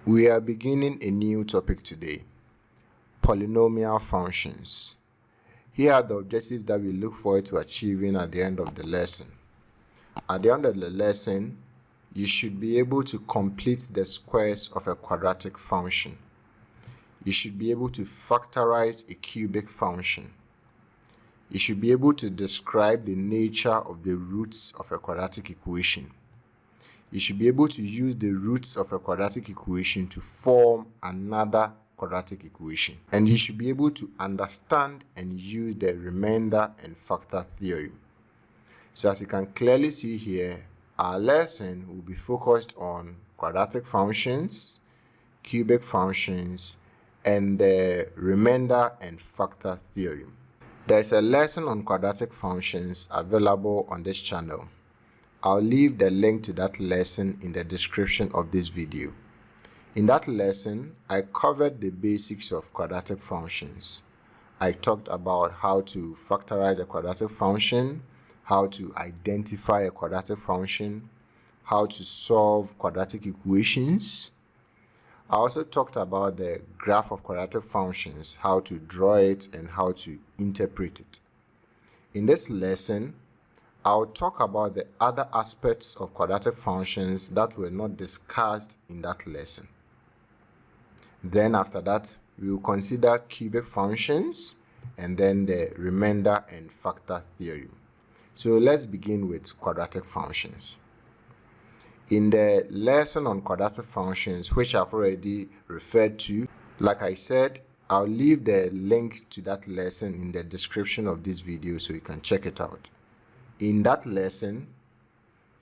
We are beginning a new topic today, polynomial functions. Here are the objectives that we look forward to achieving at the end of the lesson. At the end of the lesson, you should be able to complete the squares of a quadratic function. You should be able to factorize a cubic function. You should be able to describe the nature of the roots of a quadratic equation. You should be able to use the roots of a quadratic equation to form another quadratic equation. And you should be able to understand and use the remainder and factor theorem. So as you can clearly see here, our lesson will be focused on quadratic functions, cubic functions, and the remainder and factor theorem. There is a lesson on quadratic functions available on this channel. I'll leave the link to that lesson in the description of this video. In that lesson, I covered the basics of quadratic functions. I talked about how to factorize a quadratic function, how to identify a quadratic function, how to solve quadratic equations. I also talked about the graph of quadratic functions, how to draw it and how to interpret it. In this lesson, I'll talk about the other aspects of quadratic functions that were not discussed in that lesson. Then after that, we will consider cubic functions and then the remainder and factor theorem. So let's begin with quadratic functions. In the lesson on quadratic functions, which I've already referred to, like I said, I'll leave the link to that lesson in the description of this video so you can check it out. In that lesson,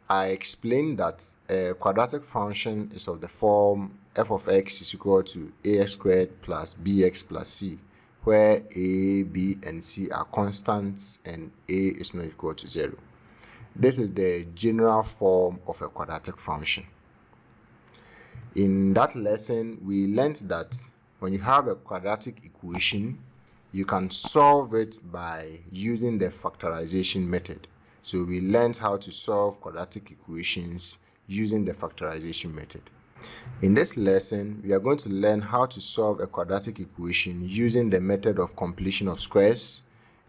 I explained that a quadratic function is of the form f of x is equal to ax squared plus bx plus c, where a, b, and c are constants and a is not equal to 0. This is the general form of a quadratic function. In that lesson, we learned that when you have a quadratic equation, you can solve it by using the factorization method. So we learned how to solve quadratic equations using the factorization method. In this lesson, we are going to learn how to solve a quadratic equation using the method of completion of squares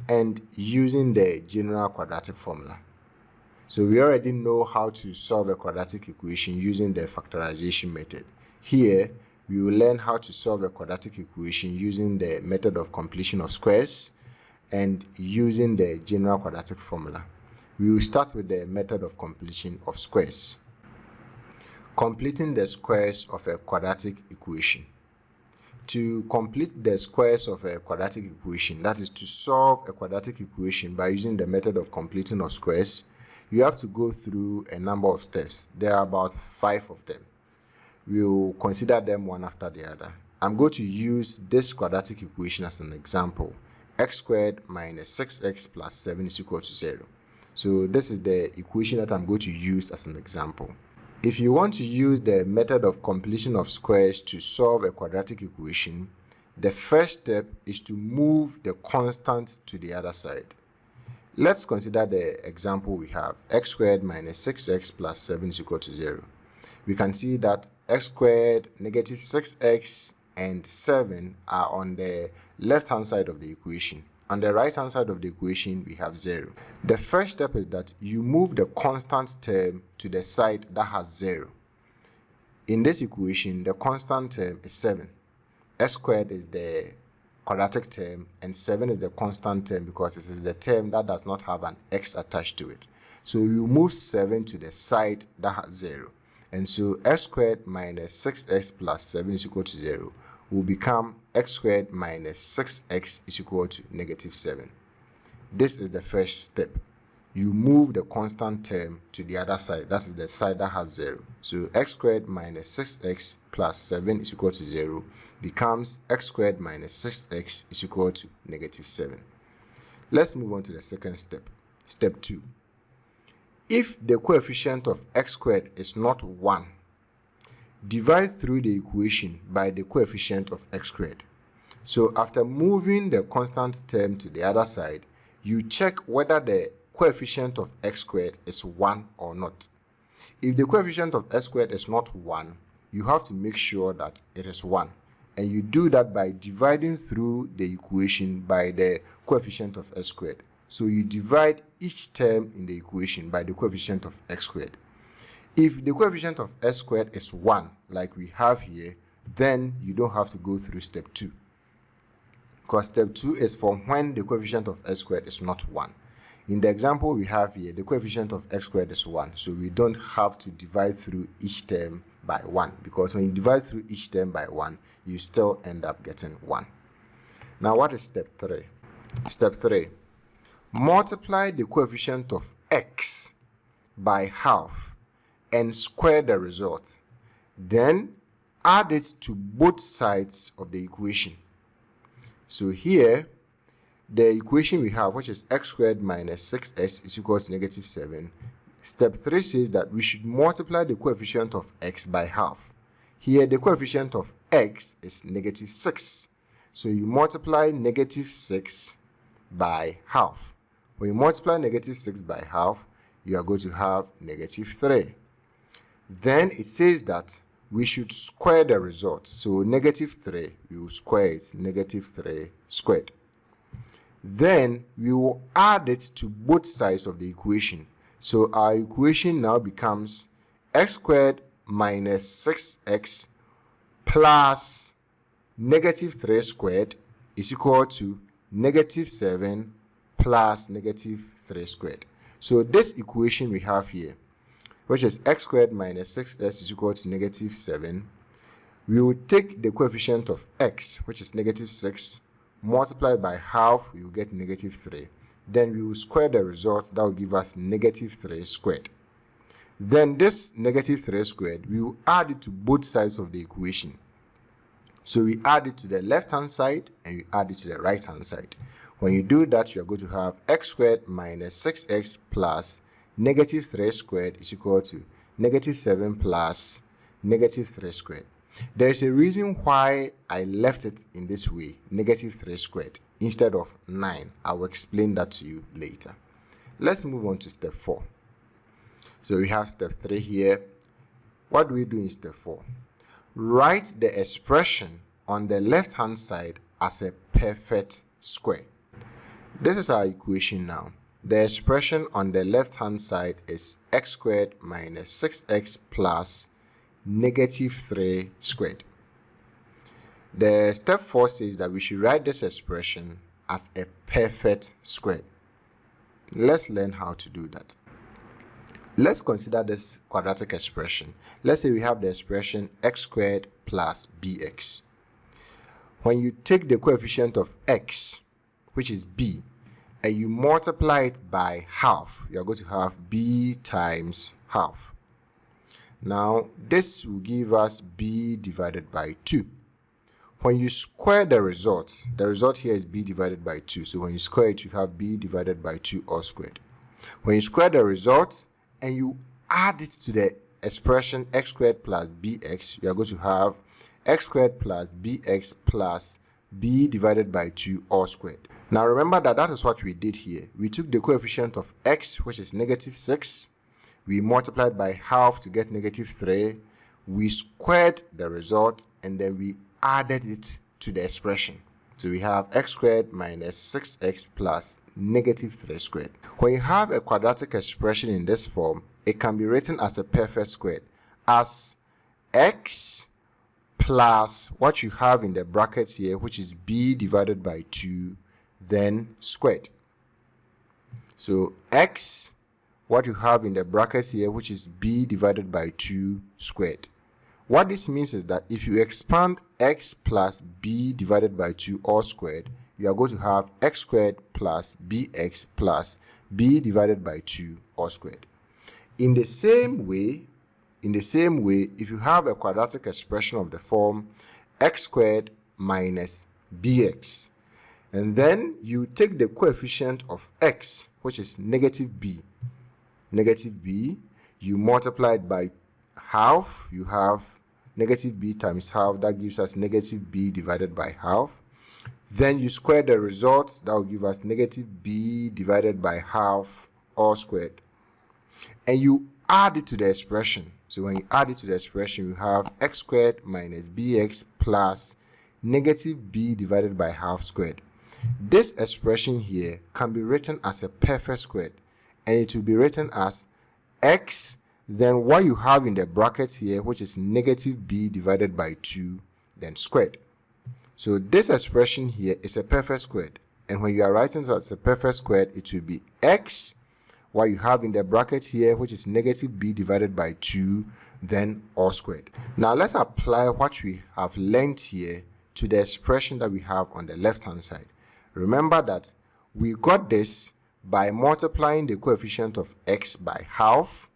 and using the general quadratic formula. So we already know how to solve a quadratic equation using the factorization method. Here, we will learn how to solve a quadratic equation using the method of completion of squares and using the general quadratic formula. We will start with the method of completion of squares. Completing the squares of a quadratic equation. To complete the squares of a quadratic equation, that is to solve a quadratic equation by using the method of completing of squares, you have to go through a number of steps. There are about 5 of them. We will consider them one after the other. I'm going to use this quadratic equation as an example. X squared minus 6x plus 7 is equal to 0. So this is the equation that I'm going to use as an example. If you want to use the method of completion of squares to solve a quadratic equation, the first step is to move the constant to the other side. Let's consider the example we have. X squared minus 6x plus 7 is equal to 0. We can see that x squared, negative 6x, and 7 are on the left-hand side of the equation. On the right-hand side of the equation, we have 0. The first step is that you move the constant term to the side that has 0. In this equation, the constant term is 7. X squared is the quadratic term, and 7 is the constant term because this is the term that does not have an x attached to it. So we will move 7 to the side that has 0. And so x squared minus 6x plus 7 is equal to 0 will become x squared minus 6x is equal to negative 7. This is the first step. You move the constant term to the other side. That is the side that has 0. So x squared minus 6x plus 7 is equal to 0 becomes x squared minus 6x is equal to negative 7. Let's move on to the second step. Step 2. If the coefficient of x squared is not 1, divide through the equation by the coefficient of x squared. So after moving the constant term to the other side, you check whether the coefficient of x squared is 1 or not. If the coefficient of x squared is not 1, you have to make sure that it is 1. And you do that by dividing through the equation by the coefficient of x squared. So you divide each term in the equation by the coefficient of x squared. If the coefficient of x squared is 1, like we have here, then you don't have to go through step 2. Because step 2 is for when the coefficient of x squared is not 1. In the example we have here, the coefficient of x squared is 1, so we don't have to divide through each term by 1, because when you divide through each term by 1, you still end up getting 1. Now, what is step 3? Step 3, multiply the coefficient of x by half and square the result. Then add it to both sides of the equation. So here, the equation we have, which is x squared minus 6x is equal to negative 7. Step 3 says that we should multiply the coefficient of x by half. Here, the coefficient of x is negative 6. So you multiply negative 6 by half. When you multiply negative 6 by half, you are going to have negative 3. Then it says that we should square the result. So negative 3, we will square it, negative 3 squared. Then we will add it to both sides of the equation. So our equation now becomes x squared minus 6x plus negative 3 squared is equal to negative 7 plus negative 3 squared. So this equation we have here, which is x squared minus 6x is equal to negative 7, we will take the coefficient of x, which is negative 6, multiply by half, we will get negative 3. Then we will square the result, that will give us negative 3 squared. Then this negative 3 squared, we will add it to both sides of the equation. So we add it to the left-hand side and we add it to the right-hand side. When you do that, you are going to have x squared minus 6x plus negative 3 squared is equal to negative 7 plus negative 3 squared. There is a reason why I left it in this way, negative 3 squared, instead of 9. I will explain that to you later. Let's move on to step 4. So we have step 3 here. What do we do in step 4? Write the expression on the left-hand side as a perfect square. This is our equation now. The expression on the left-hand side is x squared minus 6x plus negative 3 squared. The step 4 says that we should write this expression as a perfect square. Let's learn how to do that. Let's consider this quadratic expression. Let's say we have the expression x squared plus bx. When you take the coefficient of x, which is b, and you multiply it by half, you are going to have b times half. Now, this will give us b divided by 2. When you square the result here is b divided by 2. So when you square it, you have b divided by 2 all squared. When you square the result and you add it to the expression x squared plus bx, you are going to have x squared plus bx plus b divided by 2 all squared. Now remember that is what we did here. We took the coefficient of x, which is negative 6. We multiplied by half to get negative 3. We squared the result and then we added it to the expression. So we have x squared minus 6x plus negative 3 squared. When you have a quadratic expression in this form, it can be written as a perfect square as x plus what you have in the brackets here, which is b divided by 2, then squared. So x, what you have in the brackets here, which is b divided by 2 squared. What this means is that if you expand x plus b divided by 2 all squared, you are going to have x squared plus bx plus b divided by 2 all squared. In the same way, if you have a quadratic expression of the form x squared minus bx, and then you take the coefficient of x, which is negative b, you multiply it by half, you have negative b times half, that gives us negative b divided by half. Then you square the results, that will give us negative b divided by half all squared. And you add it to the expression. So when you add it to the expression, you have x squared minus bx plus negative b divided by half squared. This expression here can be written as a perfect squared, and it will be written as x, then what you have in the brackets here, which is negative b divided by 2, then squared. So this expression here is a perfect squared, and when you are writing it as a perfect squared, it will be x, what you have in the bracket here, which is negative b divided by 2, then all squared. Now let's apply what we have learned here to the expression that we have on the left hand side. Remember that we got this by multiplying the coefficient of x by half,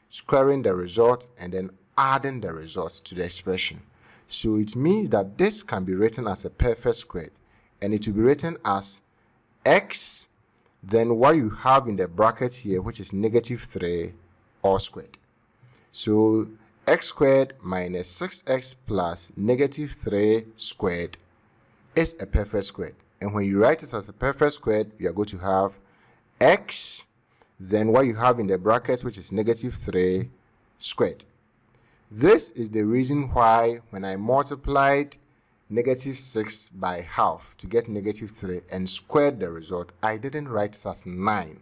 squaring the result, and then adding the results to the expression. So it means that this can be written as a perfect squared, and it will be written as x, then what you have in the bracket here, which is negative 3 all squared. So x squared minus 6x plus negative 3 squared is a perfect squared. And when you write it as a perfect squared, you are going to have x, then what you have in the bracket, which is negative 3 squared. This is the reason why when I multiplied negative 6 by half to get negative 3 and squared the result, I didn't write it as 9.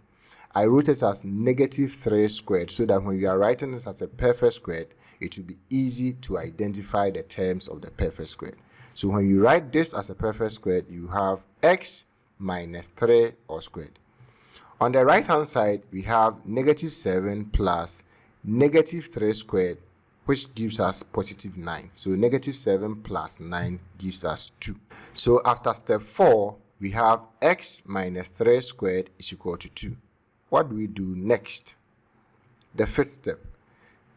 I wrote it as negative 3 squared, so that when you are writing this as a perfect squared, it will be easy to identify the terms of the perfect squared. So when you write this as a perfect squared, you have x minus 3 all squared. On the right hand side, we have negative 7 plus negative 3 squared, which gives us positive 9. So negative 7 plus 9 gives us 2. So after step 4, we have x minus 3 squared is equal to 2. What do we do next? The fifth step.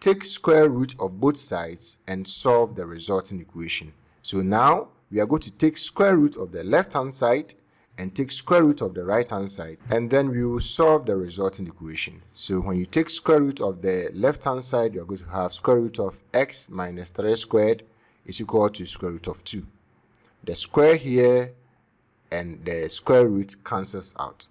Take square root of both sides and solve the resulting equation. So now we are going to take square root of the left hand side and take square root of the right hand side, and then we will solve the resulting equation. So when you take square root of the left hand side, you are going to have square root of x minus 3 squared is equal to square root of 2. The square here and the square root cancels out.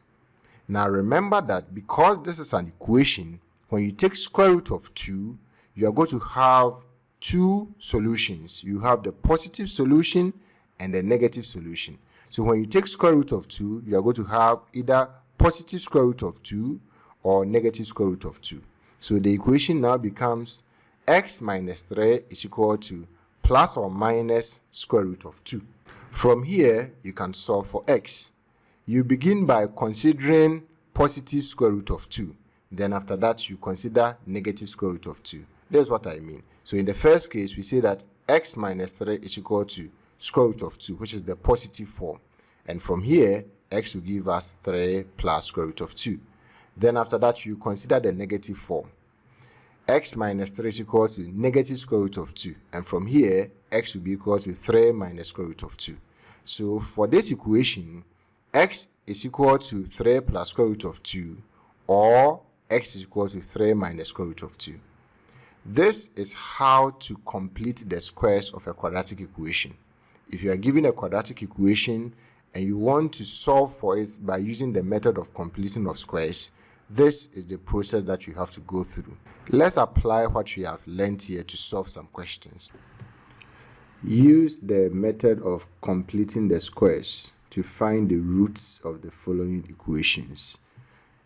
Now remember that because this is an equation, when you take square root of 2, you are going to have two solutions. You have the positive solution and the negative solution. So when you take square root of 2, you are going to have either positive square root of 2 or negative square root of 2. So the equation now becomes x minus 3 is equal to plus or minus square root of 2. From here, you can solve for x. You begin by considering positive square root of 2. Then after that, you consider negative square root of 2. That's what I mean. So in the first case, we say that x minus 3 is equal to square root of 2, which is the positive form. And from here, x will give us 3 plus square root of 2. Then after that, you consider the negative form. X minus 3 is equal to negative square root of 2. And from here, x will be equal to 3 minus square root of 2. So for this equation, x is equal to 3 plus square root of 2, or x is equal to 3 minus square root of 2. This is how to complete the squares of a quadratic equation. If you are given a quadratic equation and you want to solve for it by using the method of completing of squares, this is the process that you have to go through. Let's apply what we have learned here to solve some questions. Use the method of completing the squares to find the roots of the following equations.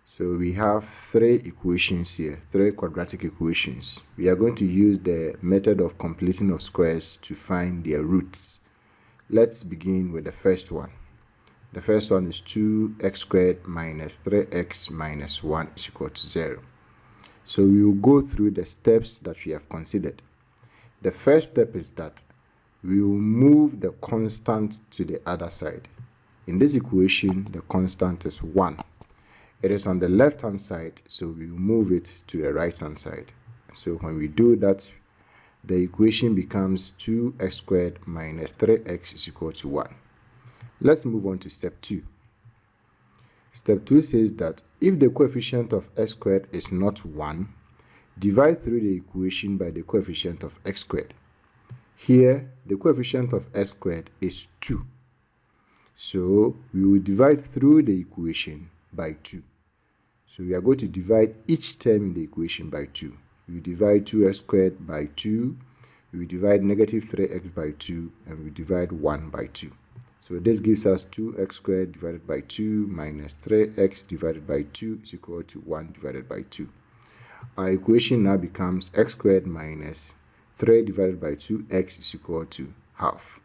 So we have 3 equations here, 3 quadratic equations. We are going to use the method of completing of squares to find their roots. Let's begin with the first one. The first one is 2x squared minus 3x minus 1 is equal to 0. So we will go through the steps that we have considered. The first step is that we will move the constant to the other side. In this equation, the constant is 1. It is on the left hand side, so we will move it to the right hand side. So when we do that, the equation becomes 2x squared minus 3x is equal to 1. Let's move on to step 2. Step 2 says that if the coefficient of x squared is not 1, divide through the equation by the coefficient of x squared. Here, the coefficient of x squared is 2. So we will divide through the equation by 2. So we are going to divide each term in the equation by 2. we divide 2x squared by 2, we divide negative 3x by 2, and we divide 1 by 2. So this gives us 2x squared divided by 2 minus 3x divided by 2 is equal to 1 divided by 2. Our equation now becomes x squared minus 3 divided by 2x is equal to half.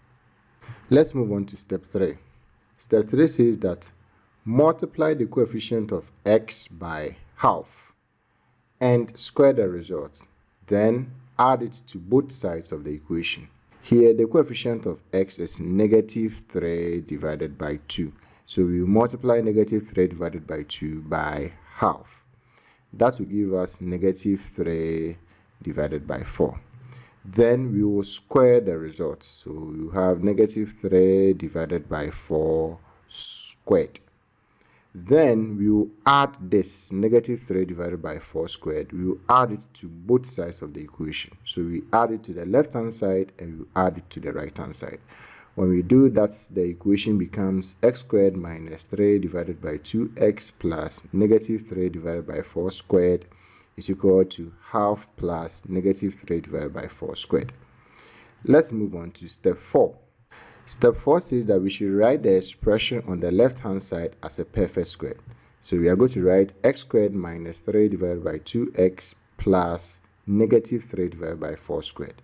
Let's move on to step 3. Step 3 says that multiply the coefficient of x by half and square the result. Then add it to both sides of the equation. Here, the coefficient of x is negative 3 divided by 2. So we will multiply negative 3 divided by 2 by half. That will give us negative 3 divided by 4. Then we will square the result. So we will have negative 3 divided by 4 squared. Then we will add this negative 3 divided by 4 squared. We will add it to both sides of the equation. So we add it to the left hand side and we will add it to the right hand side. When we do that, the equation becomes x squared minus 3 divided by 2x plus negative 3 divided by 4 squared is equal to half plus negative 3 divided by 4 squared. Let's move on to step 4. Step 4 says that we should write the expression on the left hand side as a perfect square. So we are going to write x squared minus 3 divided by 2x plus negative 3 divided by 4 squared.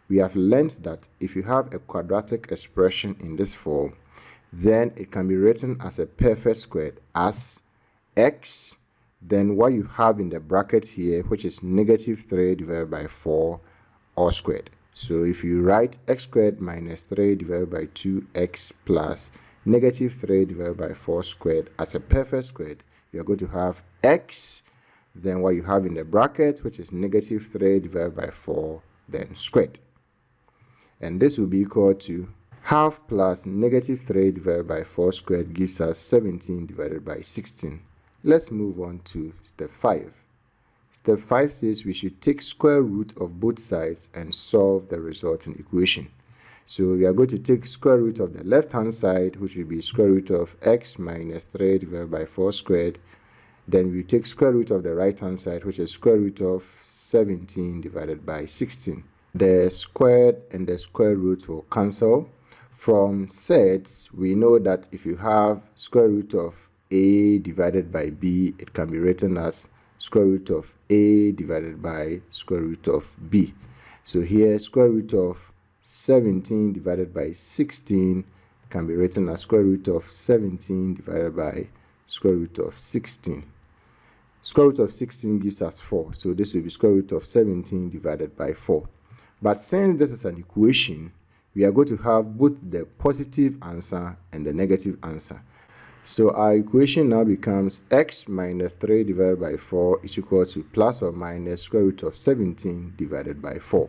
We have learned that if you have a quadratic expression in this form, then it can be written as a perfect square as x, then what you have in the bracket here, which is negative 3 divided by 4 all squared. So if you write x squared minus 3 divided by 2x plus negative 3 divided by 4 squared as a perfect square, you are going to have x, then what you have in the bracket, which is negative 3 divided by 4, then squared. And this will be equal to half plus negative 3 divided by 4 squared gives us 17 divided by 16. Let's move on to step 5. Step 5 says we should take square root of both sides and solve the resulting equation. So we are going to take square root of the left hand side, which will be square root of x minus 3 divided by 4 squared. Then we take square root of the right hand side, which is square root of 17 divided by 16. The squared and the square root will cancel. From sets, we know that if you have square root of a divided by b, it can be written as square root of a divided by square root of b. So here square root of 17 divided by 16 can be written as square root of 17 divided by square root of 16. Square root of 16 gives us 4, so this will be square root of 17 divided by 4. But since this is an equation, we are going to have both the positive answer and the negative answer. So our equation now becomes x minus 3 divided by 4 is equal to plus or minus square root of 17 divided by 4.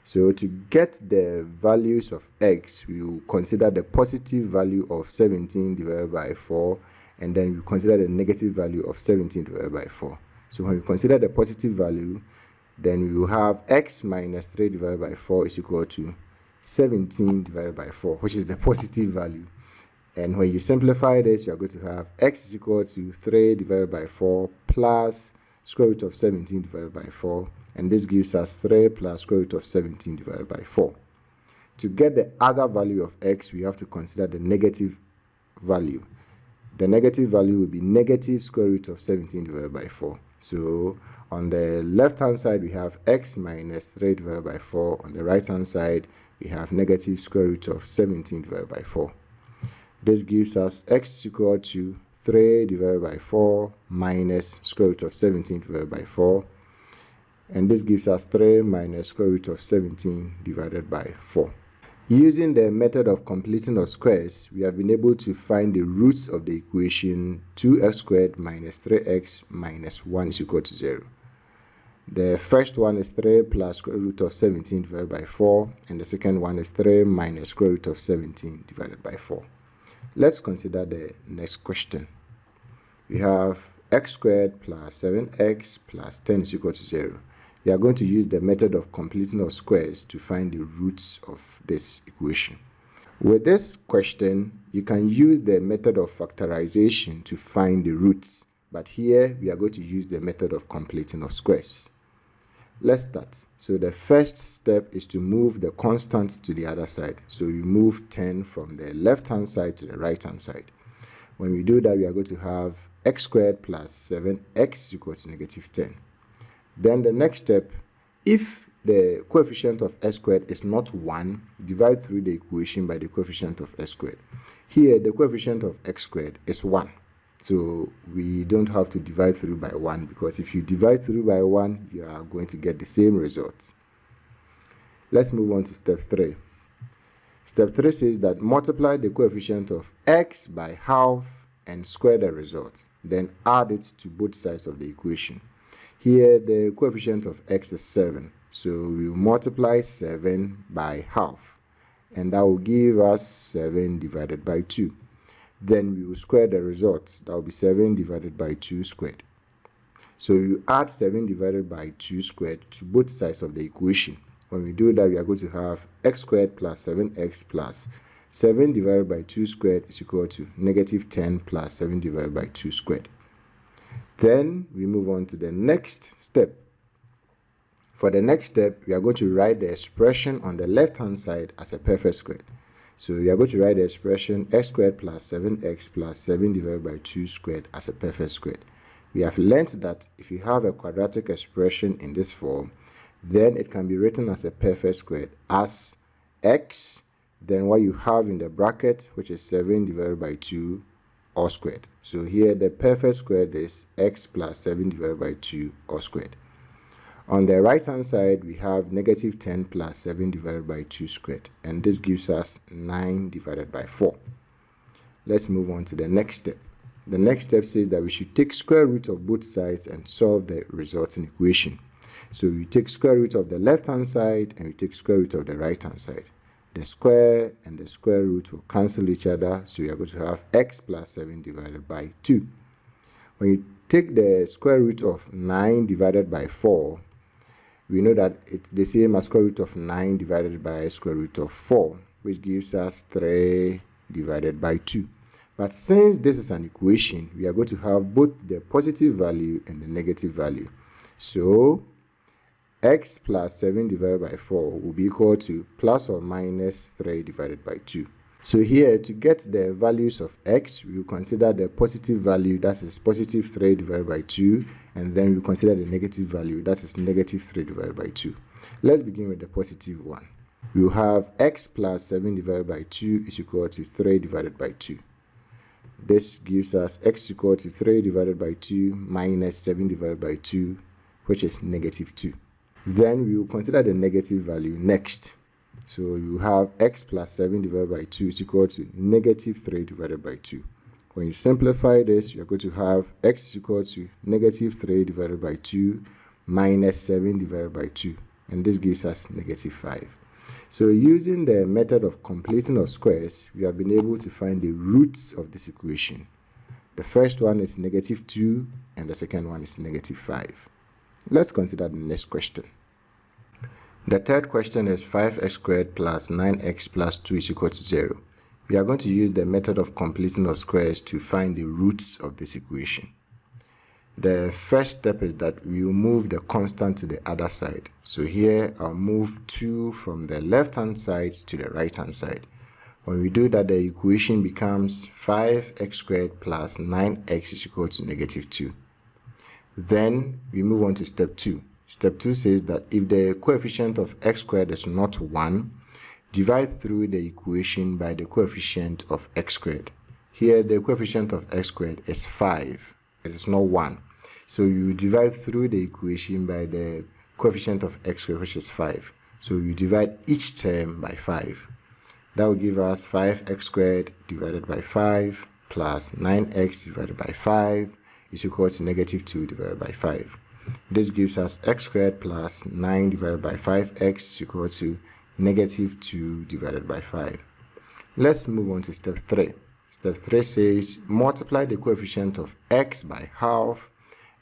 So to get the values of x, we will consider the positive value of 17 divided by 4, and then we consider the negative value of 17 divided by 4. So when we consider the positive value, then we will have x minus 3 divided by 4 is equal to 17 divided by 4, which is the positive value. And when you simplify this, you are going to have x is equal to 3 divided by 4 plus square root of 17 divided by 4. And this gives us 3 plus square root of 17 divided by 4. To get the other value of x, we have to consider the negative value. The negative value will be negative square root of 17 divided by 4. So on the left hand side, we have x minus 3 divided by 4. On the right hand side, we have negative square root of 17 divided by 4. This gives us x equal to 3 divided by 4 minus square root of 17 divided by 4. And this gives us 3 minus square root of 17 divided by 4. Using the method of completing of squares, we have been able to find the roots of the equation 2x squared minus 3x minus 1 is equal to 0. The first one is 3 plus square root of 17 divided by 4, and the second one is 3 minus square root of 17 divided by 4. Let's consider the next question. We have x squared plus 7x plus 10 is equal to 0. We are going to use the method of completing of squares to find the roots of this equation. With this question, you can use the method of factorization to find the roots, but here we are going to use the method of completing of squares. Let's start. So the first step is to move the constant to the other side. So we move 10 from the left hand side to the right hand side. When we do that, we are going to have x squared plus 7x is equal to negative 10. Then the next step, if the coefficient of s squared is not 1, divide through the equation by the coefficient of s squared. Here, the coefficient of x squared is 1. So we don't have to divide through by 1, because if you divide through by 1, you are going to get the same results. Let's move on to step 3. Step 3 says that multiply the coefficient of x by half and square the result. Then add it to both sides of the equation. Here, the coefficient of x is 7. So we will multiply 7 by half. And that will give us 7 divided by 2. Then we will square the results. That will be 7 divided by 2 squared. So you add 7 divided by 2 squared to both sides of the equation. When we do that, we are going to have x squared plus 7x plus 7 divided by 2 squared is equal to negative 10 plus 7 divided by 2 squared. Then we move on to the next step. For the next step, we are going to write the expression on the left-hand side as a perfect square. So we are going to write the expression x squared plus 7x plus 7 divided by 2 squared as a perfect square. We have learned that if you have a quadratic expression in this form, then it can be written as a perfect square as x, then what you have in the bracket, which is 7 divided by 2 all squared. So here the perfect square is x plus 7 divided by 2 all squared. On the right hand side, we have negative 10 plus 7 divided by 2 squared, and this gives us 9 divided by 4. Let's move on to the next step. The next step says that we should take square root of both sides and solve the resulting equation. So we take square root of the left hand side and we take square root of the right hand side. The square and the square root will cancel each other, so we are going to have x plus 7 divided by 2. When you take the square root of 9 divided by 4, we know that it's the same as square root of 9 divided by square root of 4, which gives us 3 divided by 2. But since this is an equation, we are going to have both the positive value and the negative value. So x plus 7 divided by 4 will be equal to plus or minus 3 divided by 2. So here, to get the values of x, we will consider the positive value, that is positive 3 divided by 2, and then we consider the negative value, that is negative 3 divided by 2. Let's begin with the positive one. We will have x plus 7 divided by 2 is equal to 3 divided by 2. This gives us x equal to 3 divided by 2 minus 7 divided by 2, which is negative 2. Then we will consider the negative value next. So you have x plus 7 divided by 2 is equal to negative 3 divided by 2. When you simplify this, you're going to have x is equal to negative 3 divided by 2 minus 7 divided by 2. And this gives us negative 5. So using the method of completing of squares, we have been able to find the roots of this equation. The first one is negative 2 and the second one is negative 5. Let's consider the next question. The third question is 5x squared plus 9x plus 2 is equal to 0. We are going to use the method of completing of squares to find the roots of this equation. The first step is that we will move the constant to the other side. So here I'll move 2 from the left hand side to the right hand side. When we do that, the equation becomes 5x squared plus 9x is equal to negative 2. Then we move on to step 2. Step 2 says that if the coefficient of x squared is not 1, divide through the equation by the coefficient of x squared. Here the coefficient of x squared is 5. It is not 1. So you divide through the equation by the coefficient of x squared, which is 5. So you divide each term by 5. That will give us 5x squared divided by 5 plus 9x divided by 5 is equal to negative 2 divided by 5. This gives us x squared plus 9 divided by 5x is equal to negative 2 divided by 5. Let's move on to step 3. Step 3 says multiply the coefficient of x by half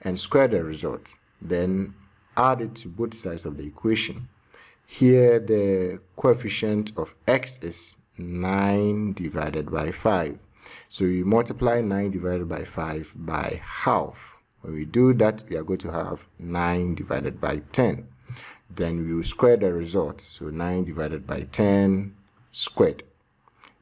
and square the result. Then add it to both sides of the equation. Here the coefficient of x is 9 divided by 5. So we multiply 9 divided by 5 by half. When we do that, we are going to have 9 divided by 10. Then we will square the result. So 9 divided by 10 squared.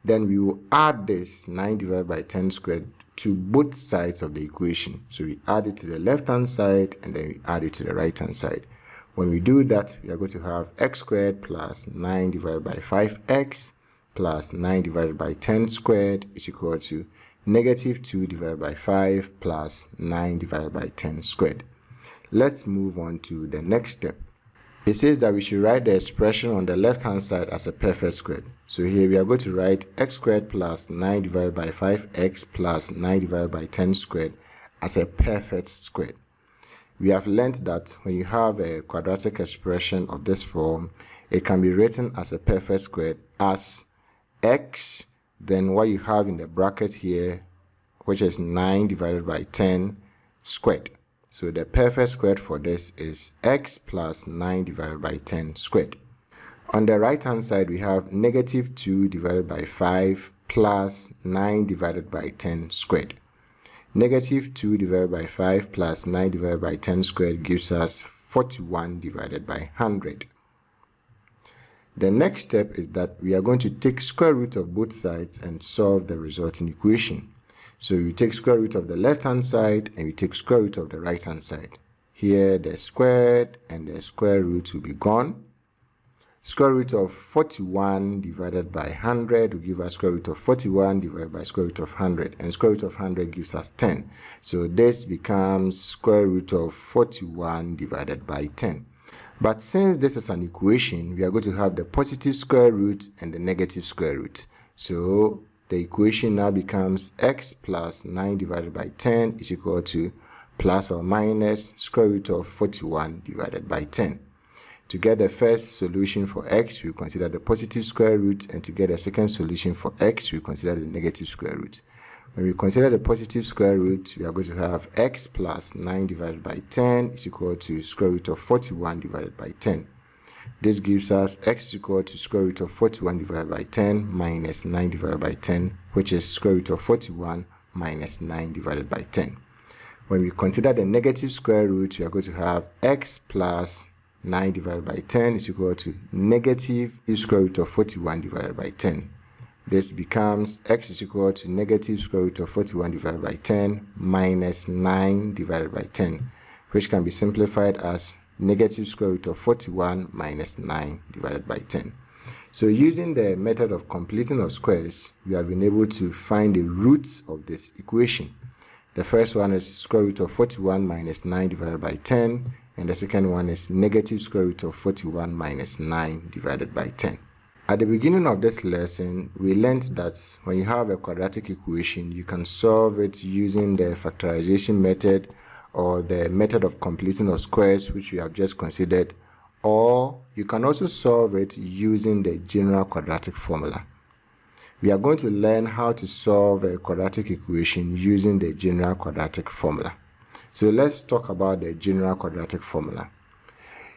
Then we will add this 9 divided by 10 squared to both sides of the equation. So we add it to the left hand side and then we add it to the right hand side. When we do that, we are going to have x squared plus 9 divided by 5x plus 9 divided by 10 squared is equal to negative 2 divided by 5 plus 9 divided by 10 squared. Let's move on to the next step. It says that we should write the expression on the left hand side as a perfect square. So here we are going to write x squared plus 9 divided by 5x plus 9 divided by 10 squared as a perfect square. We have learned that when you have a quadratic expression of this form, it can be written as a perfect square as x, then what you have in the bracket here, which is 9 divided by 10 squared. So the perfect square for this is x plus 9 divided by 10 squared. On the right hand side, we have negative 2 divided by 5 plus 9 divided by 10 squared. Negative 2 divided by 5 plus 9 divided by 10 squared gives us 41 divided by 100. The next step is that we are going to take square root of both sides and solve the resulting equation. So you take square root of the left hand side and you take square root of the right hand side. Here the squared and the square root will be gone. Square root of 41 divided by 100 will give us square root of 41 divided by square root of 100, and square root of 100 gives us 10. So this becomes square root of 41 divided by 10. But since this is an equation, we are going to have the positive square root and the negative square root. So the equation now becomes x plus 9 divided by 10 is equal to plus or minus square root of 41 divided by 10. To get the first solution for x, we consider the positive square root, and to get the second solution for x, we consider the negative square root. When we consider the positive square root, we are going to have x plus 9 divided by 10 is equal to square root of 41 divided by 10. This gives us x equal to square root of 41 divided by 10 minus 9 divided by 10, which is square root of 41 minus 9 divided by 10. When we consider the negative square root, we are going to have x plus 9 divided by 10 is equal to negative square root of 41 divided by 10. This becomes x is equal to negative square root of 41 divided by 10 minus 9 divided by 10, which can be simplified as negative square root of 41 minus 9 divided by 10. So using the method of completing of squares, we have been able to find the roots of this equation. The first one is square root of 41 minus 9 divided by 10, and the second one is negative square root of 41 minus 9 divided by 10. At the beginning of this lesson, we learned that when you have a quadratic equation, you can solve it using the factorization method or the method of completing of squares, which we have just considered, or you can also solve it using the general quadratic formula. We are going to learn how to solve a quadratic equation using the general quadratic formula. So let's talk about the general quadratic formula.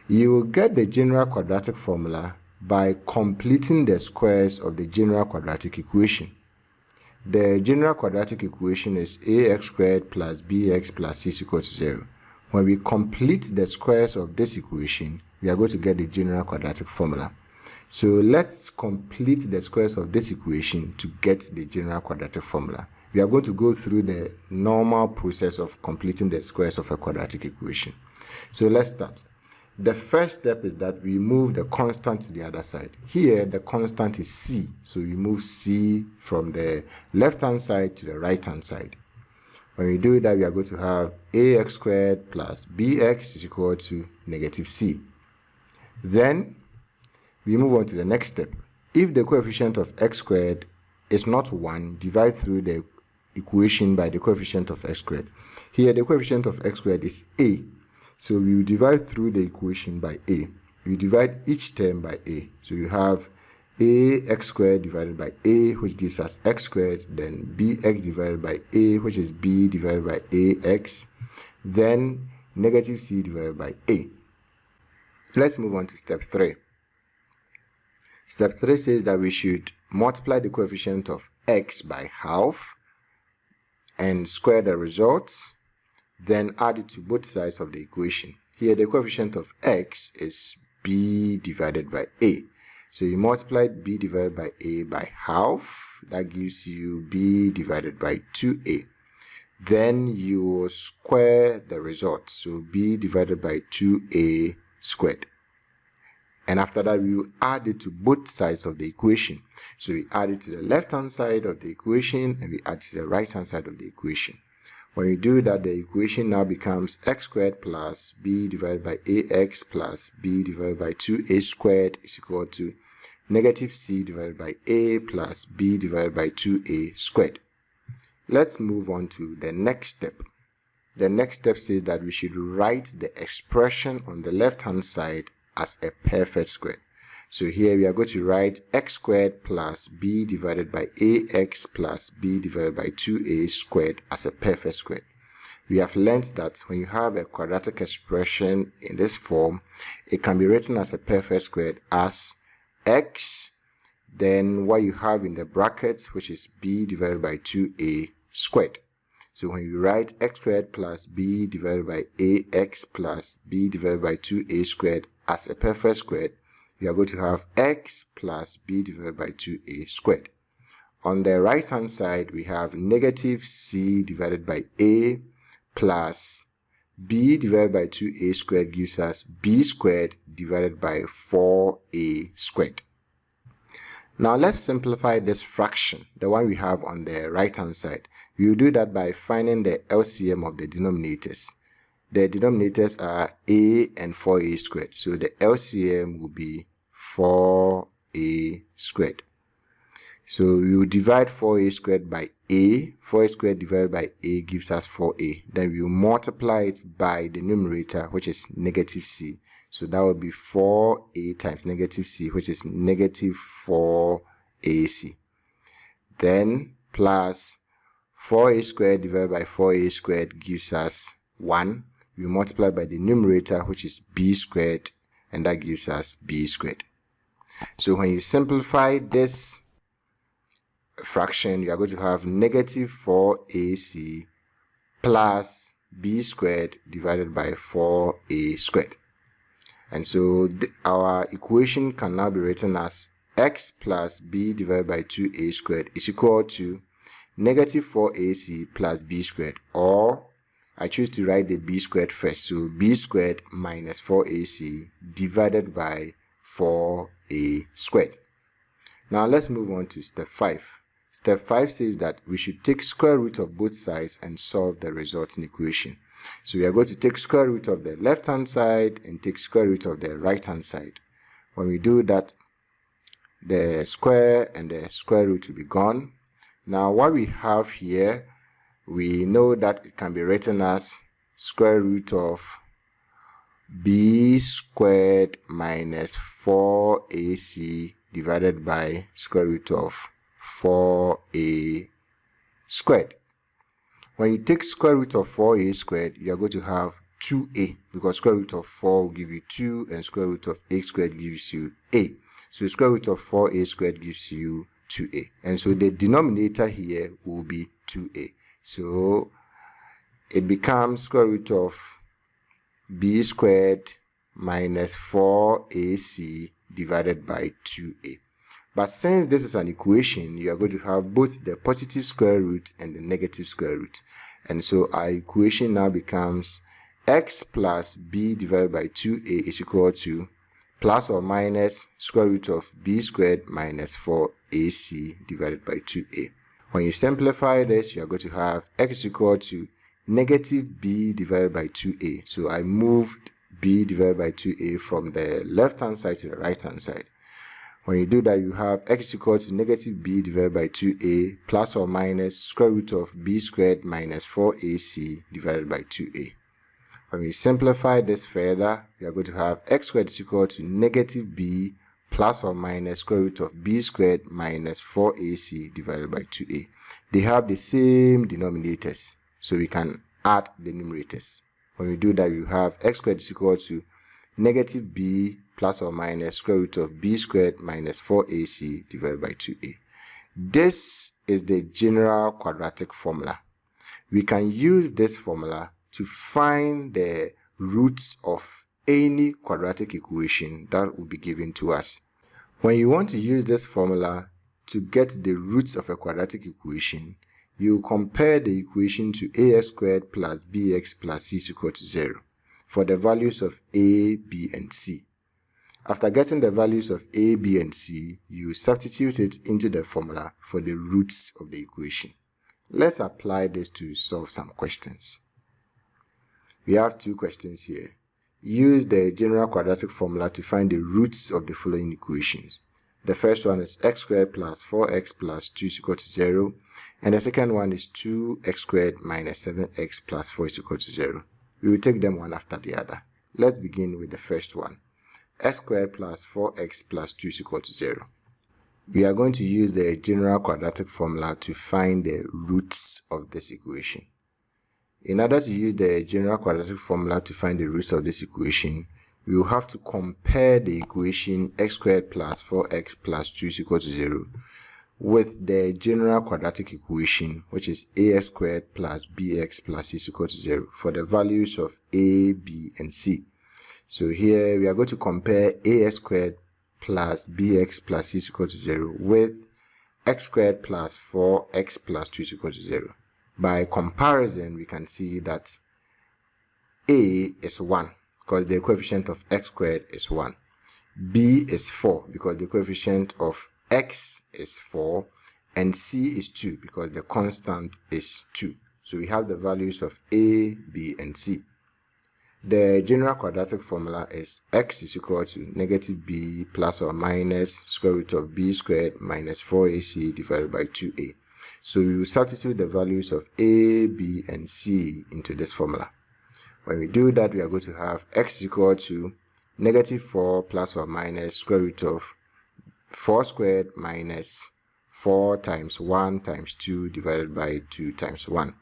You will get the general quadratic formula by completing the squares of the general quadratic equation. The general quadratic equation is ax squared plus bx plus c is equal to 0. When we complete the squares of this equation, we are going to get the general quadratic formula. So let's complete the squares of this equation to get the general quadratic formula. We are going to go through the normal process of completing the squares of a quadratic equation. So let's start. The first step is that we move the constant to the other side. Here, the constant is c. So we move c from the left-hand side to the right-hand side. When we do that, we are going to have ax squared plus bx is equal to negative c. Then, we move on to the next step. If the coefficient of x squared is not 1, divide through the equation by the coefficient of x squared. Here, the coefficient of x squared is a. So we will divide through the equation by a. We divide each term by a. So you have ax squared divided by a, which gives us x squared, then bx divided by a, which is b divided by ax, then negative c divided by a. Let's move on to step 3. Step 3 says that we should multiply the coefficient of x by half and square the results, then add it to both sides of the equation. Here the coefficient of x is b divided by a. So you multiply b divided by a by half. That gives you b divided by 2a. Then you square the result. So b divided by 2a squared. And after that, we will add it to both sides of the equation. So we add it to the left-hand side of the equation and we add it to the right-hand side of the equation. When you do that, the equation now becomes x squared plus b divided by ax plus b divided by 2a squared is equal to negative c divided by a plus b divided by 2a squared. Let's move on to the next step. The next step says that we should write the expression on the left-hand side as a perfect square. So here we are going to write x squared plus b divided by ax plus b divided by 2a squared as a perfect square. We have learned that when you have a quadratic expression in this form, it can be written as a perfect square as x, then what you have in the brackets, which is b divided by 2a squared. So when you write x squared plus b divided by ax plus b divided by 2a squared as a perfect square, we are going to have x plus b divided by 2a squared. On the right hand side, we have negative c divided by a plus b divided by 2a squared gives us b squared divided by 4a squared. Now let's simplify this fraction, the one we have on the right hand side. We will do that by finding the LCM of the denominators. The denominators are a and 4a squared. So the LCM will be 4a squared. So we will divide 4a squared by a. 4a squared divided by a gives us 4a. Then we will multiply it by the numerator, which is negative c. So that will be 4a times negative c, which is negative 4ac. Then plus 4a squared divided by 4a squared gives us 1. We multiply by the numerator, which is b squared, and that gives us b squared. So when you simplify this fraction, you are going to have negative 4ac plus b squared divided by 4a squared. And so our equation can now be written as x plus b divided by 2a squared is equal to negative 4ac plus b squared, or I choose to write the b squared first. So b squared minus 4ac divided by 4a squared. Now let's move on to step 5. Step 5 says that we should take square root of both sides and solve the resulting equation. So we are going to take square root of the left hand side and take square root of the right hand side. When we do that, the square and the square root will be gone. Now what we have here, we know that it can be written as square root of b squared minus 4ac divided by square root of 4a squared. When you take square root of 4a squared, you are going to have 2a, because square root of 4 will give you 2 and square root of a squared gives you a. So square root of 4a squared gives you 2a. And so the denominator here will be 2a. So it becomes square root of b squared minus 4ac divided by 2a. But since this is an equation, you are going to have both the positive square root and the negative square root. And so our equation now becomes x plus b divided by 2a is equal to plus or minus square root of b squared minus 4ac divided by 2a. When you simplify this, you are going to have x is equal to negative b divided by 2a. So I moved b divided by 2a from the left hand side to the right hand side. When you do that, you have x is equal to negative b divided by 2a plus or minus square root of b squared minus 4ac divided by 2a. When we simplify this further, we are going to have x squared is equal to negative b plus or minus square root of b squared minus 4ac divided by 2a. They have the same denominators, so we can add the numerators. When we do that, you have x squared is equal to negative b plus or minus square root of b squared minus 4ac divided by 2a. This is the general quadratic formula. We can use this formula to find the roots of any quadratic equation that will be given to us. When you want to use this formula to get the roots of a quadratic equation, you compare the equation to ax squared plus bx plus c is equal to 0 for the values of a, b, and c. After getting the values of a, b, and c, you substitute it into the formula for the roots of the equation. Let's apply this to solve some questions. We have two questions here. Use the general quadratic formula to find the roots of the following equations. The first one is x squared plus 4x plus 2 is equal to 0. And the second one is 2x squared minus 7x plus 4 is equal to 0. We will take them one after the other. Let's begin with the first one. X squared plus 4x plus 2 is equal to 0. We are going to use the general quadratic formula to find the roots of this equation. In order to use the general quadratic formula to find the roots of this equation, we will have to compare the equation x squared plus 4x plus 2 is equal to 0 with the general quadratic equation, which is ax squared plus bx plus c is equal to 0 for the values of a, b, and c. So here we are going to compare ax squared plus bx plus c is equal to 0 with x squared plus 4x plus 2 is equal to 0. By comparison, we can see that a is 1 because the coefficient of x squared is 1. B is 4 because the coefficient of x is 4. And c is 2 because the constant is 2. So we have the values of a, b, and c. The general quadratic formula is x is equal to negative b plus or minus square root of b squared minus 4ac divided by 2a. So we will substitute the values of a, b, and c into this formula. When we do that, we are going to have x is equal to negative 4 plus or minus square root of 4 squared minus 4 times 1 times 2 divided by 2 times 1.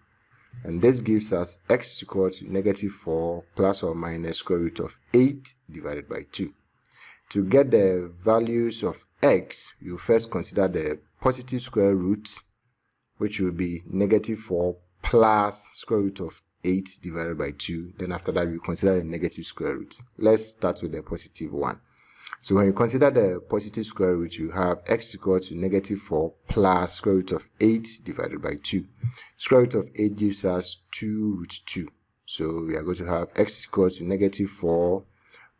And this gives us x is equal to negative 4 plus or minus square root of 8 divided by 2. To get the values of x, we will first consider the positive square root, which will be negative 4 plus square root of 8 divided by 2. Then after that, we consider the negative square root. Let's start with the positive one. So when you consider the positive square root, you have x equal to negative 4 plus square root of 8 divided by 2. Square root of 8 gives us 2 root 2. So we are going to have x equal to negative 4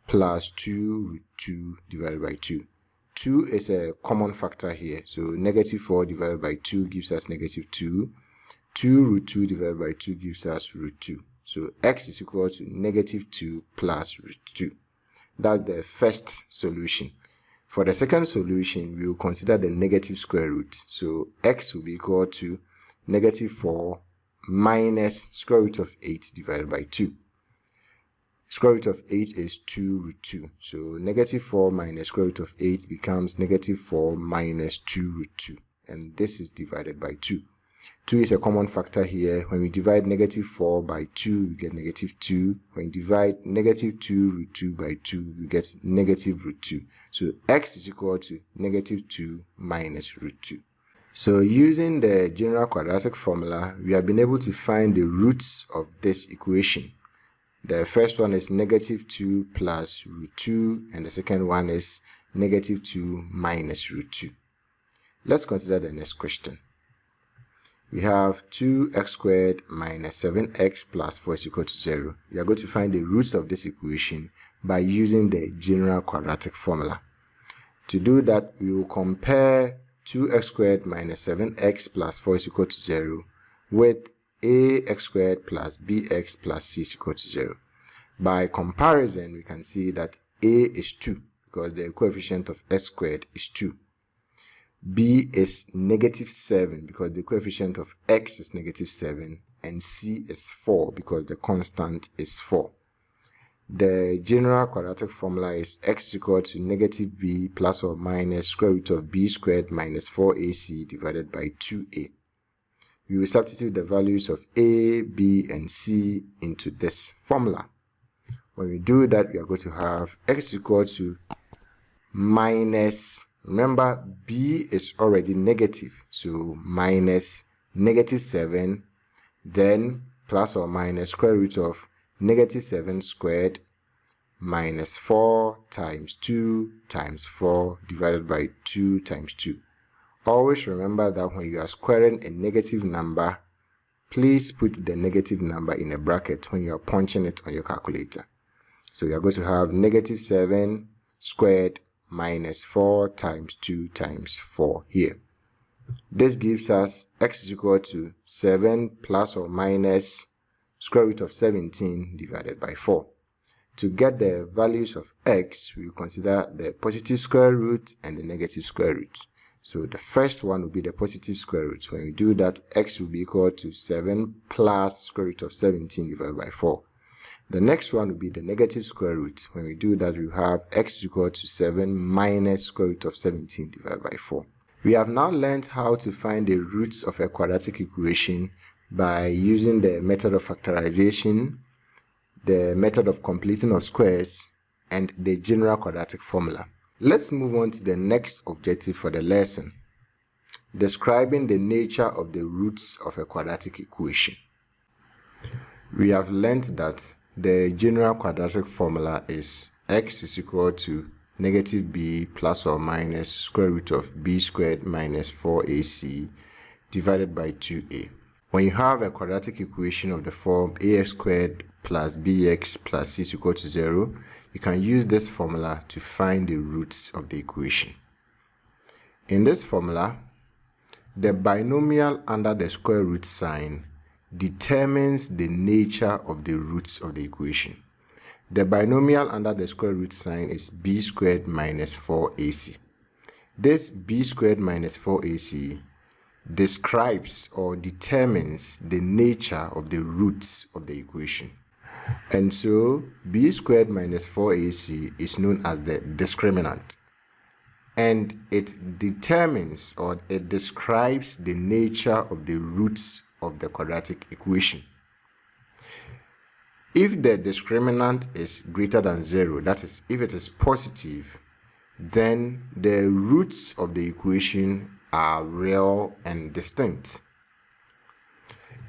plus 2 root 2 divided by 2. 2 is a common factor here. So negative 4 divided by 2 gives us negative 2. 2 root 2 divided by 2 gives us root 2. So x is equal to negative 2 plus root 2. That's the first solution. For the second solution, we will consider the negative square root. So x will be equal to negative 4 minus square root of 8 divided by 2. Square root of 8 is 2 root 2. So negative 4 minus square root of 8 becomes negative 4 minus 2 root 2. And this is divided by 2. 2 is a common factor here. When we divide negative 4 by 2, we get negative 2. When we divide negative 2 root 2 by 2, we get negative root 2. So x is equal to negative 2 minus root 2. So using the general quadratic formula, we have been able to find the roots of this equation. The first one is negative 2 plus root 2, and the second one is negative 2 minus root 2. Let's consider the next question. We have 2x squared minus 7x plus 4 is equal to 0. We are going to find the roots of this equation by using the general quadratic formula. To do that, we will compare 2x squared minus 7x plus 4 is equal to 0 with ax squared plus bx plus c is equal to 0. By comparison, we can see that a is 2 because the coefficient of x squared is 2. B is negative 7 because the coefficient of x is negative 7, and c is 4 because the constant is 4. The general quadratic formula is x equal to negative b plus or minus square root of b squared minus 4ac divided by 2a. We will substitute the values of a, b, and c into this formula. When we do that, we are going to have x equal to minus, remember b is already negative, so minus negative 7, then plus or minus square root of negative 7 squared minus 4 times 2 times 4 divided by 2 times 2. Always remember that when you are squaring a negative number, please put the negative number in a bracket when you are punching it on your calculator. So you are going to have negative 7 squared minus 4 times 2 times 4 here. This gives us x is equal to 7 plus or minus square root of 17 divided by 4. To get the values of x, we will consider the positive square root and the negative square root. So the first one will be the positive square root. When we do that, x will be equal to 7 plus square root of 17 divided by 4. The next one will be the negative square root. When we do that, we have x is equal to 7 minus square root of 17 divided by 4. We have now learned how to find the roots of a quadratic equation by using the method of factorization, the method of completing of squares, and the general quadratic formula. Let's move on to the next objective for the lesson, describing the nature of the roots of a quadratic equation. We have learned that the general quadratic formula is x is equal to negative b plus or minus square root of b squared minus 4ac divided by 2a. When you have a quadratic equation of the form ax squared plus bx plus c is equal to 0, you can use this formula to find the roots of the equation. In this formula, the binomial under the square root sign determines the nature of the roots of the equation. The binomial under the square root sign is b squared minus 4ac. This b squared minus 4ac describes or determines the nature of the roots of the equation. And so b squared minus 4ac is known as the discriminant, and it determines or it describes the nature of the roots of the quadratic equation. If the discriminant is greater than 0, that is, if it is positive, then the roots of the equation are real and distinct.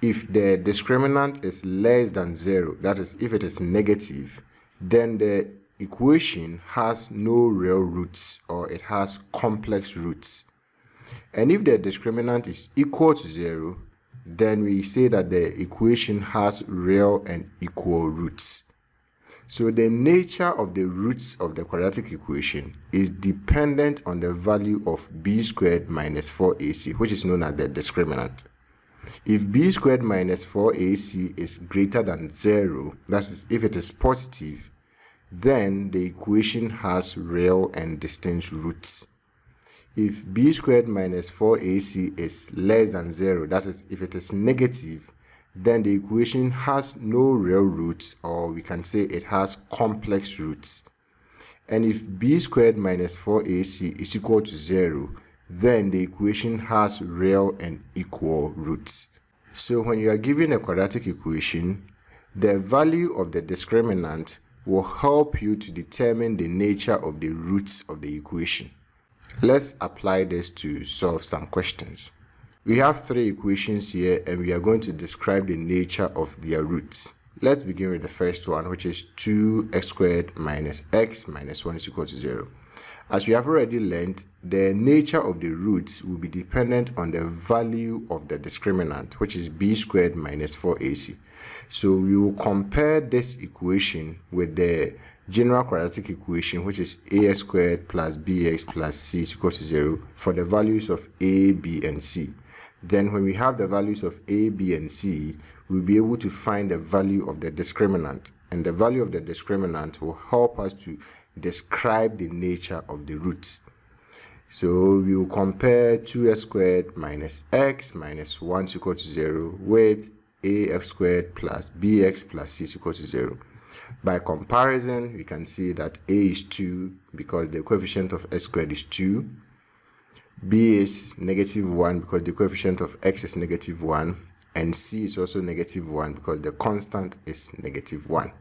If the discriminant is less than 0, that is, if it is negative, then the equation has no real roots or it has complex roots. And if the discriminant is equal to 0, then we say that the equation has real and equal roots. So the nature of the roots of the quadratic equation is dependent on the value of b squared minus 4ac, which is known as the discriminant. If b squared minus 4ac is greater than 0, that is, if it is positive, then the equation has real and distinct roots. If b squared minus 4ac is less than 0, that is, if it is negative, then the equation has no real roots, or we can say it has complex roots. And if b squared minus 4ac is equal to 0, then the equation has real and equal roots. So when you are given a quadratic equation, the value of the discriminant will help you to determine the nature of the roots of the equation. Let's apply this to solve some questions. We have three equations here and we are going to describe the nature of their roots. Let's begin with the first one, which is 2x squared minus x minus 1 is equal to 0. As we have already learned, the nature of the roots will be dependent on the value of the discriminant, which is b squared minus 4ac. So we will compare this equation with the general quadratic equation, which is ax squared plus bx plus c is equal to 0 for the values of a, b, and c. Then when we have the values of a, b, and c, we'll be able to find the value of the discriminant. And the value of the discriminant will help us to describe the nature of the roots. So we will compare 2x squared minus x minus 1 is equal to 0 with ax squared plus bx plus c is equal to 0. By comparison, we can see that a is 2 because the coefficient of x squared is 2. B is negative 1 because the coefficient of x is negative 1. And c is also negative 1 because the constant is negative 1.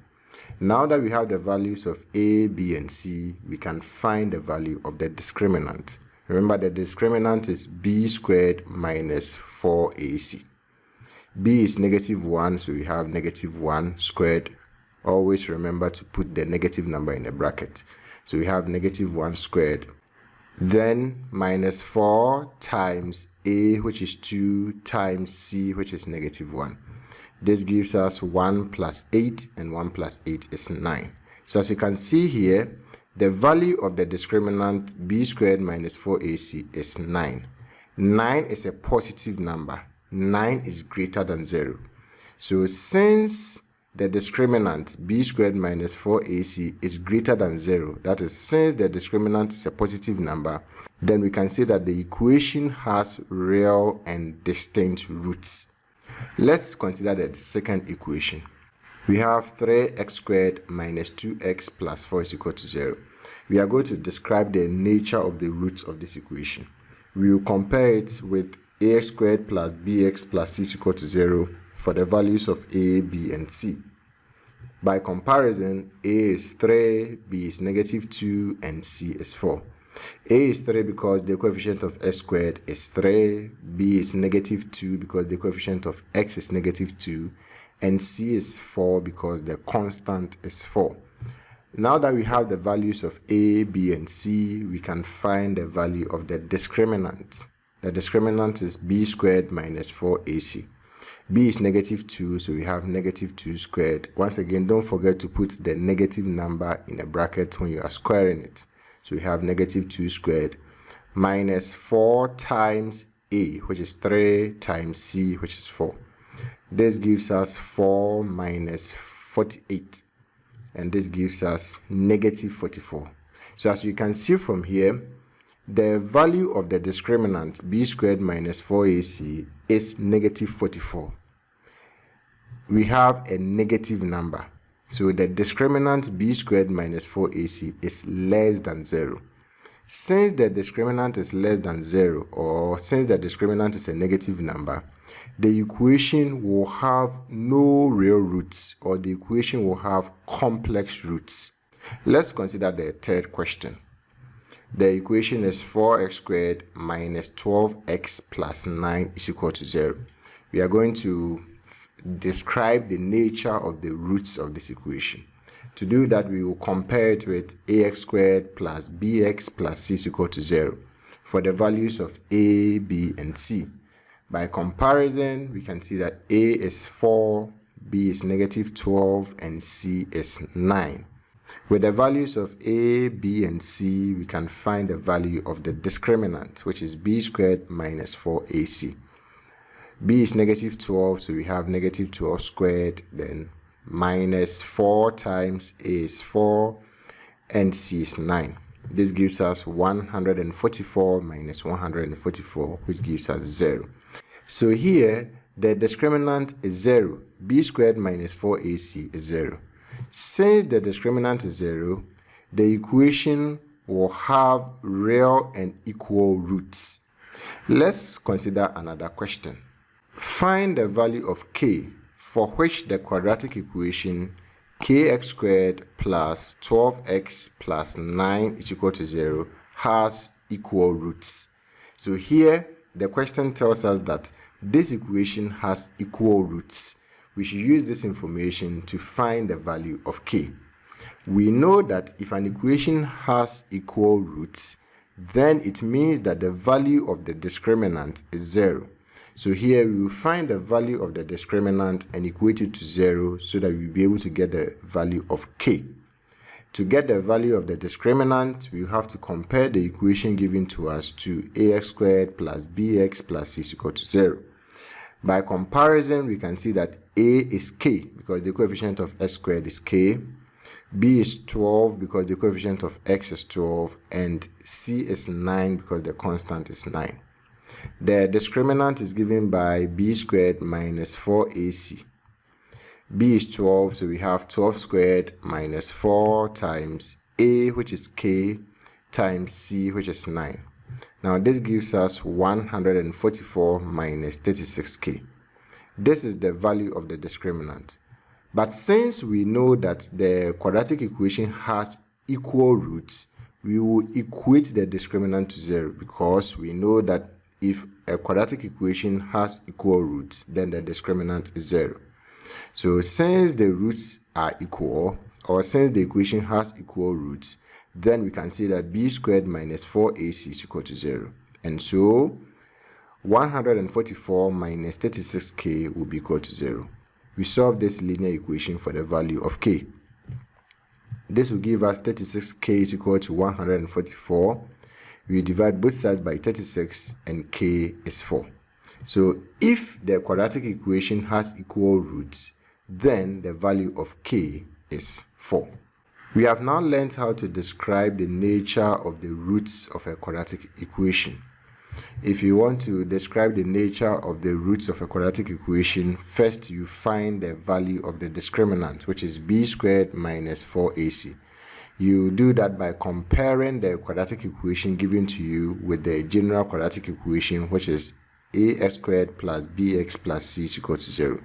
Now that we have the values of a, b, and c, we can find the value of the discriminant. Remember, the discriminant is b squared minus 4ac. B is negative 1, so we have negative 1 squared always remember to put the negative number in the bracket. So we have negative 1 squared, then minus 4 times a, which is 2, times c, which is negative 1. This gives us 1 plus 8, and 1 plus 8 is 9. So as you can see here, the value of the discriminant b squared minus 4ac is 9. 9 is a positive number. 9 is greater than 0. So since the discriminant b squared minus 4ac is greater than 0, that is, since the discriminant is a positive number, then we can say that the equation has real and distinct roots. Let's consider the second equation. We have 3x squared minus 2x plus 4 is equal to 0. We are going to describe the nature of the roots of this equation. We will compare it with ax squared plus bx plus c is equal to 0 for the values of a, b, and c. By comparison, a is 3, b is negative 2, and c is 4. A is 3 because the coefficient of x squared is 3, b is negative 2 because the coefficient of x is negative 2, and c is 4 because the constant is 4. Now that we have the values of a, b, and c, we can find the value of the discriminant. The discriminant is b squared minus 4ac. b is negative 2, so we have negative 2 squared. Once again, don't forget to put the negative number in a bracket when you are squaring it. So we have negative 2 squared minus 4 times a, which is 3, times c, which is 4. This gives us 4 minus 48. And this gives us negative 44. So as you can see from here, the value of the discriminant b squared minus 4ac is negative 44. We have a negative number. So the discriminant b squared minus 4ac is less than 0. Since the discriminant is less than 0, or since the discriminant is a negative number, the equation will have no real roots, or the equation will have complex roots. Let's consider the third question. The equation is 4x squared minus 12x plus 9 is equal to 0. We are going to describe the nature of the roots of this equation. To do that, we will compare it with ax squared plus bx plus c is equal to 0 for the values of a, b, and c. By comparison, we can see that a is 4, b is negative 12, and c is 9. With the values of a, b, and c, we can find the value of the discriminant, which is b squared minus 4ac. b is negative 12, so we have negative 12 squared, then minus 4 times a is 4, and c is 9. This gives us 144 minus 144, which gives us 0. So here, the discriminant is 0. b squared minus 4ac is 0. Since the discriminant is 0, the equation will have real and equal roots. Let's consider another question. Find the value of k for which the quadratic equation kx squared plus 12x plus 9 is equal to 0 has equal roots. So here, the question tells us that this equation has equal roots. We should use this information to find the value of k. We know that if an equation has equal roots, then it means that the value of the discriminant is 0. So here we will find the value of the discriminant and equate it to 0 so that we'll be able to get the value of k. To get the value of the discriminant, we have to compare the equation given to us to ax squared plus bx plus c is equal to 0. By comparison, we can see that a is k because the coefficient of x squared is k, b is 12 because the coefficient of x is 12, and c is 9 because the constant is 9. The discriminant is given by b squared minus 4ac. b is 12, so we have 12 squared minus 4 times a, which is k, times c, which is 9. Now this gives us 144 minus 36k. This is the value of the discriminant. But since we know that the quadratic equation has equal roots, we will equate the discriminant to 0 because we know that if a quadratic equation has equal roots, then the discriminant is 0. So since the roots are equal, or since the equation has equal roots, then we can say that b squared minus 4ac is equal to 0. And so 144 minus 36k will be equal to 0. We solve this linear equation for the value of k. This will give us 36k is equal to 144. We divide both sides by 36 and k is 4. So if the quadratic equation has equal roots, then the value of k is 4. We have now learned how to describe the nature of the roots of a quadratic equation. If you want to describe the nature of the roots of a quadratic equation, first you find the value of the discriminant, which is b squared minus 4ac. You do that by comparing the quadratic equation given to you with the general quadratic equation, which is ax squared plus bx plus c is equal to 0.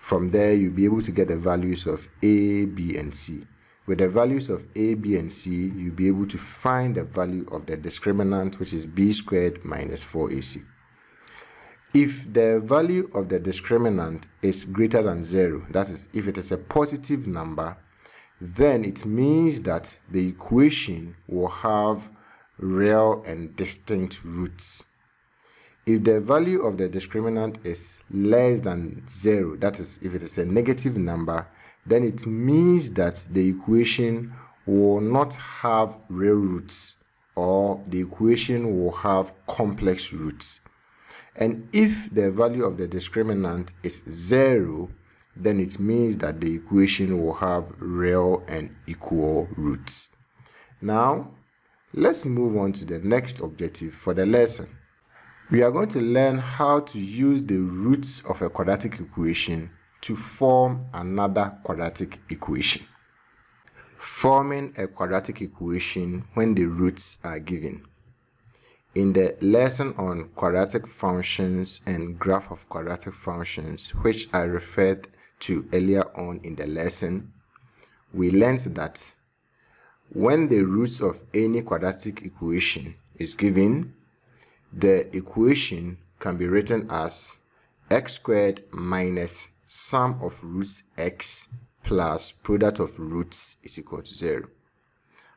From there, you'll be able to get the values of a, b, and c. With the values of a, b, and c, you'll be able to find the value of the discriminant, which is b squared minus 4ac. If the value of the discriminant is greater than 0, that is, if it is a positive number, then it means that the equation will have real and distinct roots. If the value of the discriminant is less than 0, that is, if it is a negative number, then it means that the equation will not have real roots, or the equation will have complex roots. And if the value of the discriminant is 0, then it means that the equation will have real and equal roots. Now, let's move on to the next objective for the lesson. We are going to learn how to use the roots of a quadratic equation to form another quadratic equation. Forming a quadratic equation when the roots are given. In the lesson on quadratic functions and graph of quadratic functions, which I referred to earlier on in the lesson, we learned that when the roots of any quadratic equation is given, the equation can be written as x squared minus sum of roots x plus product of roots is equal to 0.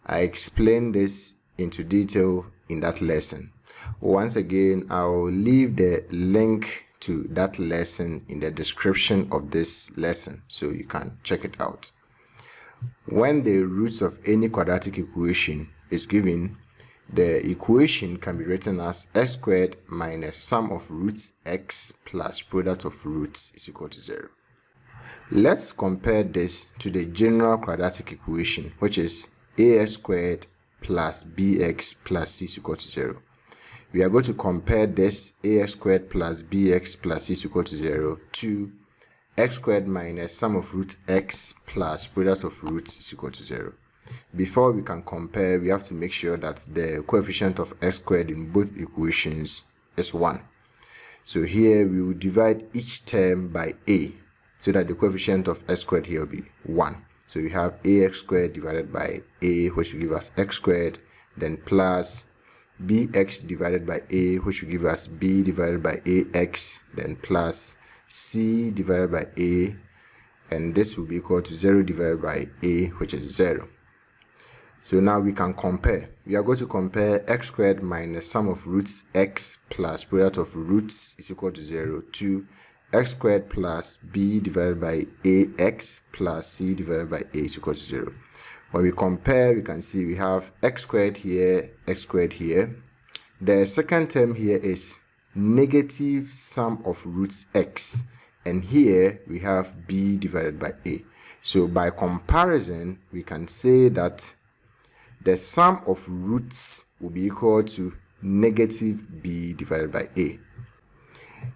I explained this into detail in that lesson. Once again, I will leave the link to that lesson in the description of this lesson so you can check it out. When the roots of any quadratic equation is given, the equation can be written as x squared minus sum of roots x plus product of roots is equal to 0. Let's compare this to the general quadratic equation, which is ax squared plus bx plus c is equal to 0. We are going to compare this ax squared plus bx plus c is equal to 0 to x squared minus sum of root x plus product of roots is equal to 0. Before we can compare, we have to make sure that the coefficient of x squared in both equations is 1. So here we will divide each term by a, so that the coefficient of x squared here will be 1. So we have ax squared divided by a, which will give us x squared, then plus bx divided by a, which will give us b divided by ax, then plus c divided by a, and this will be equal to 0 divided by a, which is 0. So now we can compare. We are going to compare x squared minus sum of roots x plus product of roots is equal to 0 to x squared plus b divided by ax plus c divided by a is equal to 0. When we compare, we can see we have x squared here, x squared here. The second term here is negative sum of roots x, and here we have b divided by a. So by comparison, we can say that the sum of roots will be equal to negative b divided by a.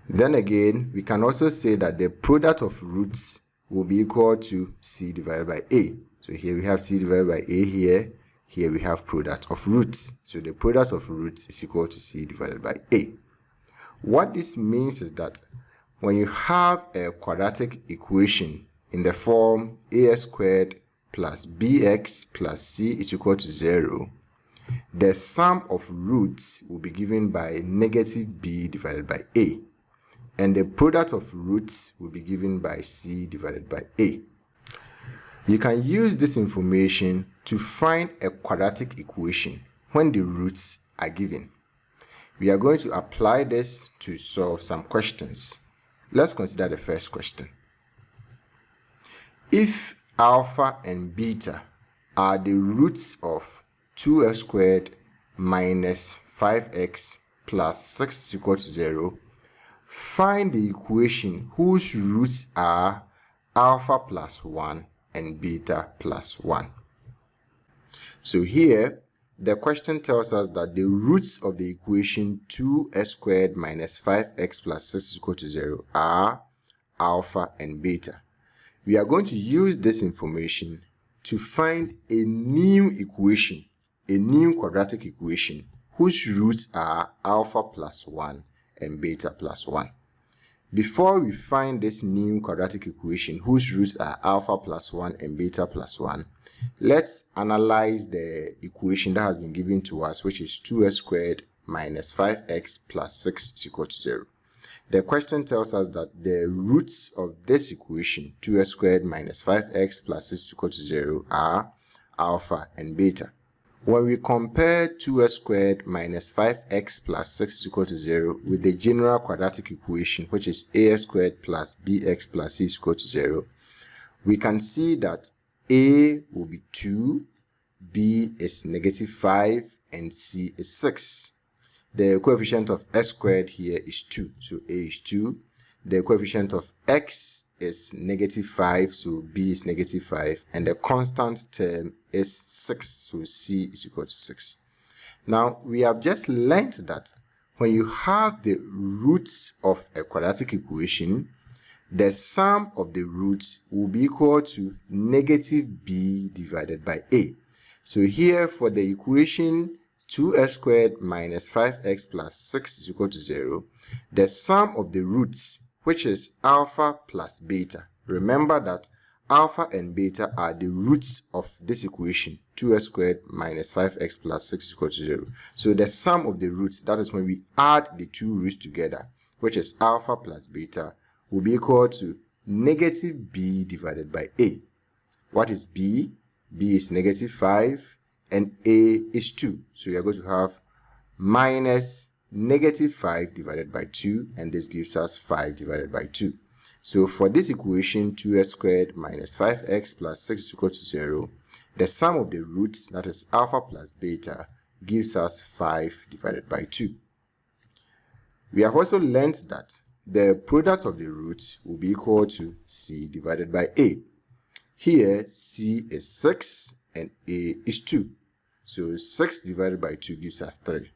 Then again, we can also say that the product of roots will be equal to c divided by a. So here we have c divided by a here. Here we have product of roots. So the product of roots is equal to c divided by a. What this means is that when you have a quadratic equation in the form ax squared plus bx plus c is equal to 0, the sum of roots will be given by negative b divided by a, and the product of roots will be given by c divided by a. You can use this information to find a quadratic equation when the roots are given. We are going to apply this to solve some questions. Let's consider the first question. If alpha and beta are the roots of 2x squared minus 5x plus 6 is equal to 0, find the equation whose roots are alpha plus 1 and beta plus 1. So here, the question tells us that the roots of the equation 2x squared minus 5x plus 6 is equal to 0 are alpha and beta. We are going to use this information to find a new equation, a new quadratic equation, whose roots are alpha plus 1 and beta plus 1. Before we find this new quadratic equation, whose roots are alpha plus 1 and beta plus 1, let's analyze the equation that has been given to us, which is 2x squared minus 5x plus 6 is equal to 0. The question tells us that the roots of this equation, 2x squared minus 5x plus 6 is equal to 0, are alpha and beta. When we compare 2x squared minus 5x plus 6 is equal to 0 with the general quadratic equation, which is ax squared plus bx plus c is equal to 0, we can see that a will be 2, b is negative 5, and c is 6. The coefficient of x squared here is 2, so a is 2. The coefficient of x is negative 5, so b is negative 5. And the constant term is 6, so c is equal to 6. Now, we have just learnt that when you have the roots of a quadratic equation, the sum of the roots will be equal to negative b divided by a. So here, for the equation 2x squared minus 5x plus 6 is equal to 0, the sum of the roots, which is alpha plus beta. Remember that alpha and beta are the roots of this equation, 2x squared minus 5x plus 6 is equal to 0. So the sum of the roots, that is when we add the two roots together, which is alpha plus beta, will be equal to negative b divided by a. What is b? B is negative 5. And a is 2. So we are going to have minus negative 5 divided by 2, and this gives us 5 divided by 2. So for this equation, 2x squared minus 5x plus 6 is equal to 0, the sum of the roots, that is alpha plus beta, gives us 5 divided by 2. We have also learnt that the product of the roots will be equal to c divided by a. Here, c is 6 and a is 2. So 6 divided by 2 gives us 3.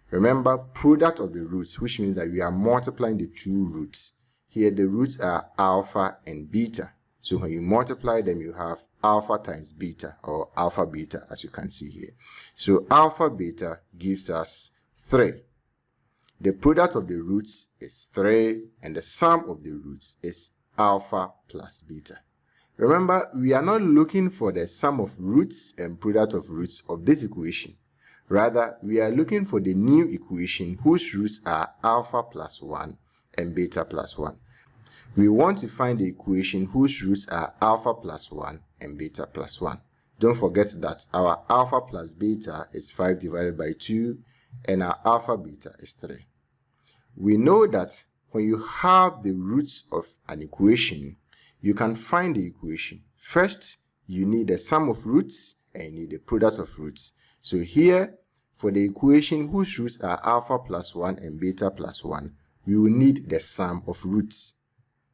Remember, product of the roots, which means that we are multiplying the two roots. Here the roots are alpha and beta. So when you multiply them, you have alpha times beta, or alpha beta, as you can see here. So alpha beta gives us 3. The product of the roots is 3, and the sum of the roots is alpha plus beta. Remember, we are not looking for the sum of roots and product of roots of this equation. Rather, we are looking for the new equation whose roots are alpha plus 1 and beta plus 1. We want to find the equation whose roots are alpha plus 1 and beta plus 1. Don't forget that our alpha plus beta is 5 divided by 2, and our alpha beta is 3. We know that when you have the roots of an equation, you can find the equation. First, you need the sum of roots and you need the product of roots. So here, for the equation whose roots are alpha plus 1 and beta plus 1, we will need the sum of roots.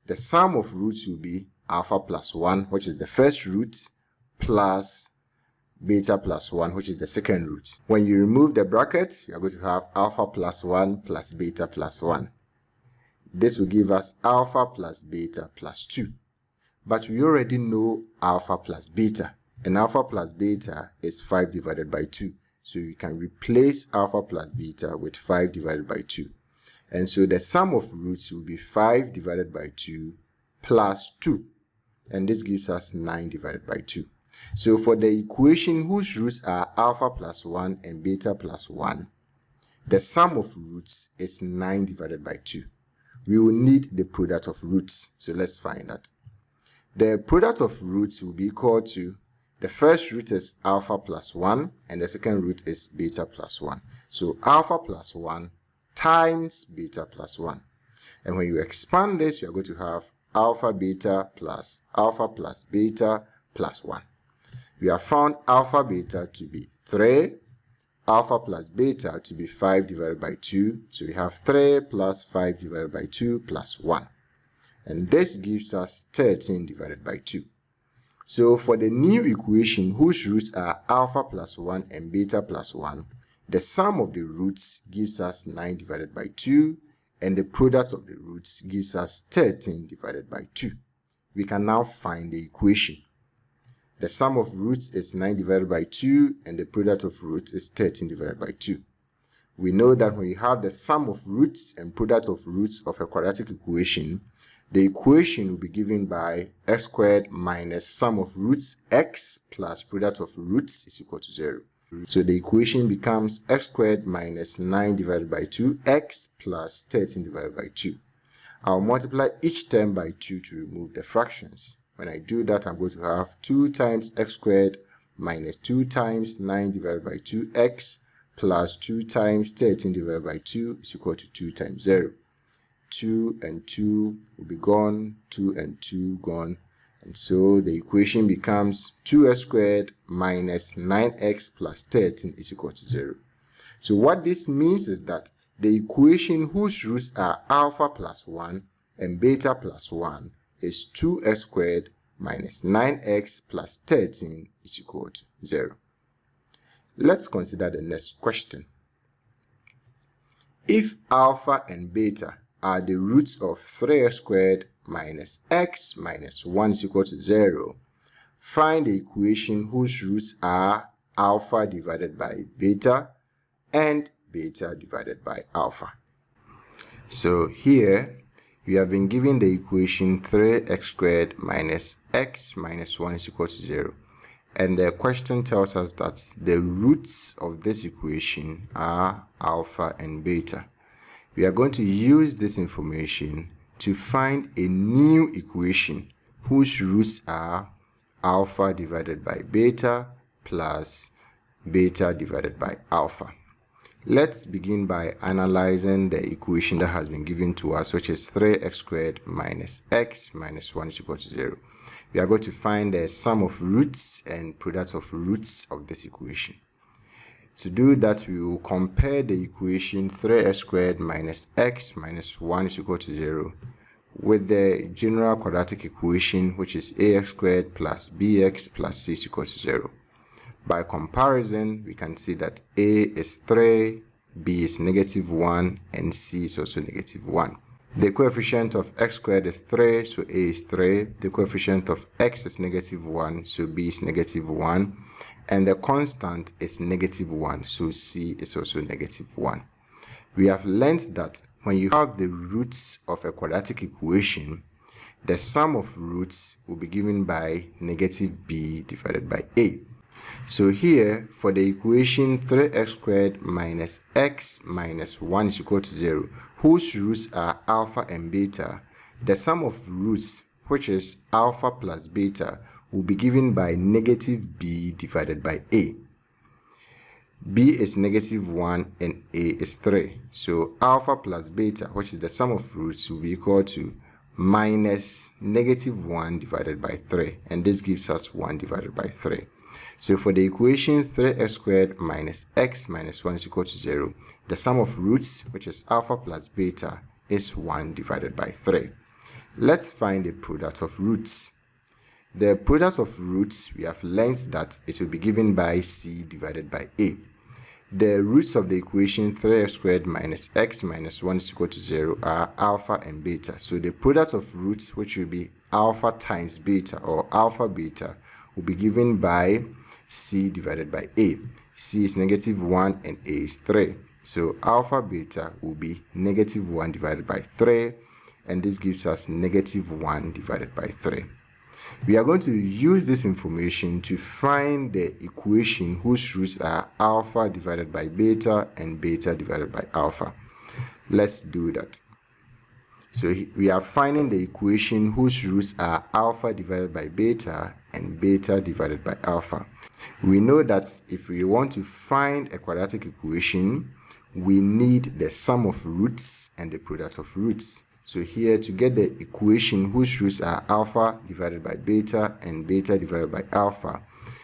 The sum of roots will be alpha plus 1, which is the first root, plus beta plus 1, which is the second root. When you remove the bracket, you are going to have alpha plus 1 plus beta plus 1. This will give us alpha plus beta plus 2. But we already know alpha plus beta, and alpha plus beta is 5 divided by 2. So we can replace alpha plus beta with 5 divided by 2. And so the sum of roots will be 5 divided by 2 plus 2. And this gives us 9 divided by 2. So for the equation whose roots are alpha plus 1 and beta plus 1, the sum of roots is 9 divided by 2. We will need the product of roots. So let's find that. The product of roots will be equal to, the first root is alpha plus 1 and the second root is beta plus 1. So alpha plus 1 times beta plus 1. And when you expand this, you're going to have alpha plus beta plus 1. We have found alpha beta to be 3, alpha plus beta to be 5 divided by 2. So we have 3 plus 5 divided by 2 plus 1. And this gives us 13 divided by 2. So for the new equation whose roots are alpha plus 1 and beta plus 1, the sum of the roots gives us 9 divided by 2, and the product of the roots gives us 13 divided by 2. We can now find the equation. The sum of roots is 9 divided by 2, and the product of roots is 13 divided by 2. We know that when you have the sum of roots and product of roots of a quadratic equation, the equation will be given by x squared minus sum of roots x plus product of roots is equal to 0. So the equation becomes x squared minus 9 divided by 2x plus 13 divided by 2. I'll multiply each term by 2 to remove the fractions. When I do that, I'm going to have 2 times x squared minus 2 times 9 divided by 2x plus 2 times 13 divided by 2 is equal to 2 times 0. 2 and 2 will be gone, 2 and 2 gone, and so the equation becomes 2x squared minus 9x plus 13 is equal to 0. So what this means is that the equation whose roots are alpha plus 1 and beta plus 1 is 2x squared minus 9x plus 13 is equal to 0. Let's consider the next question. If alpha and beta are the roots of 3x squared minus x minus 1 is equal to 0, find the equation whose roots are alpha divided by beta and beta divided by alpha. So here we have been given the equation 3x squared minus x minus 1 is equal to 0. And the question tells us that the roots of this equation are alpha and beta. We are going to use this information to find a new equation whose roots are alpha divided by beta plus beta divided by alpha. Let's begin by analyzing the equation that has been given to us, which is 3x squared minus x minus 1 is equal to 0. We are going to find the sum of roots and product of roots of this equation. To do that, we will compare the equation 3x squared minus x minus 1 is equal to 0 with the general quadratic equation, which is ax squared plus bx plus c is equal to 0. By comparison, we can see that a is 3, b is negative 1, and c is also negative 1. The coefficient of x squared is 3, so a is 3. The coefficient of x is negative 1, so b is negative 1. And the constant is negative 1, so c is also negative 1. We have learned that when you have the roots of a quadratic equation, the sum of roots will be given by negative b divided by a. So here, for the equation 3x squared minus x minus 1 is equal to 0, whose roots are alpha and beta, the sum of roots, which is alpha plus beta, will be given by negative b divided by a. b is negative 1 and a is 3. So alpha plus beta, which is the sum of roots, will be equal to minus negative 1 divided by 3. And this gives us 1 divided by 3. So for the equation 3x squared minus x minus 1 is equal to 0, the sum of roots, which is alpha plus beta, is 1 divided by 3. Let's find the product of roots. The product of roots, we have learned that it will be given by c divided by a. The roots of the equation 3x squared minus x minus 1 is equal to 0 are alpha and beta. So the product of roots, which will be alpha times beta or alpha beta, will be given by c divided by a. c is negative 1 and a is 3. So alpha beta will be negative 1 divided by 3, and this gives us negative 1 divided by 3. We are going to use this information to find the equation whose roots are alpha divided by beta and beta divided by alpha. Let's do that. So we are finding the equation whose roots are alpha divided by beta and beta divided by alpha. We know that if we want to find a quadratic equation, we need the sum of roots and the product of roots. So here, to get the equation whose roots are alpha divided by beta and beta divided by alpha,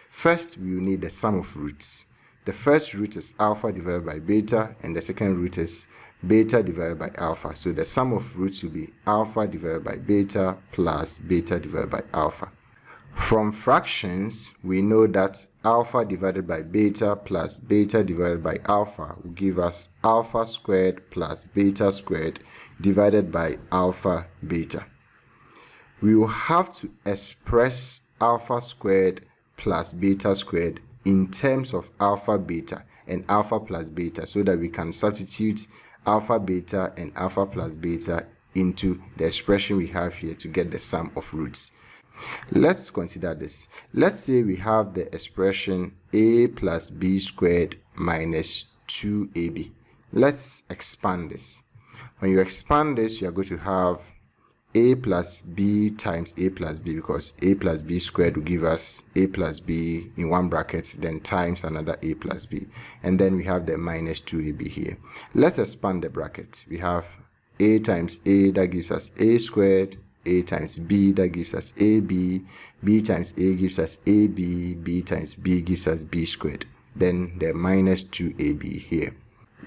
first we will need the sum of roots. The first root is alpha divided by beta, and the second root is beta divided by alpha. So the sum of roots will be alpha divided by beta plus beta divided by alpha. From fractions, we know that alpha divided by beta plus beta divided by alpha will give us alpha squared plus beta squared divided by alpha beta. We will have to express alpha squared plus beta squared in terms of alpha beta and alpha plus beta, so that we can substitute alpha beta and alpha plus beta into the expression we have here to get the sum of roots. Let's consider this. Let's say we have the expression a plus b squared minus 2ab. Let's expand this. When you expand this, you are going to have a plus b times a plus b, because a plus b squared will give us a plus b in one bracket, then times another a plus b, and then we have the minus 2ab here. Let's expand the bracket. We have a times a, that gives us a squared, a times b, that gives us ab, b times a gives us ab, b times b gives us b squared, then the minus 2ab here.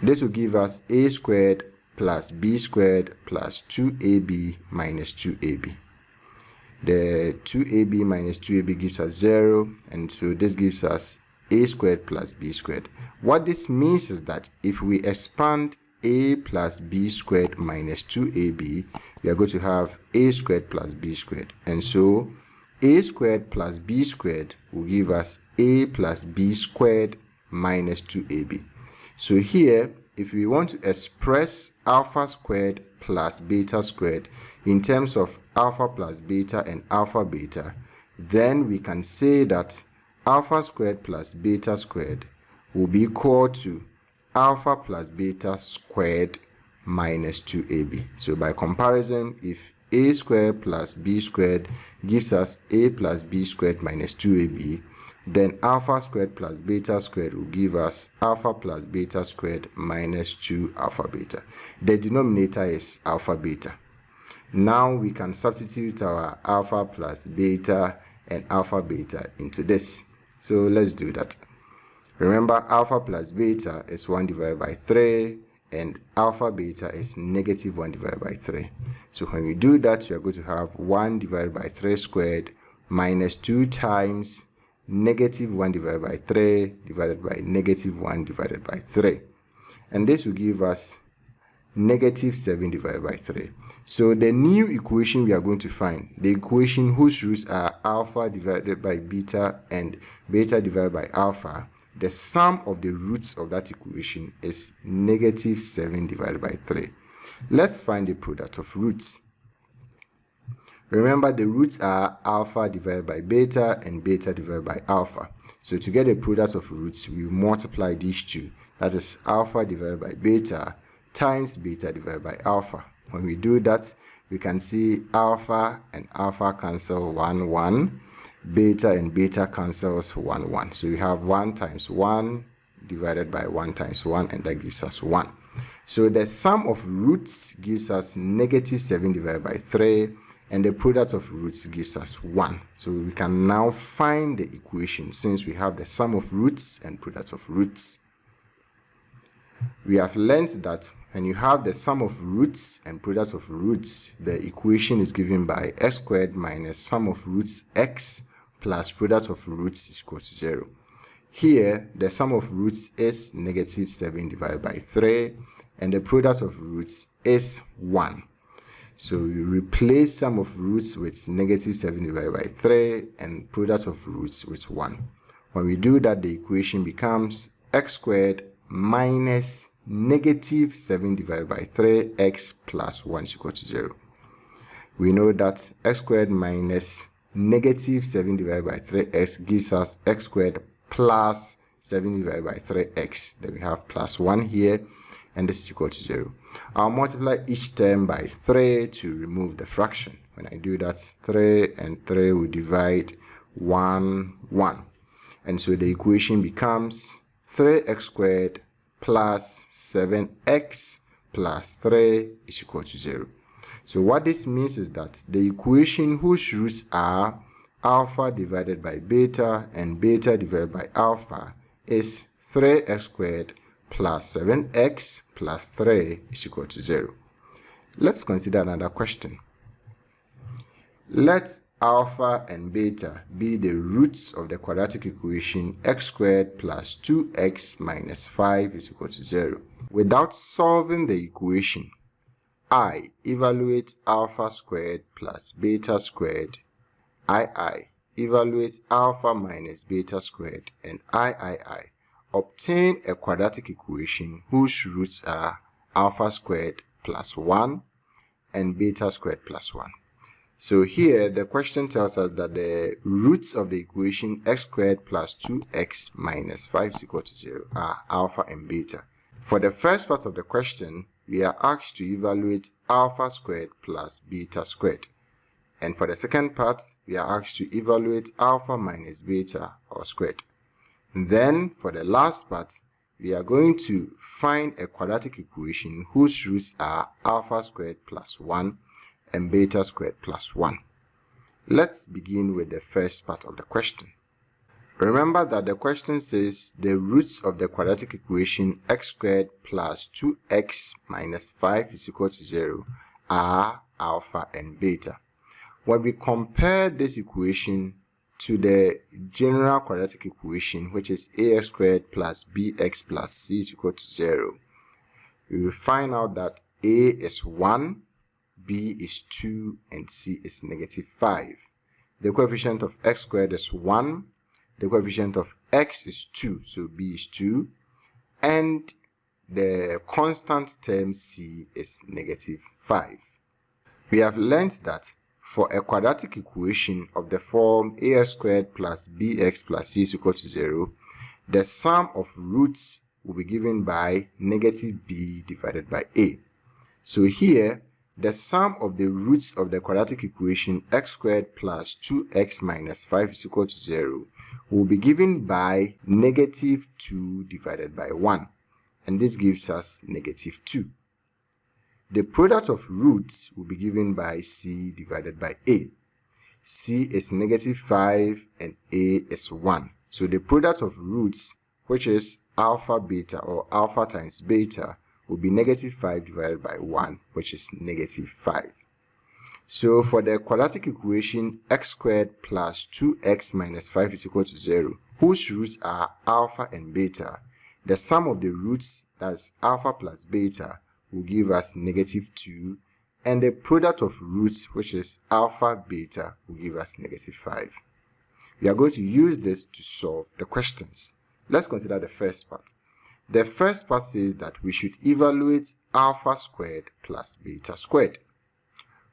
This will give us a squared plus b squared plus 2ab minus 2ab. The 2ab minus 2ab gives us 0, and so this gives us a squared plus b squared. What this means is that if we expand a plus b squared minus 2ab, we are going to have a squared plus b squared, and so a squared plus b squared will give us a plus b squared minus 2ab. So here, if we want to express alpha squared plus beta squared in terms of alpha plus beta and alpha beta, then we can say that alpha squared plus beta squared will be equal to alpha plus beta squared minus 2ab. So by comparison, if a squared plus b squared gives us a plus b squared minus 2ab, then alpha squared plus beta squared will give us alpha plus beta squared minus 2 alpha beta. The denominator is alpha beta. Now we can substitute our alpha plus beta and alpha beta into this. So let's do that. Remember, alpha plus beta is 1 divided by 3, and alpha beta is negative 1 divided by 3. So when we do that, we are going to have 1 divided by 3 squared minus 2 times negative 1 divided by 3 divided by negative 1 divided by 3. And this will give us negative 7 divided by 3. So the new equation we are going to find, the equation whose roots are alpha divided by beta and beta divided by alpha, the sum of the roots of that equation is negative 7 divided by 3. Let's find the product of roots. Remember, the roots are alpha divided by beta and beta divided by alpha. So to get the product of roots, we multiply these two. That is alpha divided by beta times beta divided by alpha. When we do that, we can see alpha and alpha cancel 1, 1. Beta and beta cancels 1, 1. So we have 1 times 1 divided by 1 times 1, and that gives us 1. So the sum of roots gives us negative 7 divided by 3, and the product of roots gives us 1. So we can now find the equation since we have the sum of roots and product of roots. We have learned that when you have the sum of roots and product of roots, the equation is given by x squared minus sum of roots x plus product of roots is equal to 0. Here, the sum of roots is negative 7 divided by 3, and the product of roots is 1. So we replace sum of roots with negative 7 divided by 3 and product of roots with 1. When we do that, the equation becomes x squared minus negative 7 divided by 3x plus 1 is equal to 0. We know that x squared minus negative 7 divided by 3x gives us x squared plus 7 divided by 3x. Then we have plus 1 here, and this is equal to 0. I'll multiply each term by 3 to remove the fraction. When I do that, 3 and 3 will divide 1, 1. And so the equation becomes 3x squared plus 7x plus 3 is equal to 0. So what this means is that the equation whose roots are alpha divided by beta and beta divided by alpha is 3x squared plus 7x plus 3 is equal to 0. Let's consider another question. Let alpha and beta be the roots of the quadratic equation x squared plus 2x minus 5 is equal to 0. Without solving the equation, I evaluate alpha squared plus beta squared, I evaluate alpha minus beta squared, and I obtain a quadratic equation whose roots are alpha squared plus 1 and beta squared plus 1. So here the question tells us that the roots of the equation x squared plus 2x minus 5 is equal to 0 are alpha and beta. For the first part of the question, we are asked to evaluate alpha squared plus beta squared. And for the second part, we are asked to evaluate alpha minus beta or squared. Then for the last part, we are going to find a quadratic equation whose roots are alpha squared plus 1 and beta squared plus 1. Let's begin with the first part of the question. Remember that the question says the roots of the quadratic equation x squared plus 2x minus 5 is equal to 0 are alpha and beta. When we compare this equation to the general quadratic equation, which is ax squared plus bx plus c is equal to 0, we will find out that a is 1, b is 2, and c is negative 5. The coefficient of x squared is 1, the coefficient of x is 2, so b is 2, and the constant term c is negative 5. We have learned that for a quadratic equation of the form ax squared plus bx plus c is equal to 0, the sum of roots will be given by negative b divided by a. So here, the sum of the roots of the quadratic equation x squared plus 2x minus 5 is equal to 0 will be given by negative 2 divided by 1, and this gives us negative 2. The product of roots will be given by c divided by a. C is negative 5 and a is 1. So the product of roots, which is alpha beta or alpha times beta, will be negative 5 divided by 1, which is negative 5. So for the quadratic equation x squared plus 2x minus 5 is equal to 0, whose roots are alpha and beta, the sum of the roots, that's alpha plus beta, will give us negative 2, and the product of roots, which is alpha beta, will give us negative 5. We are going to use this to solve the questions. Let's consider the first part. The first part says that we should evaluate alpha squared plus beta squared.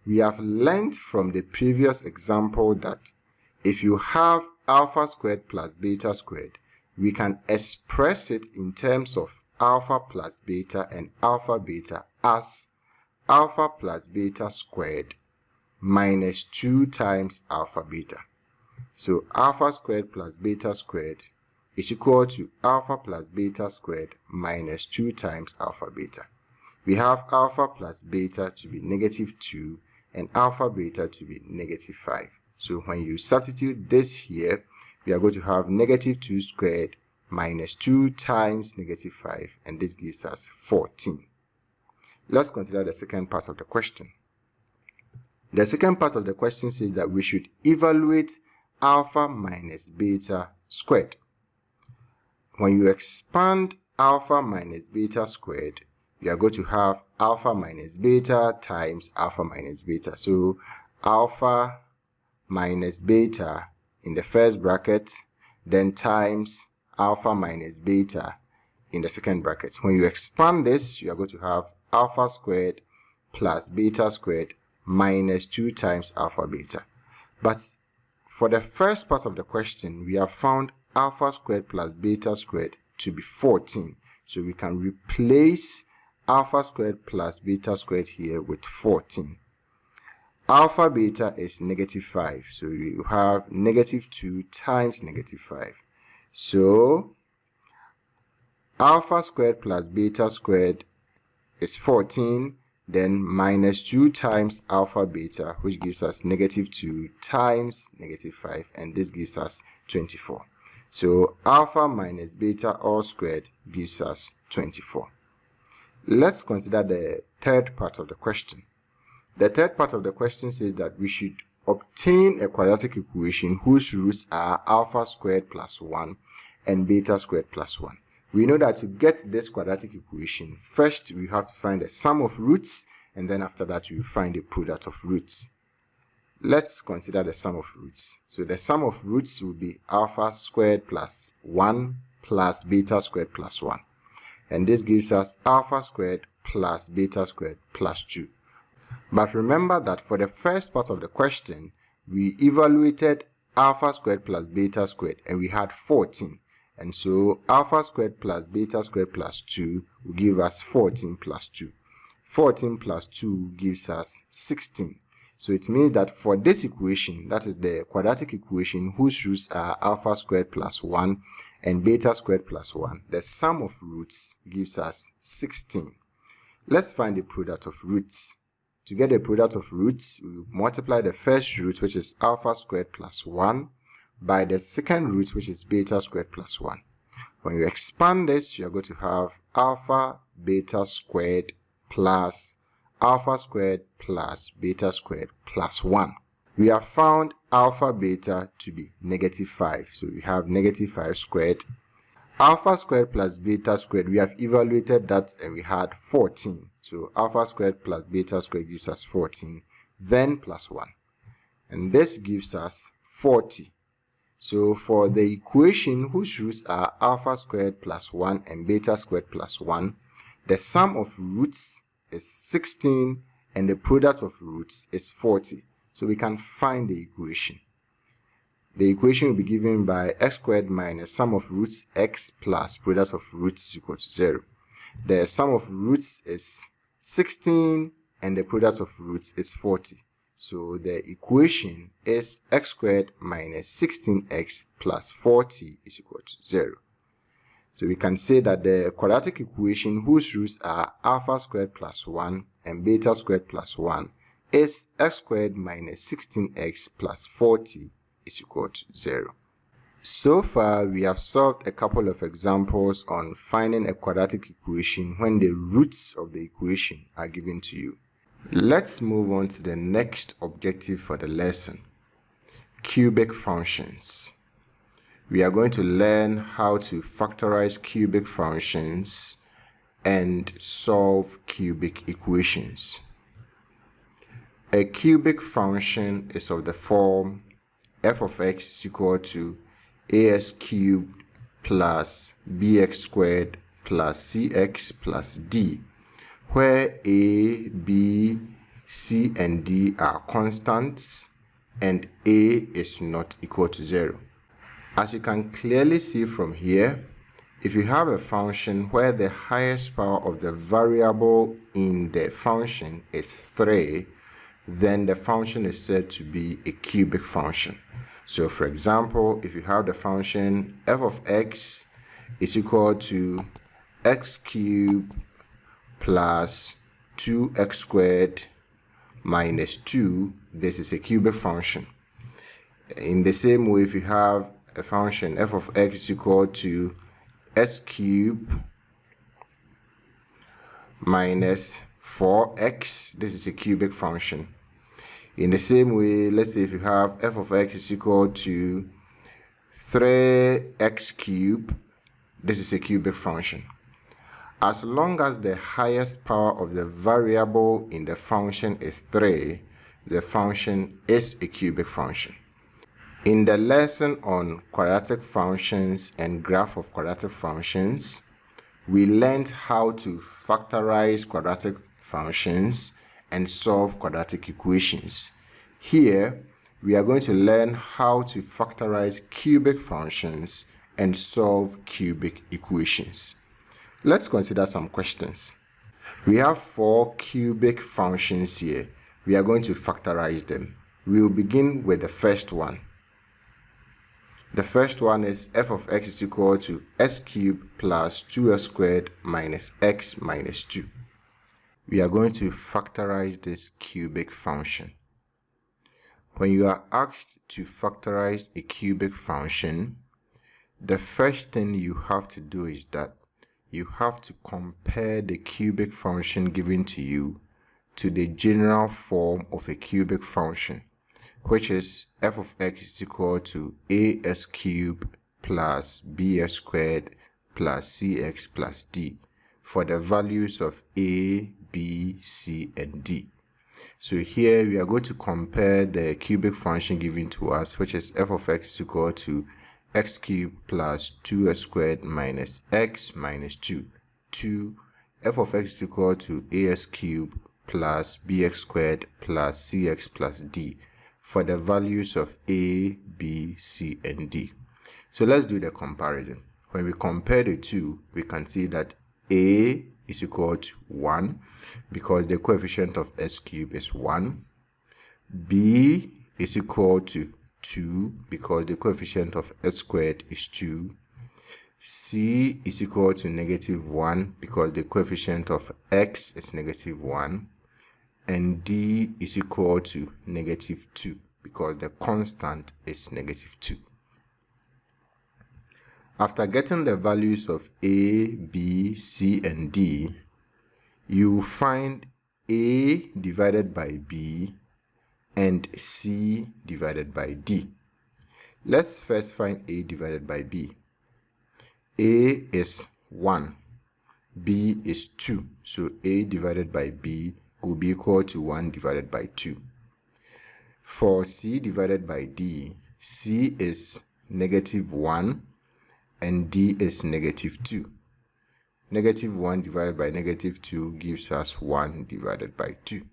We have learned from the previous example that if you have alpha squared plus beta squared, we can express it in terms of alpha plus beta and alpha beta as alpha plus beta squared minus 2 times alpha beta. So alpha squared plus beta squared is equal to alpha plus beta squared minus 2 times alpha beta. We have alpha plus beta to be negative 2 and alpha beta to be negative 5. So when you substitute this here, we are going to have negative 2 squared minus 2 times negative 5, and this gives us 14. Let's consider the second part of the question. The second part of the question says that we should evaluate alpha minus beta squared. When you expand alpha minus beta squared, you are going to have alpha minus beta times alpha minus beta. So alpha minus beta in the first bracket, then times alpha minus beta in the second bracket. When you expand this, you are going to have alpha squared plus beta squared minus 2 times alpha beta. But for the first part of the question, we have found alpha squared plus beta squared to be 14. So we can replace alpha squared plus beta squared here with 14. Alpha beta is negative 5, so you have negative 2 times negative 5. So alpha squared plus beta squared is 14, then minus 2 times alpha beta, which gives us negative 2 times negative 5, and this gives us 24. So alpha minus beta all squared gives us 24. Let's consider the third part of the question. The third part of the question says that we should obtain a quadratic equation whose roots are alpha squared plus 1 and beta squared plus 1. We know that to get this quadratic equation, first we have to find the sum of roots, and then after that we will find the product of roots. Let's consider the sum of roots. So the sum of roots will be alpha squared plus 1 plus beta squared plus 1. And this gives us alpha squared plus beta squared plus 2. But remember that for the first part of the question, we evaluated alpha squared plus beta squared and we had 14. And so alpha squared plus beta squared plus 2 will give us 14 plus 2. 14 plus 2 gives us 16. So it means that for this equation, that is the quadratic equation whose roots are alpha squared plus 1 and beta squared plus 1, the sum of roots gives us 16. Let's find the product of roots. To get the product of roots, we multiply the first root, which is alpha squared plus 1, by the second root, which is beta squared plus 1. When you expand this, you are going to have alpha beta squared plus alpha squared plus beta squared plus 1. We have found alpha beta to be negative 5. So we have negative 5 squared. Alpha squared plus beta squared, we have evaluated that and we had 14. So alpha squared plus beta squared gives us 14, then plus 1. And this gives us 40. So for the equation whose roots are alpha squared plus 1 and beta squared plus 1, the sum of roots is 16 and the product of roots is 40. So we can find the equation. The equation will be given by x squared minus sum of roots x plus product of roots is equal to 0. The sum of roots is 16 and the product of roots is 40. So the equation is x squared minus 16x plus 40 is equal to 0. So we can say that the quadratic equation whose roots are alpha squared plus 1 and beta squared plus 1 is x squared minus 16x plus 40 is equal to 0. So far, we have solved a couple of examples on finding a quadratic equation when the roots of the equation are given to you. Let's move on to the next objective for the lesson: cubic functions. We are going to learn how to factorize cubic functions and solve cubic equations. A cubic function is of the form f of x is equal to ax cubed plus bx squared plus cx plus d, where a, b, c, and d are constants and a is not equal to 0. As you can clearly see from here, if you have a function where the highest power of the variable in the function is 3, then the function is said to be a cubic function. So for example, if you have the function f of x is equal to x cubed plus 2x squared minus 2, this is a cubic function. In the same way, if you have a function f of x is equal to x cubed minus 4x, this is a cubic function. In the same way, let's say if you have f of x is equal to 3x cubed, this is a cubic function. As long as the highest power of the variable in the function is 3, the function is a cubic function. In the lesson on quadratic functions and graph of quadratic functions, we learned how to factorize quadratic functions and solve quadratic equations. Here, we are going to learn how to factorize cubic functions and solve cubic equations. Let's consider some questions. We have 4 cubic functions here. We are going to factorize them. We will begin with the first one. The first one is f of x is equal to s cubed plus 2s squared minus x minus 2. We are going to factorize this cubic function. When you are asked to factorize a cubic function, the first thing you have to do is that you have to compare the cubic function given to you to the general form of a cubic function, which is f of x is equal to as cubed plus bs squared plus cx plus d for the values of a, b, c, and d. So here we are going to compare the cubic function given to us, which is f of x is equal to x cubed plus 2s squared minus x minus 2 to f of x is equal to as cubed plus bx squared plus cx plus d for the values of a, b, c, and d. So let's do the comparison. When we compare the two, we can see that a is equal to 1 because the coefficient of s cubed is 1. b is equal to 2 because the coefficient of s squared is 2. C is equal to -1 because the coefficient of x is -1. And D is equal to -2 because the constant is -2. After getting the values of A, B, C, and D, you will find A divided by B and C divided by D. Let's first find A divided by B. A is 1, B is 2, so A divided by B will be equal to 1 divided by 2. For C divided by D, C is -1 and D is -2. -1 divided by -2 gives us 1 divided by 2.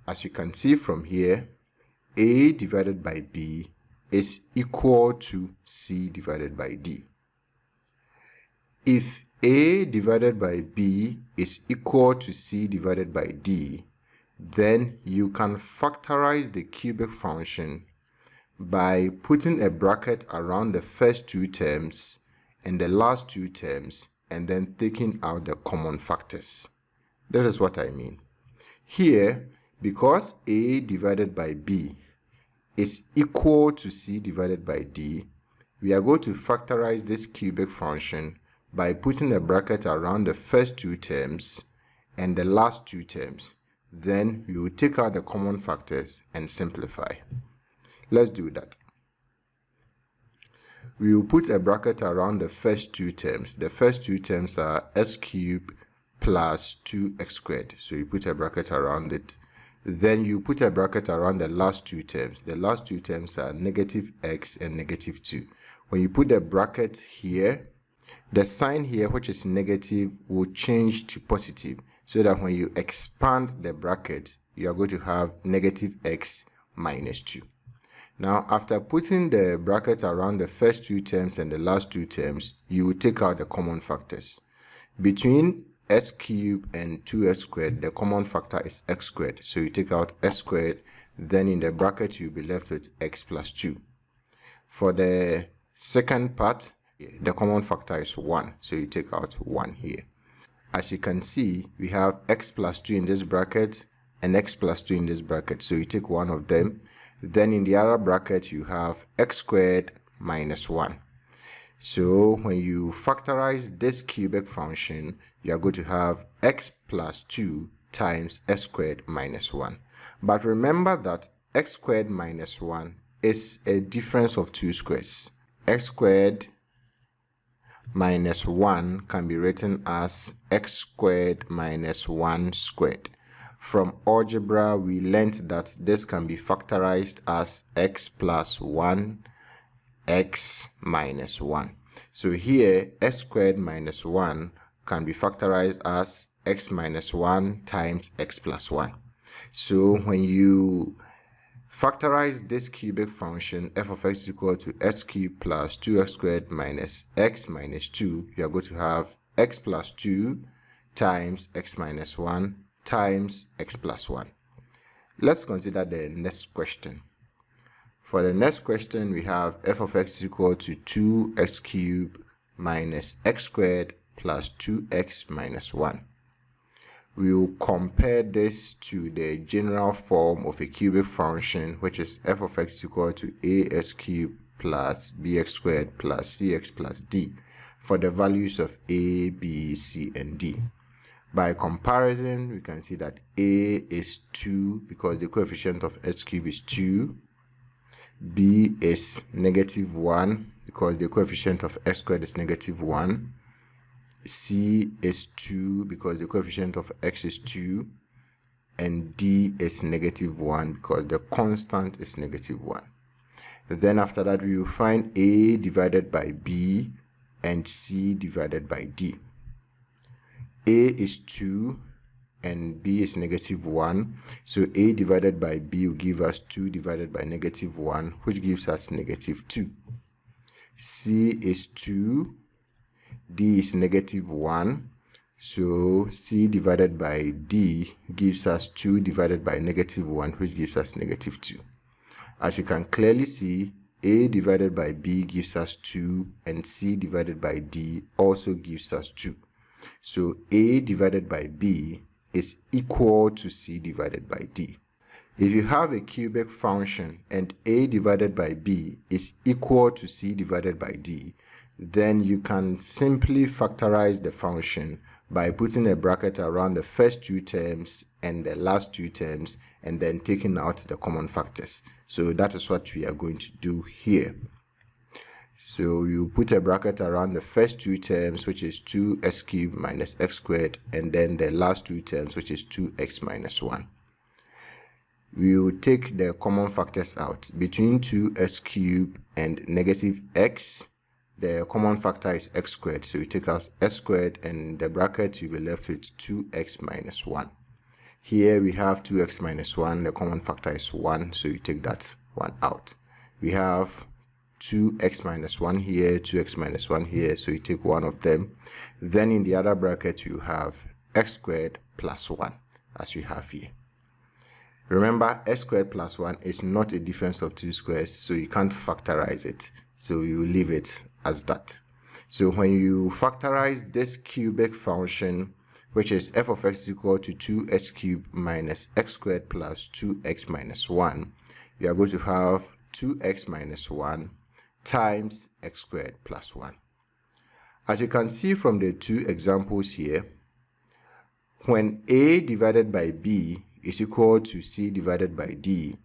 As you can see from here, A divided by B is equal to C divided by D. If A divided by B is equal to C divided by D, then you can factorize the cubic function by putting a bracket around the first 2 terms and the last 2 terms and then taking out the common factors. That is what I mean. Here, because A divided by B is equal to C divided by D, we are going to factorize this cubic function by putting a bracket around the first 2 terms and the last 2 terms. Then we will take out the common factors and simplify. Let's do that. We will put a bracket around the first 2 terms. The first 2 terms are s cubed plus 2x squared. So you put a bracket around it. Then you put a bracket around the last 2 terms. The last 2 terms are -x and -2. When you put the bracket here, the sign here, which is negative, will change to positive, so that when you expand the bracket, you are going to have -x minus 2. Now, after putting the bracket around the first 2 terms and the last 2 terms, you will take out the common factors. Between s cubed and 2s squared, the common factor is x squared. So you take out s squared, then in the bracket you'll be left with x plus 2. For the second part, the common factor is 1, so you take out 1 here. As you can see, we have x plus 2 in this bracket and x plus 2 in this bracket, so you take one of them. Then in the other bracket, you have x squared minus 1. So when you factorize this cubic function, you are going to have x plus 2 times s squared minus 1. But remember that x squared minus 1 is a difference of 2 squares. X squared minus 1 can be written as x squared minus 1 squared. From algebra, we learned that this can be factorized as x plus 1, x minus 1. So here, x squared minus 1 can be factorized as x minus 1 times x plus 1. So when you factorize this cubic function, f of x is equal to s cubed plus 2x squared minus x minus 2, you are going to have x plus 2 times x minus 1 times x plus 1. Let's consider the next question. For the next question, we have f of x is equal to 2x cubed minus x squared plus 2x minus 1. We will compare this to the general form of a cubic function, which is f of x is equal to ax cubed plus bx squared plus cx plus d for the values of a, b, c, and d. By comparison, we can see that a is 2 because the coefficient of x cubed is 2. B is negative 1 because the coefficient of x squared is negative 1. C is 2 because the coefficient of x is 2. And D is negative 1 because the constant is negative 1. Then after that, we will find A divided by B and C divided by D. A is 2 and B is negative 1. So A divided by B will give us 2 divided by negative 1, which gives us negative 2. C is 2. D is negative 1. So C divided by D gives us 2 divided by negative 1, which gives us negative 2. As you can clearly see, A divided by B gives us 2 and C divided by D also gives us 2. So A divided by B is equal to C divided by D. If you have a cubic function and A divided by B is equal to C divided by D, then you can simply factorize the function by putting a bracket around the first two terms and the last two terms and then taking out the common factors. So that is what we are going to do here. So you put a bracket around the first two terms, which is 2x cubed minus x squared, and then the last two terms, which is 2x minus 1. We will take the common factors out. Between 2x cubed and negative x, the common factor is x squared. So you take out x squared and the bracket, you'll be left with 2x minus 1. Here we have 2x minus 1. The common factor is 1. So you take that 1 out. We have 2x minus 1 here, 2x minus 1 here. So you take one of them. Then in the other bracket, you have x squared plus 1, as we have here. Remember, x squared plus 1 is not a difference of two squares, so you can't factorize it. So you leave it as that. So when you factorize this cubic function, which is f of x equal to 2x cubed minus x squared plus 2x minus 1, we are going to have 2x minus 1 times x squared plus 1. As you can see from the two examples here, when a divided by b is equal to c divided by d,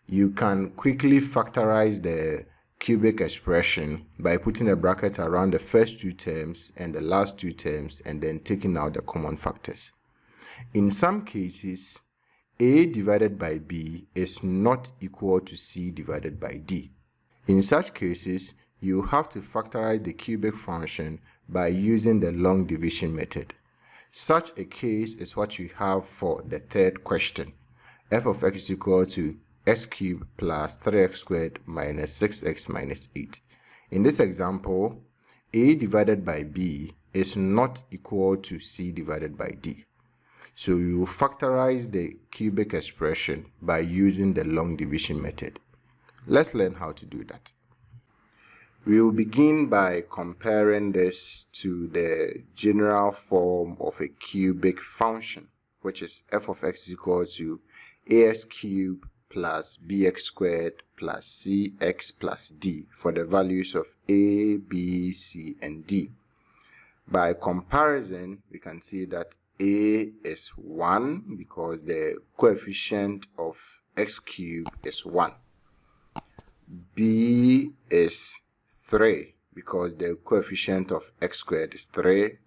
you can quickly factorize the cubic expression by putting a bracket around the first two terms and the last two terms and then taking out the common factors. In some cases, a divided by b is not equal to c divided by d. In such cases, you have to factorize the cubic function by using the long division method. Such a case is what you have for the third question. F of x is equal to x cubed plus 3x squared minus 6x minus 8. In this example, a divided by b is not equal to c divided by d. So you will factorize the cubic expression by using the long division method. Let's learn how to do that. We will begin by comparing this to the general form of a cubic function, which is f of x is equal to ax cubed plus bx squared plus cx plus d for the values of a, b, c, and d. By comparison, we can see that a is 1 because the coefficient of x cubed is 1. B is 3 because the coefficient of x squared is 3.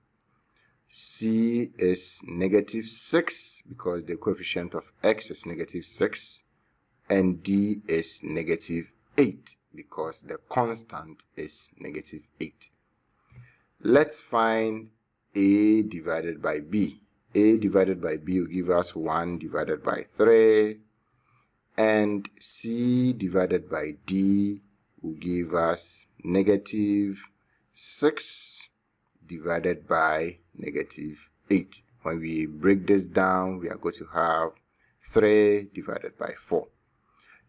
C is negative 6 because the coefficient of x is negative 6. And D is negative 8 because the constant is negative 8. Let's find A divided by B. A divided by B will give us 1 divided by 3. And C divided by D will give us negative 6 divided by negative 8. When we break this down, we are going to have 3 divided by 4.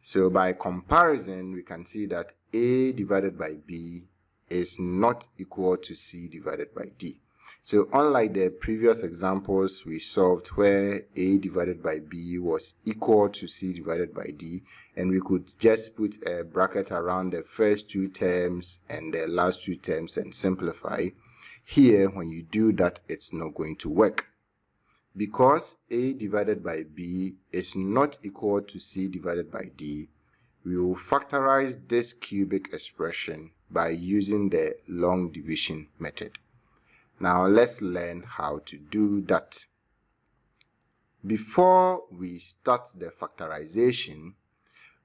So by comparison, we can see that A divided by B is not equal to C divided by D. So unlike the previous examples we solved where A divided by B was equal to C divided by D, and we could just put a bracket around the first 2 terms and the last 2 terms and simplify, here when you do that, it's not going to work. Because A divided by B is not equal to C divided by D, we will factorize this cubic expression by using the long division method. Now let's learn how to do that. Before we start the factorization,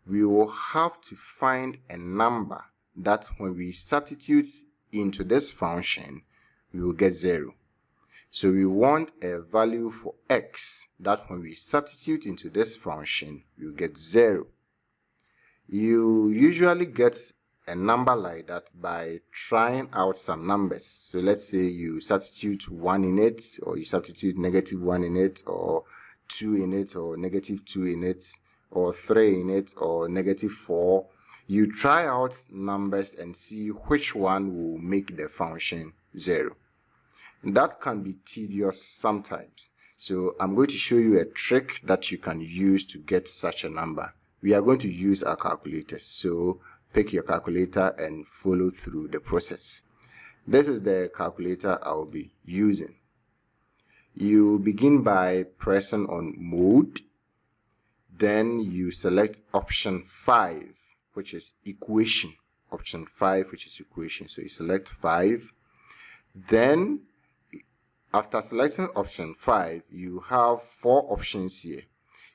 we will have to find a number that when we substitute into this function, we will get 0. So we want a value for x that when we substitute into this function, we will get 0. You usually get a number like that by trying out some numbers. So let's say you substitute 1 in it, or you substitute -1 in it, or 2 in it, or -2 in it, or 3 in it, or -4. You try out numbers and see which one will make the function 0. That can be tedious sometimes. So I'm going to show you a trick that you can use to get such a number. We are going to use our calculators. So pick your calculator and follow through the process. This is the calculator I will be using. You begin by pressing on mode. Then you select option 5, which is equation. Option 5, which is equation. So you select 5. Then after selecting option 5, you have 4 options here.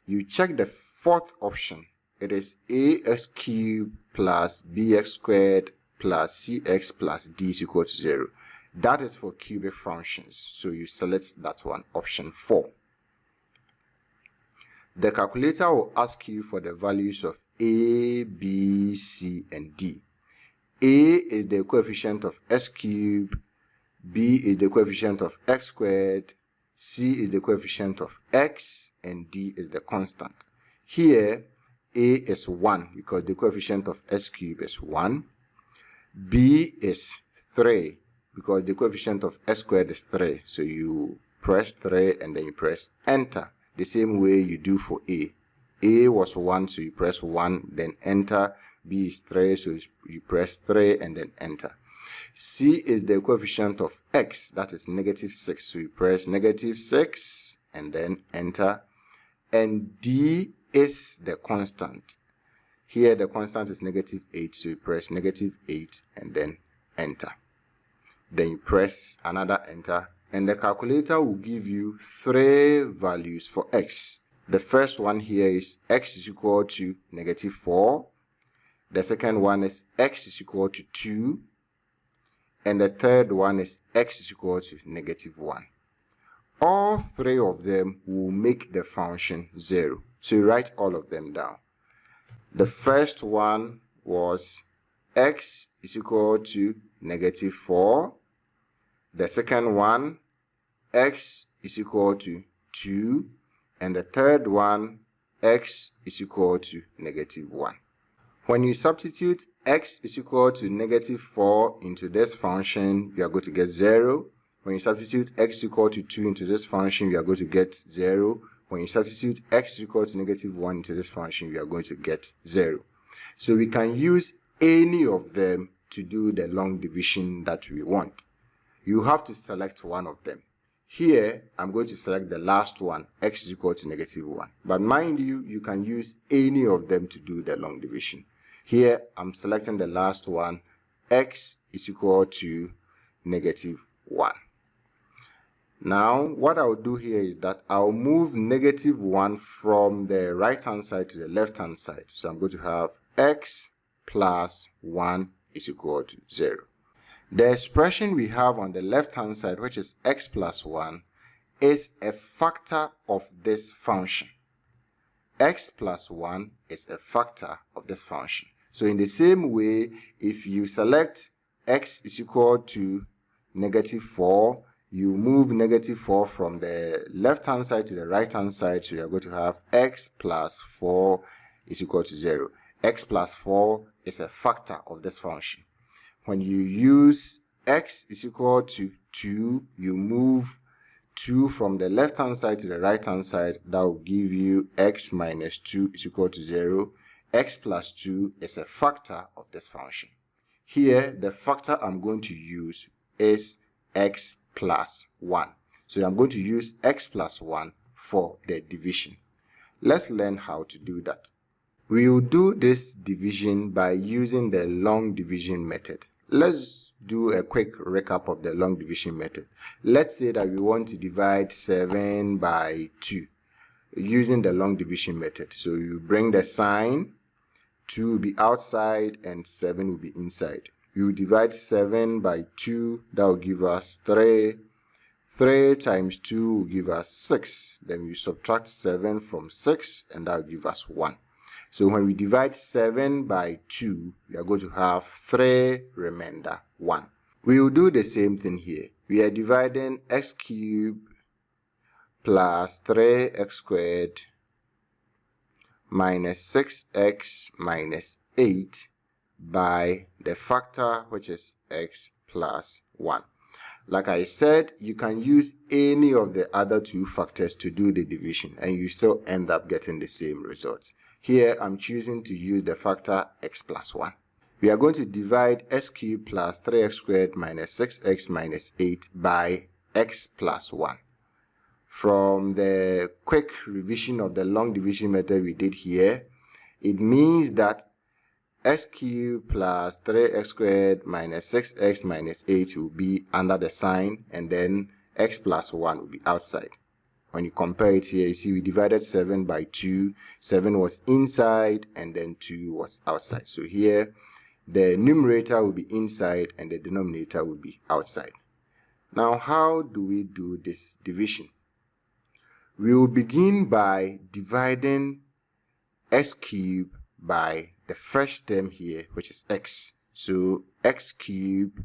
You check the 4th option. It is ax cubed plus bx squared plus cx plus d is equal to 0. That is for cubic functions. So you select that one, option 4. The calculator will ask you for the values of a, b, c, and d. A is the coefficient of x cubed, b is the coefficient of x squared, c is the coefficient of x, and d is the constant. Here, a is 1 because the coefficient of x cubed is 1. B is 3 because the coefficient of x squared is 3. So you press 3 and then you press enter. The same way you do for A. A was 1, so you press 1, then enter. B is 3, so you press 3 and then enter. C is the coefficient of x, that is -6. So you press -6 and then enter. And D is the constant. Here the constant is -8, so you press -8 and then enter. Then you press another enter, and the calculator will give you 3 values for x. The first one here is x is equal to -4. The second one is x is equal to 2. And the third one is x is equal to -1. All 3 of them will make the function 0. So you write all of them down. The first one was x is equal to -4. The second one, x is equal to 2. And the third one, x is equal to -1. When you substitute x is equal to -4 into this function, you are going to get 0. When you substitute x is equal to 2 into this function, you are going to get 0. When you substitute x is equal to -1 into this function, you are going to get 0. So we can use any of them to do the long division that we want. You have to select one of them. Here, I'm going to select the last one, x is equal to -1. But mind you, you can use any of them to do the long division. Here, I'm selecting the last one, x is equal to -1. Now, what I'll do here is that I'll move -1 from the right-hand side to the left-hand side. So I'm going to have x plus 1 is equal to 0. The expression we have on the left-hand side, which is x plus 1, is a factor of this function. X plus 1 is a factor of this function. So in the same way, if you select x is equal to -4, you move negative 4 from the left hand side to the right hand side, so you are going to have x plus 4 is equal to 0. X plus 4 is a factor of this function. When you use x is equal to 2, you move 2 from the left hand side to the right hand side. That will give you x minus 2 is equal to 0. X plus 2 is a factor of this function. Here, the factor I'm going to use is x plus 1. So I'm going to use x plus 1 for the division. Let's learn how to do that. We will do this division by using the long division method. Let's do a quick recap of the long division method. Let's say that we want to divide 7 by 2 using the long division method. So you bring the sign, 2 will be outside and 7 will be inside. We will divide 7 by 2, that will give us 3. 3 times 2 will give us 6. Then we subtract 7 from 6 and that will give us 1. So when we divide 7 by 2, we are going to have 3 remainder 1. We will do the same thing here. We are dividing x cubed plus 3x squared minus 6x minus 8 by the factor which is x plus 1. Like I said, you can use any of the other two factors to do the division and you still end up getting the same results. Here I'm choosing to use the factor x plus 1. We are going to divide x cubed plus 3x squared minus 6x minus 8 by x plus 1. From the quick revision of the long division method we did here, it means that x cubed plus 3x squared minus 6x minus 8 will be under the sign and then x plus 1 will be outside. When you compare it here, you see we divided 7 by 2. 7 was inside and then 2 was outside. So here, the numerator will be inside and the denominator will be outside. Now, how do we do this division? We will begin by dividing x cubed by the first term here, which is x. So x cubed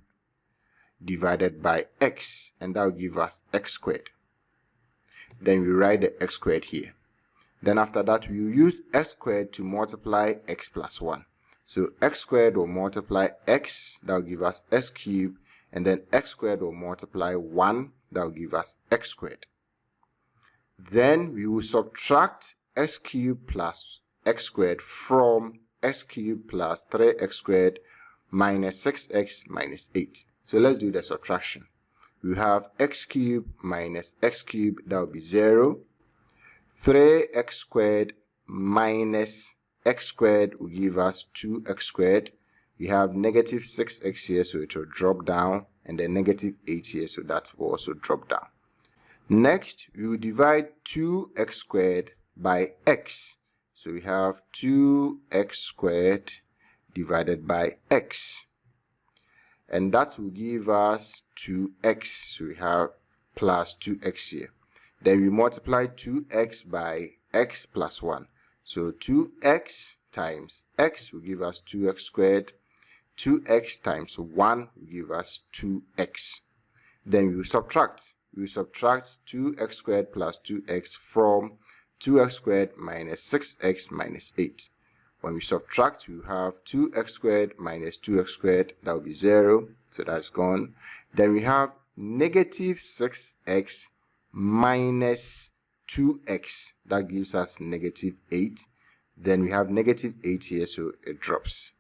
divided by x, and that will give us x squared. Then we write the x squared here. Then after that, we will use x squared to multiply x plus 1. So x squared will multiply x, that will give us x cubed, and then x squared will multiply 1, that will give us x squared. Then we will subtract x cubed plus x squared from x cubed plus 3x squared minus 6x minus 8. So let's do the subtraction. We have x cubed minus x cubed, that will be 0. 3x squared minus x squared will give us 2x squared. We have negative 6x here, so it will drop down, and then negative 8 here, so that will also drop down. Next, we will divide 2x squared by x. So we have 2x squared divided by x. And that will give us 2x. So we have plus 2x here. Then we multiply 2x by x plus 1. So 2x times x will give us 2x squared. 2x times 1 will give us 2x. Then we will subtract. We will subtract 2x squared plus 2x from 2x squared minus 6x minus 8. When we subtract, we have 2x squared minus 2x squared, that will be 0, so that's gone. Then we have negative 6x minus 2x, that gives us negative 8. Then we have negative 8 here, so it drops.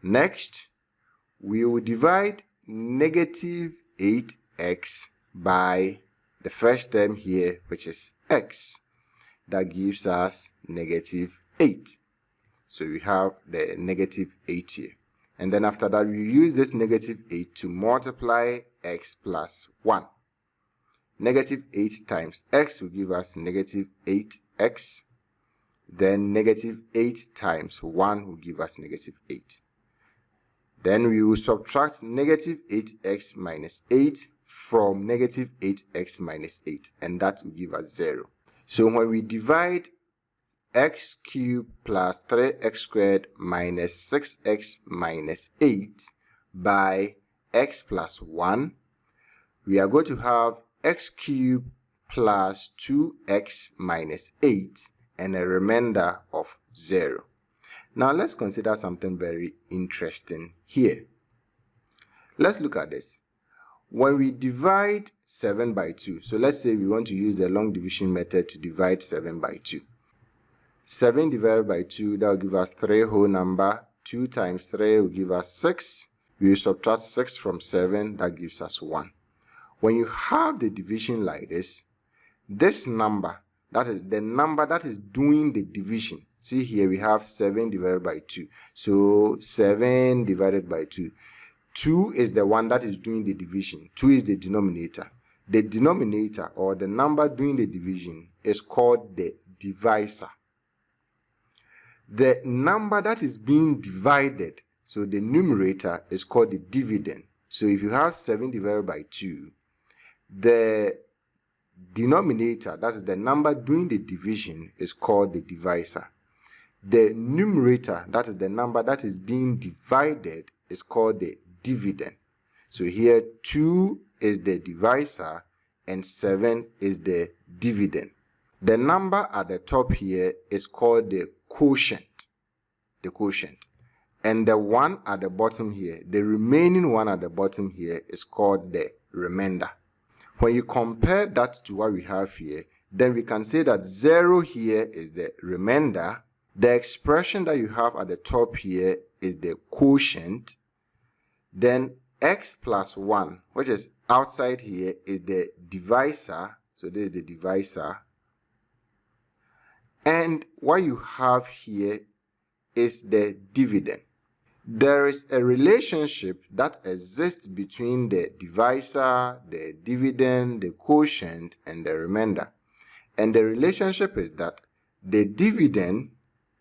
Next, we will divide negative 8x by the first term here, which is x. That gives us negative 8. So we have the negative 8 here. And then after that, we use this negative 8 to multiply x plus 1. Negative 8 times x will give us negative 8x. Then negative 8 times 1 will give us negative 8. Then we will subtract negative 8x minus 8 from negative 8x minus 8. And that will give us 0. So when we divide x cubed plus 3x squared minus 6x minus 8 by x plus 1, we are going to have x cubed plus 2x minus 8 and a remainder of 0. Now let's consider something very interesting here. Let's look at this. When we divide 7 by 2, so let's say we want to use the long division method to divide 7 by 2. 7 divided by 2, that will give us 3 whole number. 2 times 3 will give us 6. We will subtract 6 from 7, that gives us 1. When you have the division like this number, that is the number that is doing the division. See here we have 7 divided by 2. So 7 divided by 2. 2 is the one that is doing the division. 2 is the denominator. The denominator, or the number doing the division, is called the divisor. The number that is being divided, so the numerator, is called the dividend. So if you have 7 divided by 2, the denominator, that is the number doing the division, is called the divisor. The numerator, that is the number that is being divided, is called the dividend. So here 2 is the divisor and 7 is the dividend. The number at the top here is called the quotient. The quotient. And the one at the bottom here, the remaining one at the bottom here, is called the remainder. When you compare that to what we have here, then we can say that 0 here is the remainder. The expression that you have at the top here is the quotient. Then x plus 1, which is outside here, is the divisor. So this is the divisor. And what you have here is the dividend. There is a relationship that exists between the divisor, the dividend, the quotient, and the remainder. And the relationship is that the dividend,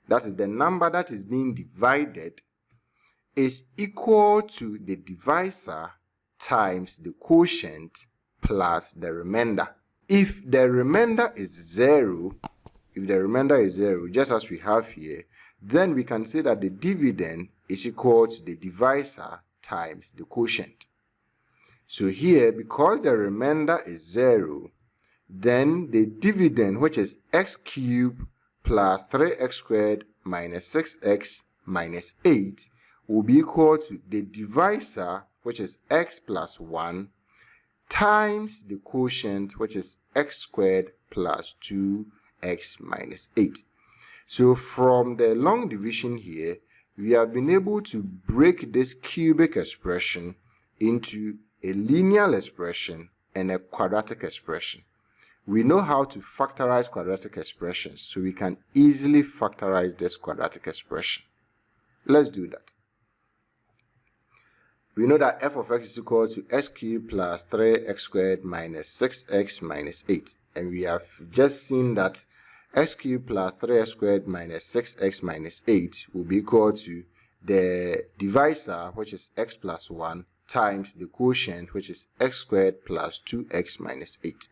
that is the number that is being divided, is equal to the divisor times the quotient plus the remainder. If the remainder is 0, just as we have here, then we can say that the dividend is equal to the divisor times the quotient. So here, because the remainder is 0, then the dividend, which is x cubed plus 3x squared minus 6x minus 8, will be equal to the divisor, which is x plus 1, times the quotient, which is x squared plus 2x minus 8. So from the long division here, we have been able to break this cubic expression into a linear expression and a quadratic expression. We know how to factorize quadratic expressions, so we can easily factorize this quadratic expression. Let's do that. We know that f of x is equal to x cubed plus 3x squared minus 6x minus 8. And we have just seen that x cubed plus 3x squared minus 6x minus 8 will be equal to the divisor, which is x plus 1, times the quotient, which is x squared plus 2x minus 8.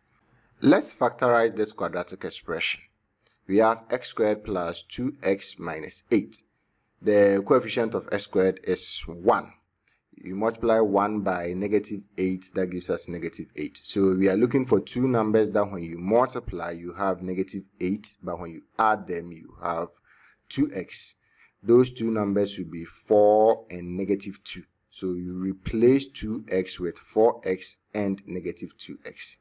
Let's factorize this quadratic expression. We have x squared plus 2x minus 8. The coefficient of x squared is 1. You multiply 1 by negative 8, that gives us negative 8. So we are looking for two numbers that when you multiply, you have negative 8, but when you add them, you have 2x. Those two numbers will be 4 and negative 2. So you replace 2x with 4x and negative 2x.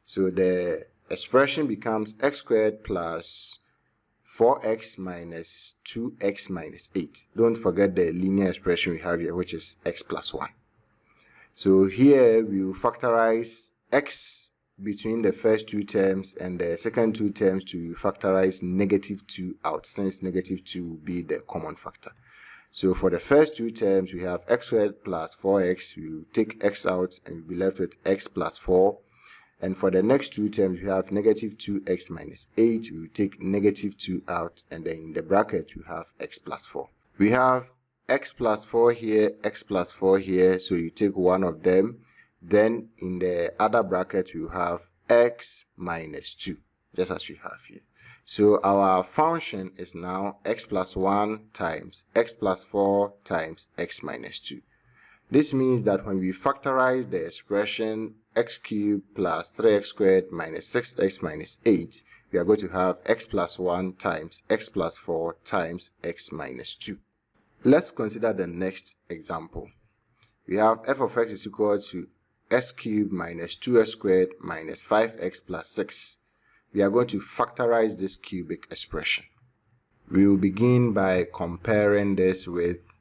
So the expression becomes x squared plus 4x minus 2x minus 8. Don't forget the linear expression we have here, which is x plus 1. So here we will factorize x between the first two terms and the second two terms to factorize negative 2 out, since negative 2 will be the common factor. So for the first two terms, we have x squared plus 4x. We will take x out and we'll be left with x plus 4. And for the next two terms, we have negative 2x minus 8. We will take negative 2 out, and then in the bracket, we have x plus 4. We have x plus 4 here, x plus 4 here, so you take one of them. Then in the other bracket, we have x minus 2, just as we have here. So our function is now x plus 1 times x plus 4 times x minus 2. This means that when we factorize the expression x cubed plus 3x squared minus 6x minus 8, we are going to have x plus 1 times x plus 4 times x minus 2. Let's consider the next example. We have f of x is equal to x cubed minus 2x squared minus 5x plus 6. We are going to factorize this cubic expression. We will begin by comparing this with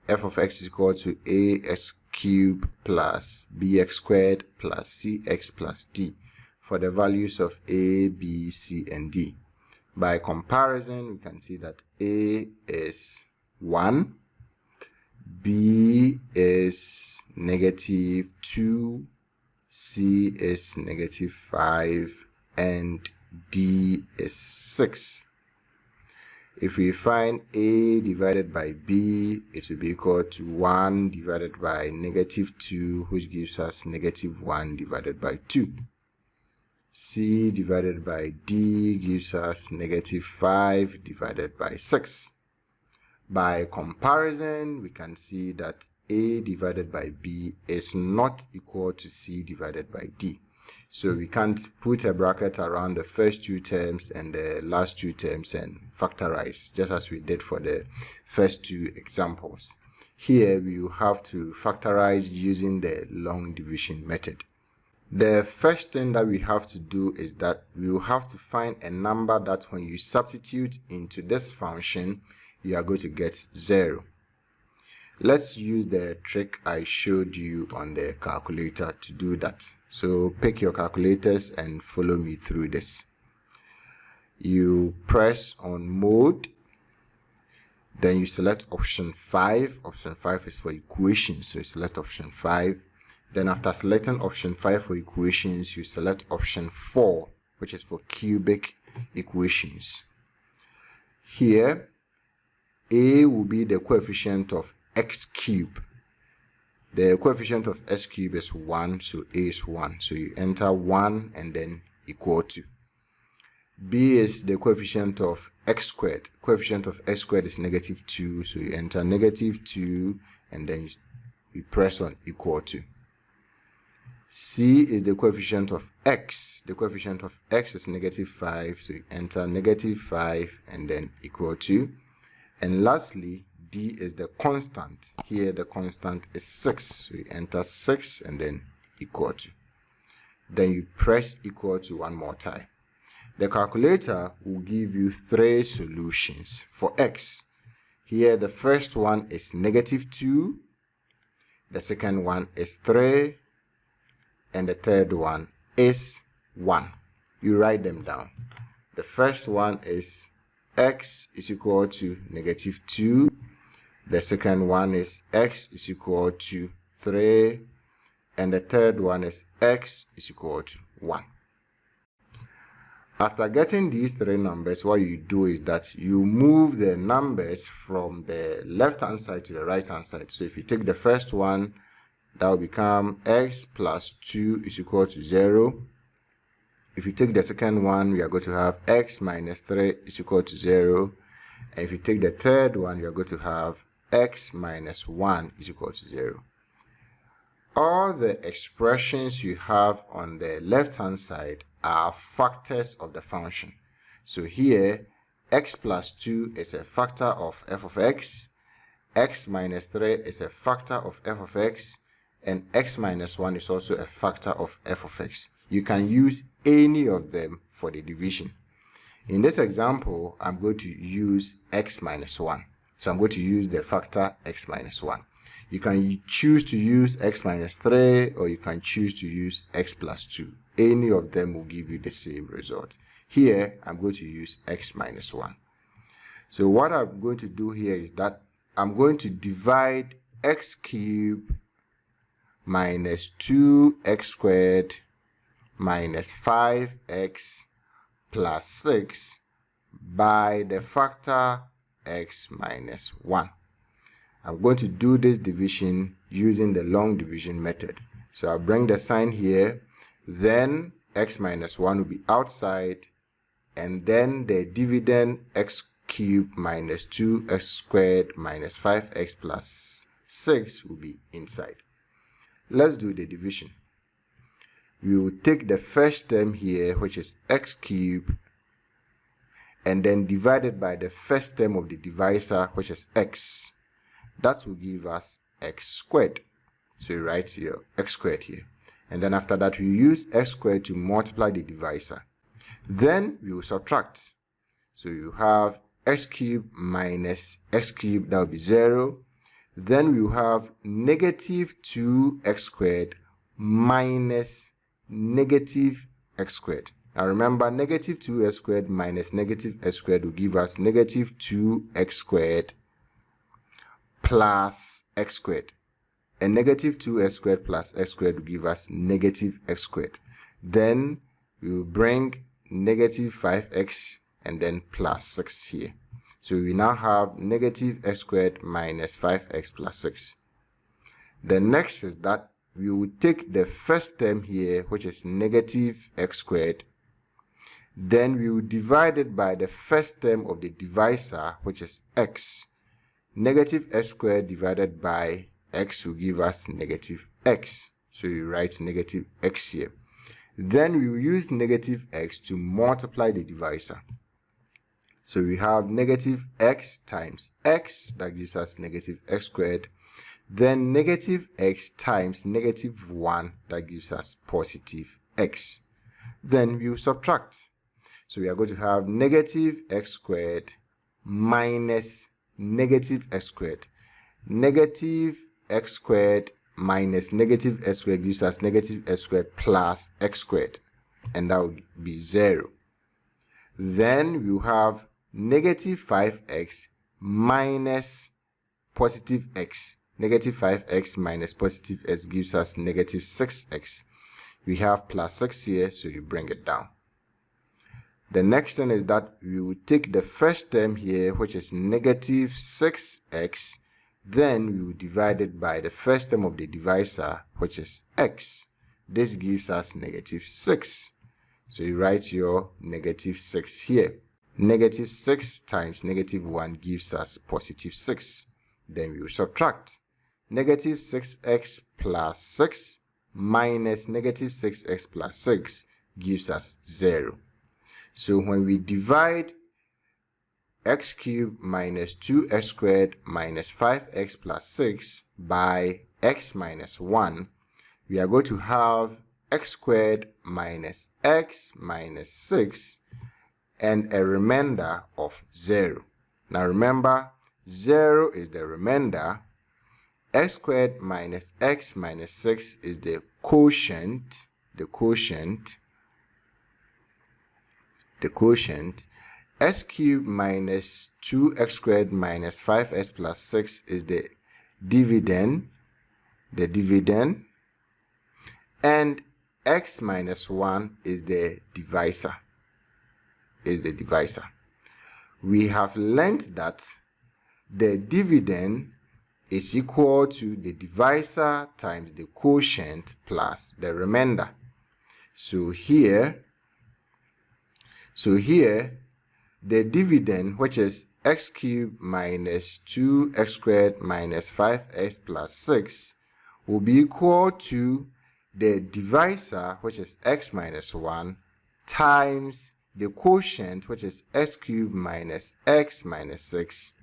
f of x is equal to ax cubed plus bx squared plus cx plus d for the values of a, b, c, and d. By comparison, we can see that a is 1, b is negative 2, c is negative 5, and d is 6. If we find a divided by b, it will be equal to 1 divided by negative 2, which gives us negative 1 divided by 2. C divided by d gives us negative 5 divided by 6. By comparison, we can see that a divided by b is not equal to c divided by d. So we can't put a bracket around the first two terms and the last two terms and factorize, just as we did for the first two examples. Here we will have to factorize using the long division method. The first thing that we have to do is that we will have to find a number that when you substitute into this function, you are going to get 0. Let's use the trick I showed you on the calculator to do that. So pick your calculators and follow me through this. You press on mode, then you select option 5. Option 5 is for equations, so you select option 5. Then after selecting option 5 for equations, you select option 4, which is for cubic equations. Here, a will be the coefficient of x cubed. The coefficient of x cubed is 1, so a is 1. So you enter 1 and then equal to. B is the coefficient of x squared. Coefficient of x squared is negative 2, so you enter negative 2 and then you press on equal to. C is the coefficient of x. The coefficient of x is negative 5, so you enter negative 5 and then equal to. And lastly, d is the constant. Here the constant is 6, so you enter 6 and then equal to. Then you press equal to one more time. The calculator will give you 3 solutions for x. Here the first one is negative 2, the second one is 3, and the third one is 1. You write them down. The first one is x is equal to negative 2. The second one is x is equal to 3. And the third one is x is equal to 1. After getting these 3 numbers, what you do is that you move the numbers from the left-hand side to the right-hand side. So if you take the first one, that will become x plus 2 is equal to 0. If you take the second one, we are going to have x minus 3 is equal to 0. And if you take the third one, you are going to have x minus 1 is equal to 0. All the expressions you have on the left-hand side are factors of the function. So here, x plus 2 is a factor of f of x, x minus 3 is a factor of f of x, and x minus 1 is also a factor of f of x. You can use any of them for the division. In this example, I'm going to use x minus 1. So I'm going to use the factor x minus 1. You can choose to use x minus 3 or you can choose to use x plus 2. Any of them will give you the same result. Here, I'm going to use x minus 1. So what I'm going to do here is that I'm going to divide x cubed minus 2x squared minus 5x plus 6 by the factor x minus 1. I'm going to do this division using the long division method. So I'll bring the sign here, then x minus 1 will be outside, and then the dividend x cubed minus 2x squared minus 5x plus 6 will be inside. Let's do the division. We will take the first term here, which is x cubed, and then divide it by the first term of the divisor, which is x. That will give us x squared. So you write your x squared here. And then after that, we use x squared to multiply the divisor. Then we will subtract. So you have x cubed minus x cubed, that will be 0. Then we will have negative 2x squared minus negative x squared. Now remember, negative 2x squared minus negative x squared will give us negative 2x squared plus x squared. And negative 2x squared plus x squared will give us negative x squared. Then we will bring negative 5x and then plus 6 here. So we now have negative x squared minus 5x plus 6. The next is that we will take the first term here, which is negative x squared. Then we will divide it by the first term of the divisor, which is x. Negative x squared divided by x will give us negative x. So you write negative x here. Then we will use negative x to multiply the divisor. So we have negative x times x, that gives us negative x squared. Then negative x times negative 1, that gives us positive x. Then we will subtract. So we are going to have negative x squared minus negative x squared. Negative x squared minus negative x squared gives us negative x squared plus x squared. And that will be 0. Then we will have negative 5x minus positive x. Negative 5x minus positive x gives us negative 6x. We have plus 6 here, so you bring it down. The next one is that we will take the first term here, which is negative 6x. Then we will divide it by the first term of the divisor, which is x. This gives us negative 6. So you write your negative 6 here. Negative 6 times negative 1 gives us positive 6. Then we will subtract. Negative 6x plus 6 minus negative 6x plus 6 gives us 0. So when we divide x cubed minus 2x squared minus 5x plus 6 by x minus 1, we are going to have x squared minus x minus 6 and a remainder of 0. Now remember, 0 is the remainder. X squared minus x minus 6 is the quotient. X cubed minus 2x squared minus 5x plus 6 is the dividend. And x minus 1 is the divisor. We have learned that the dividend is equal to the divisor times the quotient plus the remainder. So here the dividend, which is x cubed minus 2x squared minus 5x plus 6, will be equal to the divisor, which is x minus 1, times the quotient, which is x cubed minus x minus 6,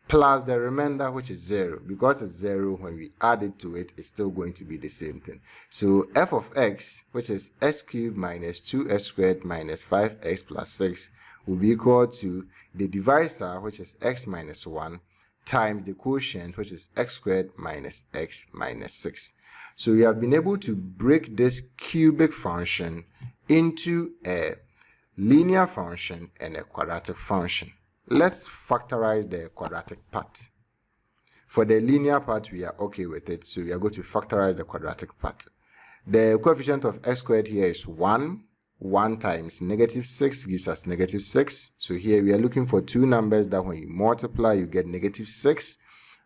plus the remainder, which is 0. Because it's 0, when we add it to it, it's still going to be the same thing. So f of x, which is x cubed minus 2x squared minus 5x plus 6, will be equal to the divisor, which is x minus 1, times the quotient, which is x squared minus x minus 6. So we have been able to break this cubic function into a linear function and a quadratic function. Let's factorize the quadratic part. For the linear part, we are okay with it, so we are going to factorize the quadratic part. The coefficient of x squared here is 1. 1 times negative 6 gives us negative 6. So here we are looking for two numbers that when you multiply, you get negative 6.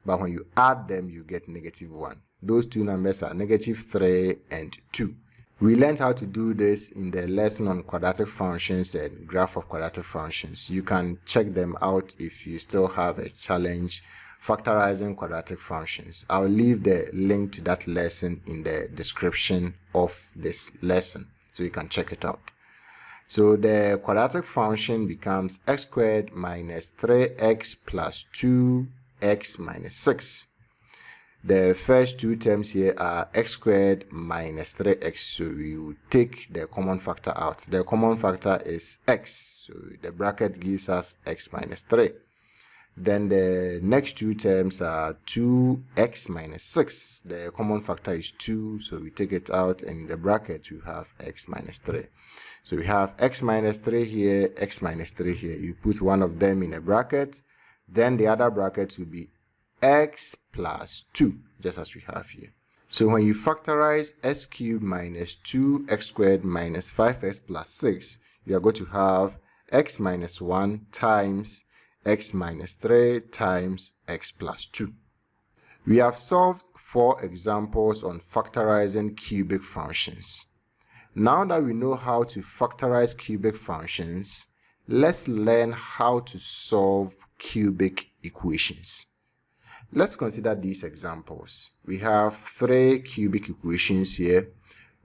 But when you add them, you get negative 1. Those two numbers are negative 3 and 2. We learned how to do this in the lesson on quadratic functions and graph of quadratic functions. You can check them out if you still have a challenge factorizing quadratic functions. I'll leave the link to that lesson in the description of this lesson so you can check it out. So the quadratic function becomes x squared minus 3x plus 2x minus 6. The first two terms here are x squared minus 3x, so we will take the common factor out. The common factor is x, so the bracket gives us x minus 3. Then the next two terms are 2x minus 6. The common factor is 2, so we take it out, and in the bracket we have x minus 3. So we have x minus 3 here, x minus 3 here. You put one of them in a bracket, then the other bracket will be x plus 2, just as we have here. So when you factorize x cubed minus 2x squared minus 5x plus 6, you are going to have x minus 1 times x minus 3 times x plus 2. We have solved 4 examples on factorizing cubic functions. Now that we know how to factorize cubic functions, let's learn how to solve cubic equations. Let's consider these examples. We have 3 cubic equations here.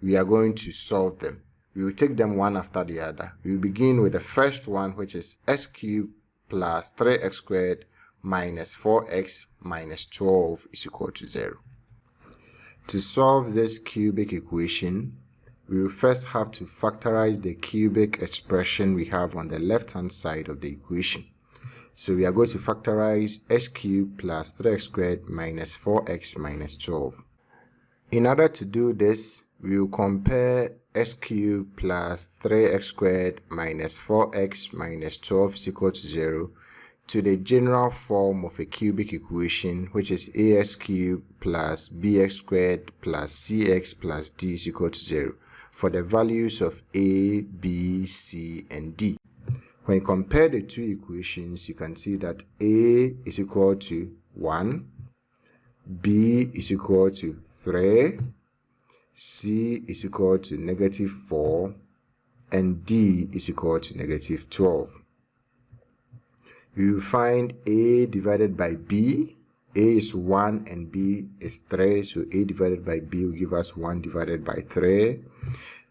We are going to solve them. We will take them one after the other. We will begin with the first one, which is x cubed plus 3x squared minus 4x minus 12 is equal to 0. To solve this cubic equation, we will first have to factorize the cubic expression we have on the left-hand side of the equation. So we are going to factorize x cubed plus 3x squared minus 4x minus 12. In order to do this, we will compare x cubed plus 3x squared minus 4x minus 12 is equal to 0 to the general form of a cubic equation, which is ax cubed plus bx squared plus cx plus d is equal to 0 for the values of a, b, c, and d. When you compare the two equations, you can see that a is equal to 1, b is equal to 3, c is equal to negative 4, and d is equal to negative 12. You will find a divided by b. A is 1 and b is 3, so a divided by b will give us 1 divided by 3.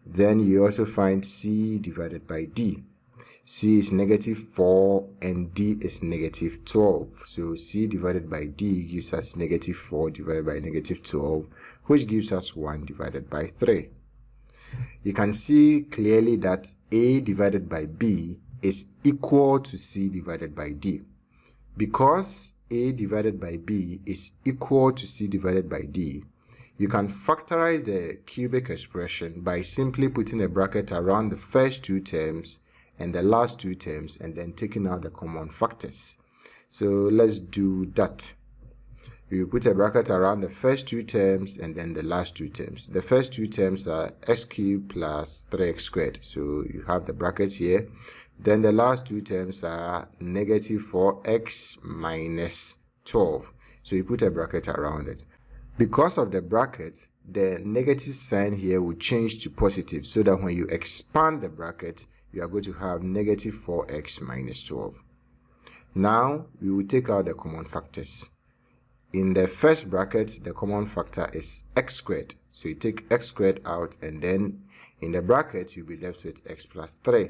Then you also find c divided by d. C is negative 4 and D is negative 12. So C divided by D gives us negative 4 divided by negative 12, which gives us 1 divided by 3. You can see clearly that A divided by B is equal to C divided by D. Because A divided by B is equal to C divided by D, you can factorize the cubic expression by simply putting a bracket around the first two terms and the last two terms, and then taking out the common factors. So let's do that. We will put a bracket around the first two terms and then the last two terms. The first two terms are x cubed plus 3x squared. So you have the bracket here. Then the last two terms are negative 4x minus 12. So you put a bracket around it. Because of the bracket, the negative sign here will change to positive, so that when you expand the bracket, you are going to have negative 4x minus 12. Now, we will take out the common factors. In the first bracket, the common factor is x squared. So you take x squared out, and then in the bracket, you'll be left with x plus 3.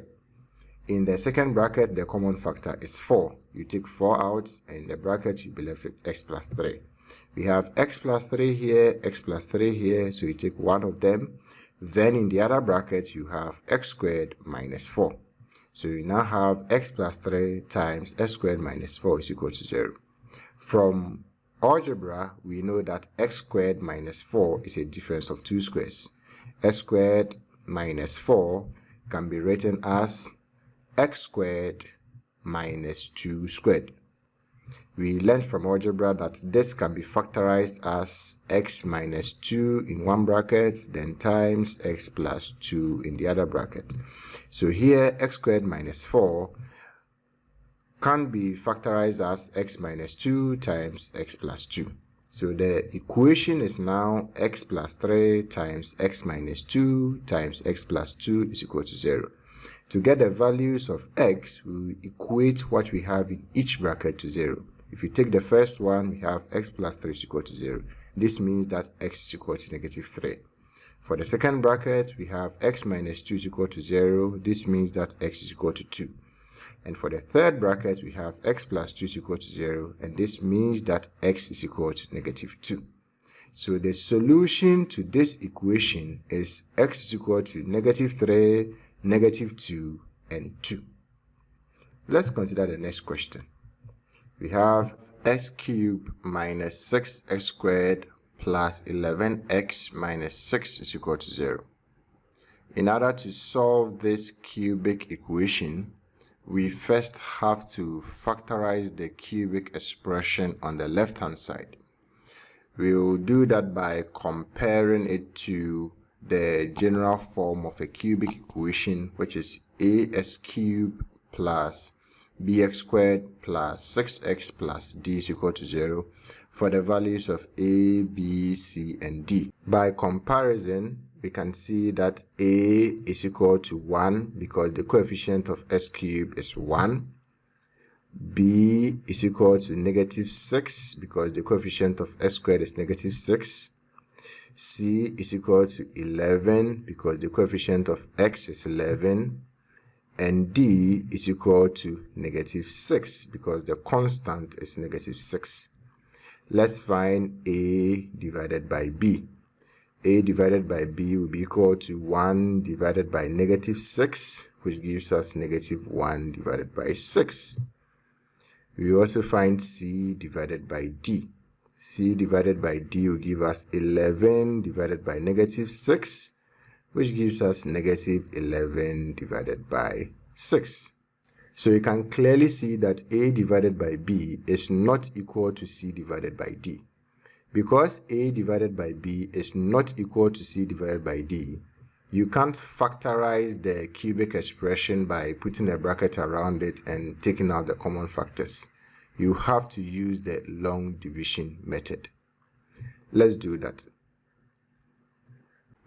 In the second bracket, the common factor is 4. You take 4 out, and in the bracket, you'll be left with x plus 3. We have x plus 3 here, x plus 3 here, so you take one of them. Then in the other bracket, you have x squared minus 4. So you now have x plus 3 times x squared minus 4 is equal to 0. From algebra, we know that x squared minus 4 is a difference of 2 squares. X squared minus 4 can be written as x squared minus 2 squared. We learned from algebra that this can be factorized as x minus 2 in one bracket, then times x plus 2 in the other bracket. So here, x squared minus 4 can be factorized as x minus 2 times x plus 2. So the equation is now x plus 3 times x minus 2 times x plus 2 is equal to 0. To get the values of x, we will equate what we have in each bracket to 0. If you take the first one, we have x plus 3 is equal to 0. This means that x is equal to negative 3. For the second bracket, we have x minus 2 is equal to 0. This means that x is equal to 2. And for the third bracket, we have x plus 2 is equal to 0. And this means that x is equal to negative 2. So the solution to this equation is x is equal to negative 3, negative 2, and 2. Let's consider the next question. We have x cubed minus 6x squared plus 11x minus 6 is equal to 0. In order to solve this cubic equation, we first have to factorize the cubic expression on the left-hand side. We will do that by comparing it to the general form of a cubic equation, which is ax cubed plus bx squared plus 6x plus d is equal to 0 for the values of a, b, c, and d. By comparison, we can see that a is equal to 1 because the coefficient of x cubed is 1. B is equal to negative 6 because the coefficient of x squared is negative 6. C is equal to 11 because the coefficient of x is 11. And D is equal to negative 6 because the constant is negative 6. Let's find A divided by B. A divided by B will be equal to 1 divided by negative 6, which gives us negative 1 divided by 6. We also find C divided by D. C divided by D will give us 11 divided by negative 6, which gives us negative 11 divided by 6. So you can clearly see that A divided by B is not equal to C divided by D. Because A divided by B is not equal to C divided by D, you can't factorize the cubic expression by putting a bracket around it and taking out the common factors. You have to use the long division method. Let's do that.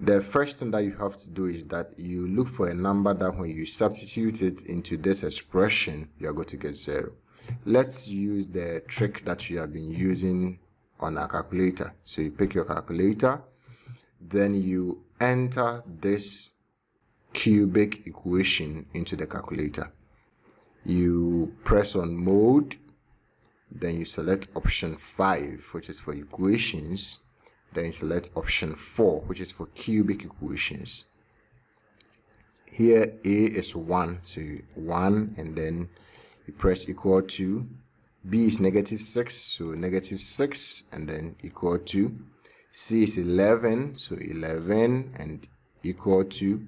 The first thing that you have to do is that you look for a number that when you substitute it into this expression, you are going to get 0. Let's use the trick that you have been using on a calculator. So you pick your calculator, then you enter this cubic equation into the calculator. You press on mode, then you select option 5, which is for equations. Then you select option 4, which is for cubic equations. Here A is 1, so 1, and then you press equal to. B is negative 6, so negative 6, and then equal to. C is 11, so 11, and equal to.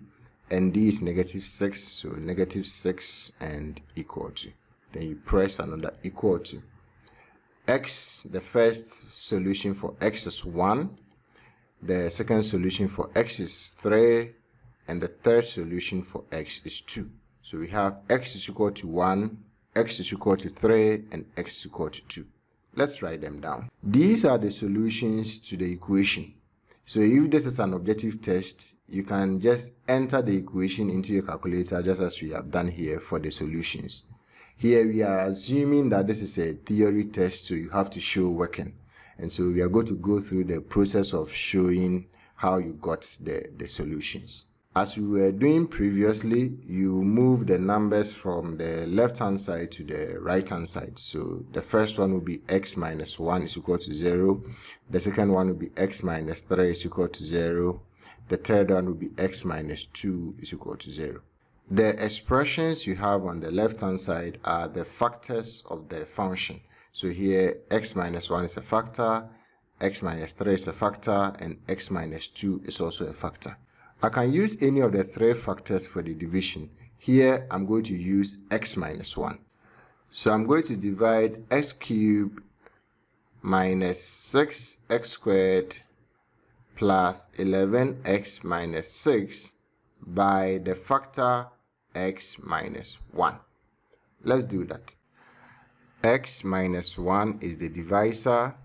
And D is negative 6, so negative 6, and equal to. Then you press another equal to. X, the first solution for x is 1, the second solution for x is 3, and the third solution for x is 2. So we have x is equal to 1, x is equal to 3, and x is equal to 2. Let's write them down. These are the solutions to the equation. So if this is an objective test, you can just enter the equation into your calculator just as we have done here for the solutions. Here we are assuming that this is a theory test, so you have to show working. And so we are going to go through the process of showing how you got the solutions. As we were doing previously, you move the numbers from the left-hand side to the right-hand side. So the first one will be x minus 1 is equal to 0. The second one will be x minus 3 is equal to 0. The third one will be x minus 2 is equal to 0. The expressions you have on the left-hand side are the factors of the function. So here, x minus 1 is a factor, x minus 3 is a factor, and x minus 2 is also a factor. I can use any of the 3 factors for the division. Here, I'm going to use x minus 1. So I'm going to divide x cubed minus 6x squared plus 11x minus 6 by the factor x minus 1. Let's do that. X minus 1 is the divisor,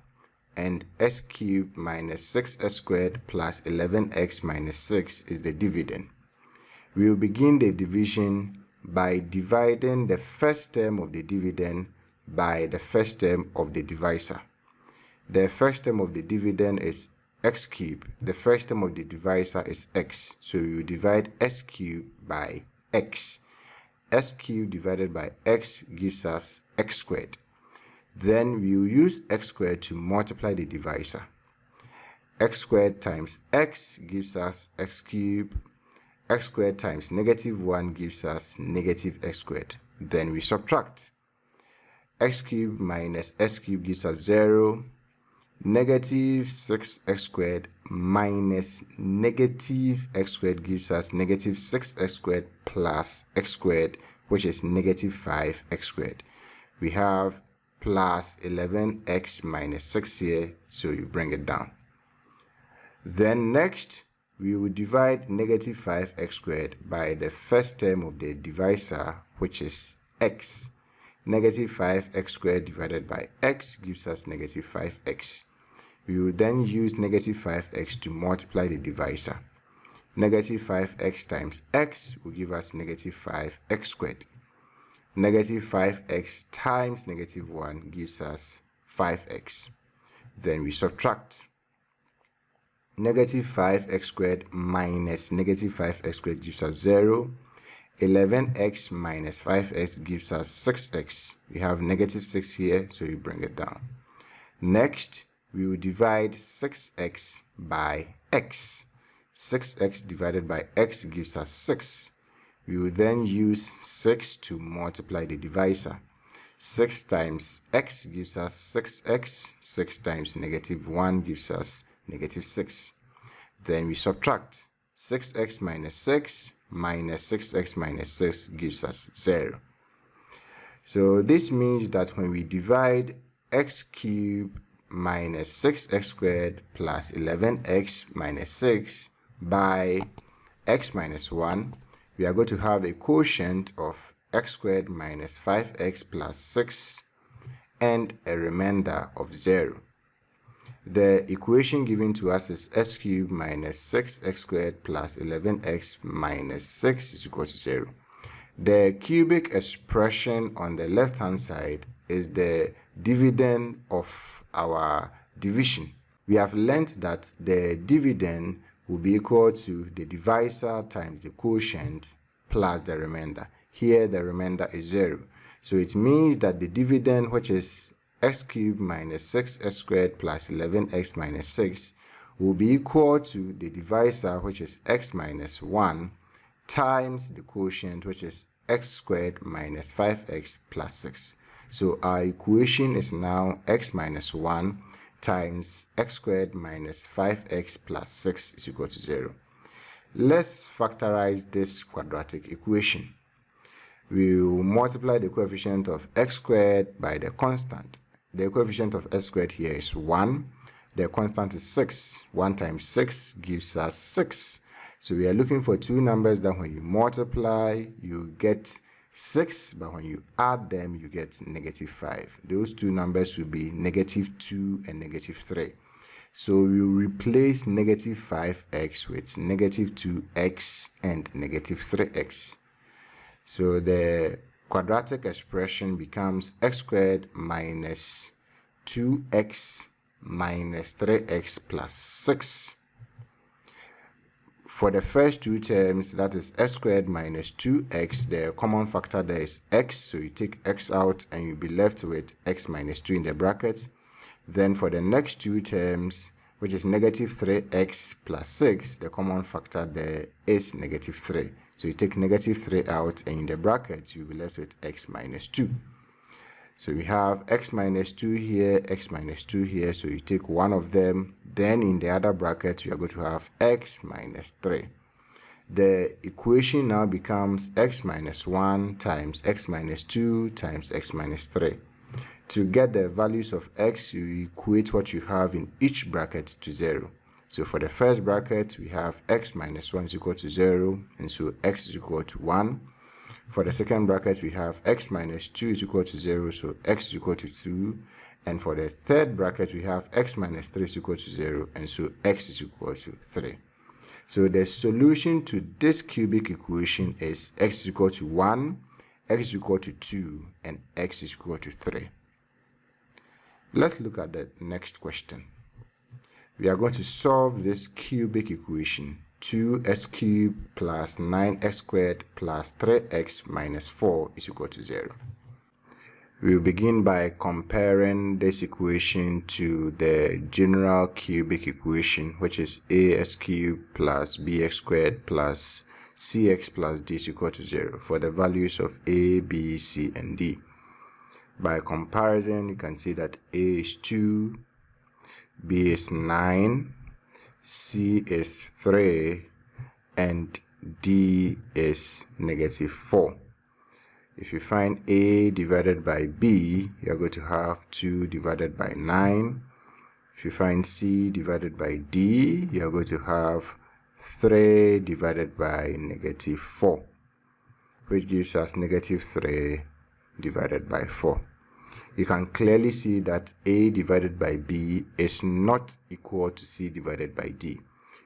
and x cubed minus 6x squared plus 11x minus 6 is the dividend. We will begin the division by dividing the first term of the dividend by the first term of the divisor. The first term of the dividend is x cubed. The first term of the divisor is x. So you divide x cubed by x. X cubed divided by x gives us x squared. Then we will use x squared to multiply the divisor. X squared times x gives us x cubed. X squared times -1 gives us negative x squared. Then we subtract. X cubed minus x cubed gives us 0. Negative 6x squared minus negative x squared gives us negative 6x squared plus x squared, which is negative 5x squared. We have plus 11x minus 6 here, so you bring it down. Then next, we will divide negative 5x squared by the first term of the divisor, which is x. Negative 5x squared divided by x gives us negative 5x. We will then use negative 5x to multiply the divisor. Negative 5x times x will give us negative 5x squared. Negative 5x times -1 gives us 5x. Then we subtract. Negative 5x squared minus negative 5x squared gives us 0. 11x minus 5x gives us 6x. We have negative 6 here, so you bring it down. Next, we will divide 6x by x. 6x divided by x gives us 6. We will then use 6 to multiply the divisor. 6 times x gives us 6x. 6 times -1 gives us -6. Then we subtract. 6x minus 6 minus 6x minus 6 gives us 0. So this means that when we divide x cubed minus 6x squared plus 11x minus 6 by x minus 1, we are going to have a quotient of x squared minus 5x plus 6 and a remainder of 0. The equation given to us is x cubed minus 6x squared plus 11x minus 6 is equal to 0. The cubic expression on the left-hand side is the dividend of our division. We have learnt that the dividend will be equal to the divisor times the quotient plus the remainder. Here the remainder is 0. So it means that the dividend, which is x cubed minus 6x squared plus 11x minus 6, will be equal to the divisor, which is x minus 1, times the quotient, which is x squared minus 5x plus 6. So our equation is now x minus 1 times x squared minus 5x plus 6 is equal to 0. Let's factorize this quadratic equation. We will multiply the coefficient of x squared by the constant. The coefficient of x squared here is 1. The constant is 6. 1 times 6 gives us 6. So we are looking for two numbers that when you multiply, you get 6, but when you add them, you get -5. Those two numbers will be -2 and -3. So we will replace -5x with -2x and -3x. So the quadratic expression becomes x squared minus 2x minus 3x plus 6. For the first two terms, that is x squared minus 2x, the common factor there is x, so you take x out and you'll be left with x minus 2 in the bracket. Then for the next two terms, which is -3x plus 6, the common factor there is -3. So you take -3 out, and in the bracket, you'll be left with x minus 2. So we have x minus 2 here, x minus 2 here, so you take one of them. Then in the other bracket, you are going to have x minus 3. The equation now becomes x minus 1 times x minus 2 times x minus 3. To get the values of x, you equate what you have in each bracket to 0. So for the first bracket, we have x minus 1 is equal to 0, and so x is equal to 1. For the second bracket, we have x minus 2 is equal to 0, so x is equal to 2. And for the third bracket, we have x minus 3 is equal to 0, and so x is equal to 3. So the solution to this cubic equation is x is equal to 1, x is equal to 2, and x is equal to 3. Let's look at the next question. We are going to solve this cubic equation, 2x cubed plus 9x squared plus 3x minus 4 is equal to 0. We'll begin by comparing this equation to the general cubic equation, which is ax cubed plus bx squared plus cx plus d is equal to 0 for the values of a, b, c, and d. By comparison, you can see that a is 2, b is 9, c is 3, and d is negative 4. If you find a divided by b, you are going to have 2 divided by 9. If you find c divided by d, you are going to have 3 divided by negative 4, which gives us negative 3 divided by 4. You can clearly see that a divided by b is not equal to c divided by d.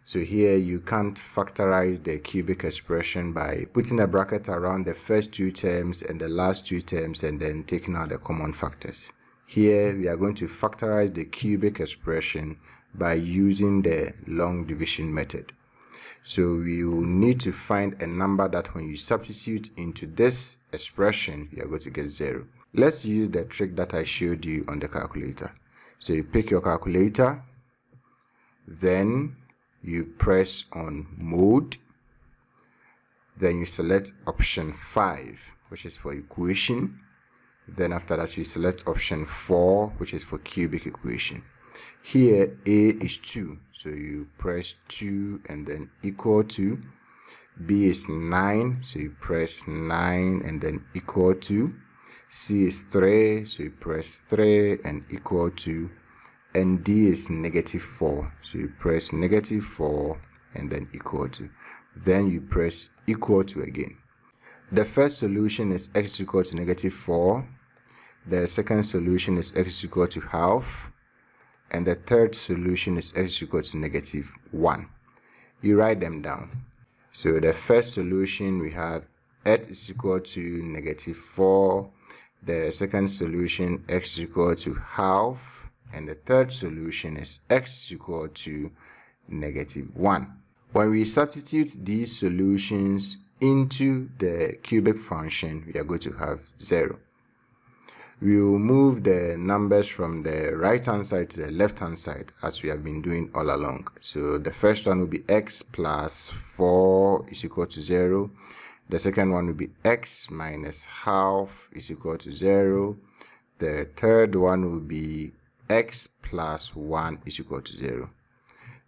So here you can't factorize the cubic expression by putting a bracket around the first two terms and the last two terms and then taking out the common factors. Here we are going to factorize the cubic expression by using the long division method. So we will need to find a number that when you substitute into this expression, you are going to get 0. Let's use the trick that I showed you on the calculator. So you pick your calculator, then you press on mode, then you select option 5, which is for equation. Then after that you select option 4, which is for cubic equation. Here a is 2, so you press 2 and then equal to. B is 9, so you press 9 and then equal to. C is 3, so you press 3 and equal to. And D is negative 4, so you press negative 4 and then equal to. Then you press equal to again. The first solution is x equal to negative 4. The second solution is x equal to half. And the third solution is x equal to negative 1. You write them down. So the first solution we have x is equal to negative 4. The second solution x is equal to half. And the third solution is x is equal to negative 1. When we substitute these solutions into the cubic function, we are going to have 0. We will move the numbers from the right hand side to the left hand side as we have been doing all along. So the first one will be x plus 4 is equal to 0. The second one will be x minus half is equal to 0. The third one will be x plus 1 is equal to 0.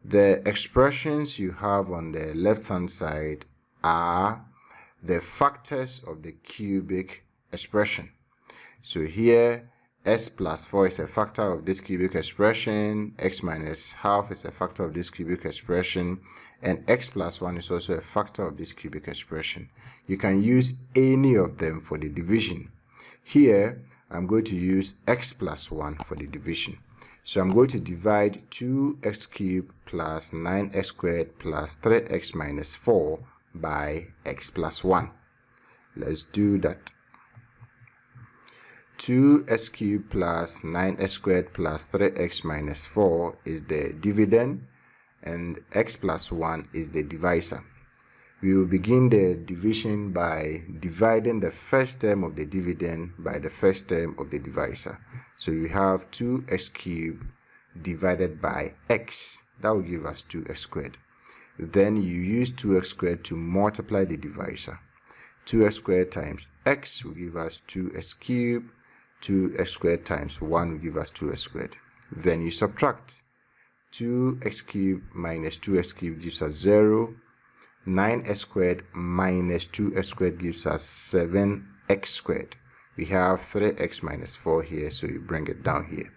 The expressions you have on the left hand side are the factors of the cubic expression. So here s plus 4 is a factor of this cubic expression, x minus half is a factor of this cubic expression, and x plus 1 is also a factor of this cubic expression. You can use any of them for the division. Here I'm going to use x plus 1 for the division. So I'm going to divide 2x cubed plus 9x squared plus 3x minus 4 by x plus 1. Let's do that. 2x cubed plus 9x squared plus 3x minus 4 is the dividend and x plus 1 is the divisor. We will begin the division by dividing the first term of the dividend by the first term of the divisor. So we have 2x cubed divided by x. That will give us 2x squared. Then you use 2x squared to multiply the divisor. 2x squared times x will give us 2x cubed. 2x squared times 1 will give us 2x squared. Then you subtract. 2x cubed minus 2x cubed gives us 0. 9x squared minus 2x squared gives us 7x squared. We have 3x minus 4 here, so you bring it down here.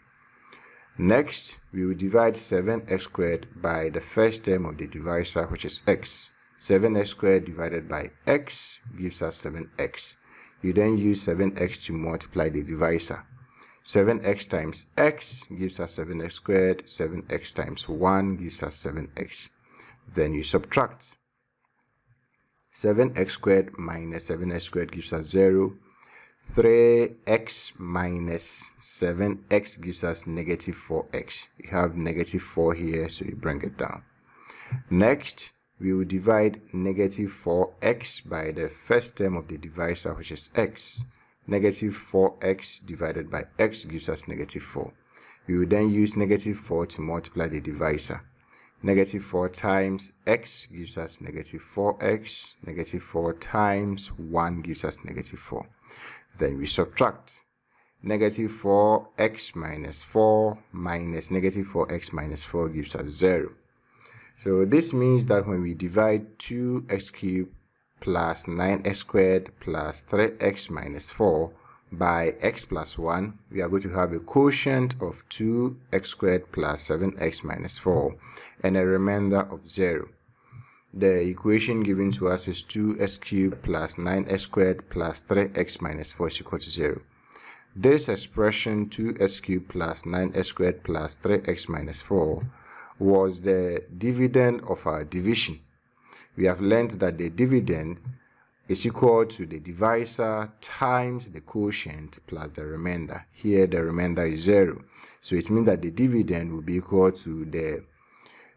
Next, we will divide 7x squared by the first term of the divisor, which is x. 7x squared divided by x gives us 7x. You then use 7x to multiply the divisor. 7x times x gives us 7x squared. 7x times 1 gives us 7x. Then you subtract. 7x squared minus 7x squared gives us 0. 3x minus 7x gives us negative 4x. You have negative 4 here, so you bring it down. Next, we will divide negative 4x by the first term of the divisor, which is x. Negative 4x divided by x gives us negative 4. We will then use negative 4 to multiply the divisor. Negative 4 times x gives us negative 4x. Negative 4 times 1 gives us negative 4. Then we subtract. Negative 4x minus 4 minus negative 4x minus 4 gives us 0. So this means that when we divide 2x cubed plus 9x squared plus 3x minus 4 by x plus 1, we are going to have a quotient of 2x squared plus 7x minus 4 and a remainder of 0. The equation given to us is 2x cubed plus 9x squared plus 3x minus 4 is equal to 0. This expression 2x cubed plus 9x squared plus 3x minus 4 was the dividend of our division. We have learned that the dividend is equal to the divisor times the quotient plus the remainder. Here the remainder is 0. So it means that the dividend will be equal to the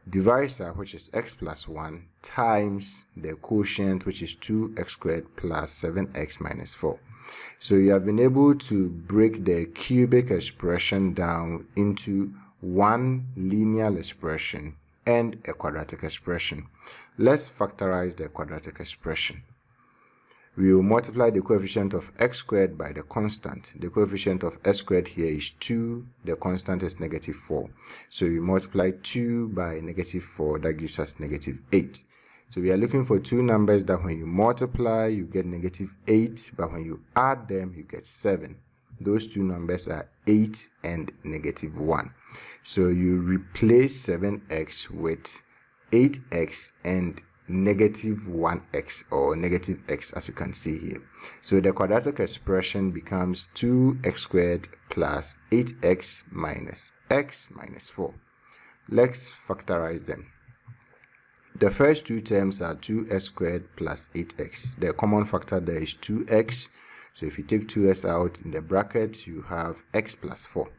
divisor, which is x plus 1, times the quotient, which is 2x squared plus 7x minus 4. So you have been able to break the cubic expression down into one linear expression and a quadratic expression. Let's factorize the quadratic expression. We will multiply the coefficient of x squared by the constant. The coefficient of x squared here is 2. The constant is negative 4. So we multiply 2 by negative 4. That gives us negative 8. So we are looking for two numbers that when you multiply, you get negative 8. But when you add them, you get 7. Those two numbers are 8 and negative 1. So you replace 7x with 8x and negative 1x, or negative x, as you can see here. So the quadratic expression becomes 2x squared plus 8x minus x minus 4. Let's factorize them. The first two terms are 2x squared plus 8x. The common factor there is 2x. So if you take 2x out in the bracket, you have x plus 4.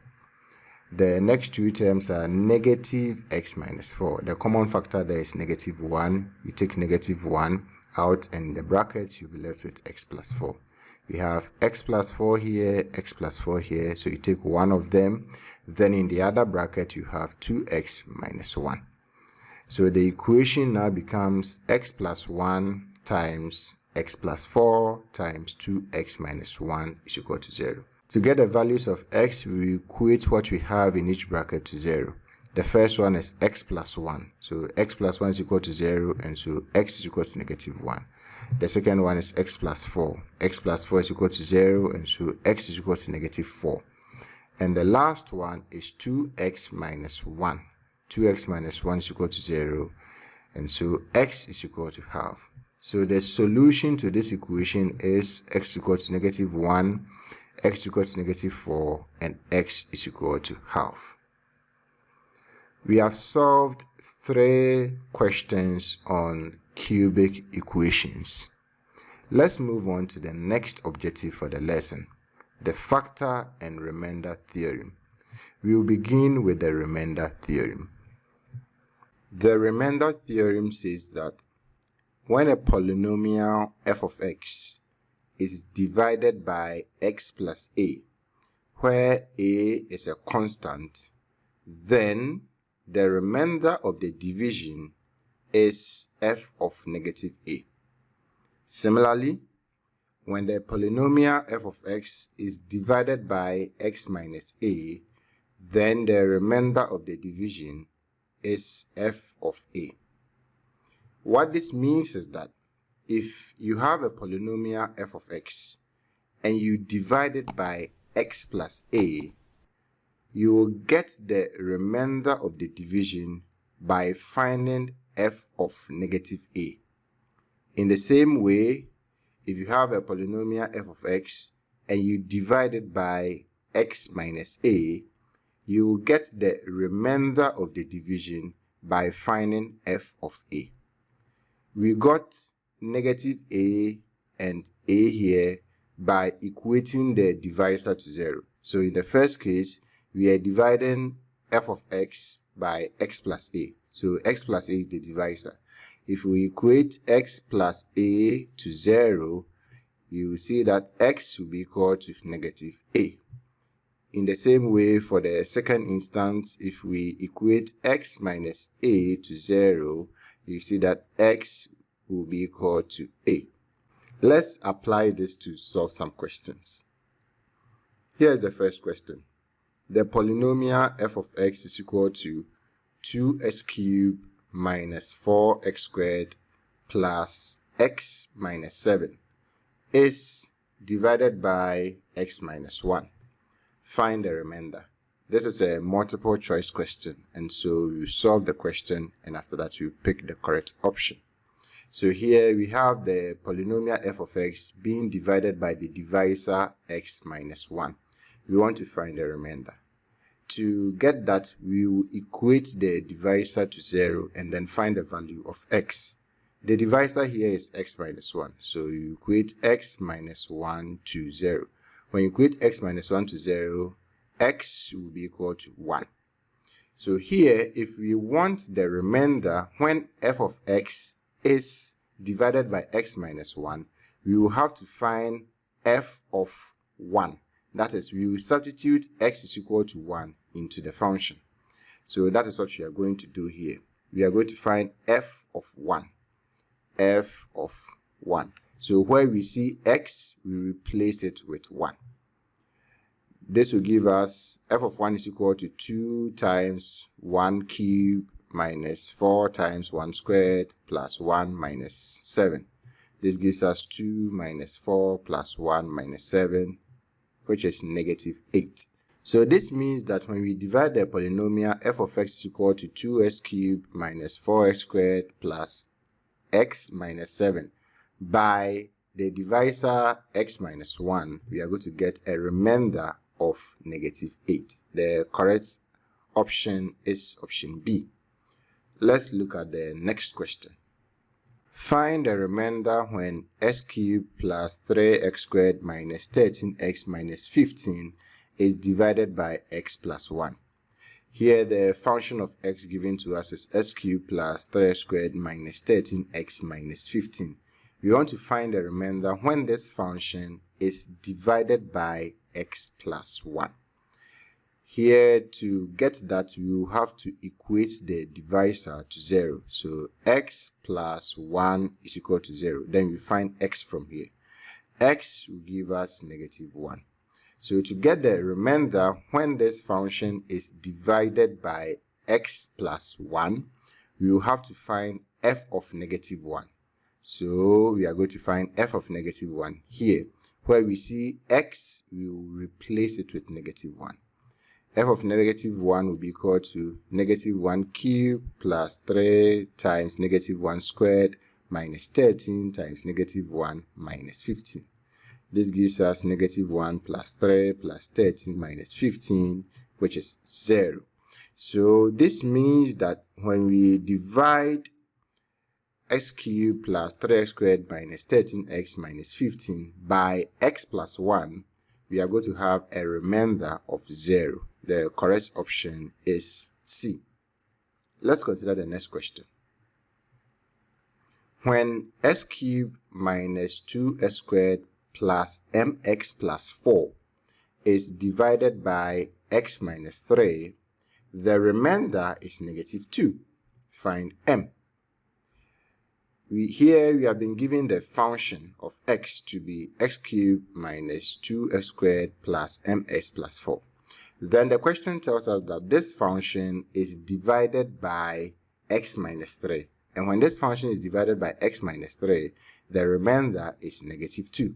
The next two terms are negative x minus 4. The common factor there is negative 1. You take negative 1 out, and in the bracket, you'll be left with x plus 4. We have x plus 4 here, x plus 4 here. So you take one of them. Then in the other bracket, you have 2x minus 1. So the equation now becomes x plus 1 times x plus 4 times 2x minus 1 is equal to 0. To get the values of x, we equate what we have in each bracket to 0. The first one is x plus 1. So x plus 1 is equal to 0, and so x is equal to negative 1. The second one is x plus 4. X plus 4 is equal to 0, and so x is equal to negative 4. And the last one is 2x minus 1. 2x minus 1 is equal to 0, and so x is equal to half. So the solution to this equation is x equal to negative 1, x equal to negative 4, and x is equal to half. We have solved 3 questions on cubic equations. Let's move on to the next objective for the lesson, the factor and remainder theorem. We will begin with the remainder theorem. The remainder theorem says that when a polynomial f of x is divided by x plus a, where a is a constant, then the remainder of the division is f of negative a. Similarly, when the polynomial f of x is divided by x minus a, then the remainder of the division is f of a. What this means is that if you have a polynomial f of x and you divide it by x plus a, you will get the remainder of the division by finding f of negative a. In the same way, if you have a polynomial f of x and you divide it by x minus a, you will get the remainder of the division by finding f of a. We got negative a and a here by equating the divisor to 0. So in the first case, we are dividing f of x by x plus a. So x plus a is the divisor. If we equate x plus a to 0, you will see that x will be equal to negative a. In the same way, for the second instance, if we equate x minus a to 0, you see that x will be equal to a. Let's apply this to solve some questions. Here's the first question. The polynomial f of x is equal to 2x cubed minus 4x squared plus x minus 7 is divided by x minus 1. Find the remainder. This is a multiple choice question, and so you solve the question, and after that you pick the correct option. So here we have the polynomial f of x being divided by the divisor x minus 1. We want to find the remainder. To get that, we will equate the divisor to 0 and then find the value of x. The divisor here is x minus 1, so you equate x minus 1 to 0. When you equate x minus 1 to 0, x will be equal to 1. So here, if we want the remainder when f of x is divided by x minus 1, we will have to find f of 1. That is, we will substitute x is equal to 1 into the function. So that is what we are going to do here. We are going to find f of 1. F of 1. So where we see x, we replace it with 1. This will give us f of 1 is equal to 2 times 1 cubed minus 4 times 1 squared plus 1 minus 7. This gives us 2 minus 4 plus 1 minus 7, which is negative 8. So this means that when we divide the polynomial f of x is equal to 2x cubed minus 4x squared plus x minus 7 by the divisor x minus 1, we are going to get a remainder of negative 8. The correct option is option B. Let's look at the next question. Find the remainder when x cubed plus 3x squared minus 13x minus 15 is divided by x plus 1. Here the function of x given to us is x cubed plus 3x squared minus 13x minus 15. We want to find the remainder when this function is divided by x plus 1. Here, to get that, we will have to equate the divisor to 0. So x plus 1 is equal to 0. Then we find x from here. X will give us negative 1. So to get the remainder when this function is divided by x plus 1, we will have to find f of negative 1. So we are going to find f of negative 1 here. Where we see x, we will replace it with negative 1. F of negative 1 will be equal to negative 1 cubed plus 3 times negative 1 squared minus 13 times negative 1 minus 15. This gives us negative 1 plus 3 plus 13 minus 15, which is 0. So this means that when we divide x cubed plus 3x squared minus 13x minus 15 by x plus 1, we are going to have a remainder of 0. The correct option is C. Let's consider the next question. When x cubed minus 2x squared plus mx plus 4 is divided by x minus 3, the remainder is negative 2. Find m. Here we have been given the function of x to be x cubed minus 2x squared plus mx plus 4. Then the question tells us that this function is divided by x minus 3. And when this function is divided by x minus 3, the remainder is negative 2.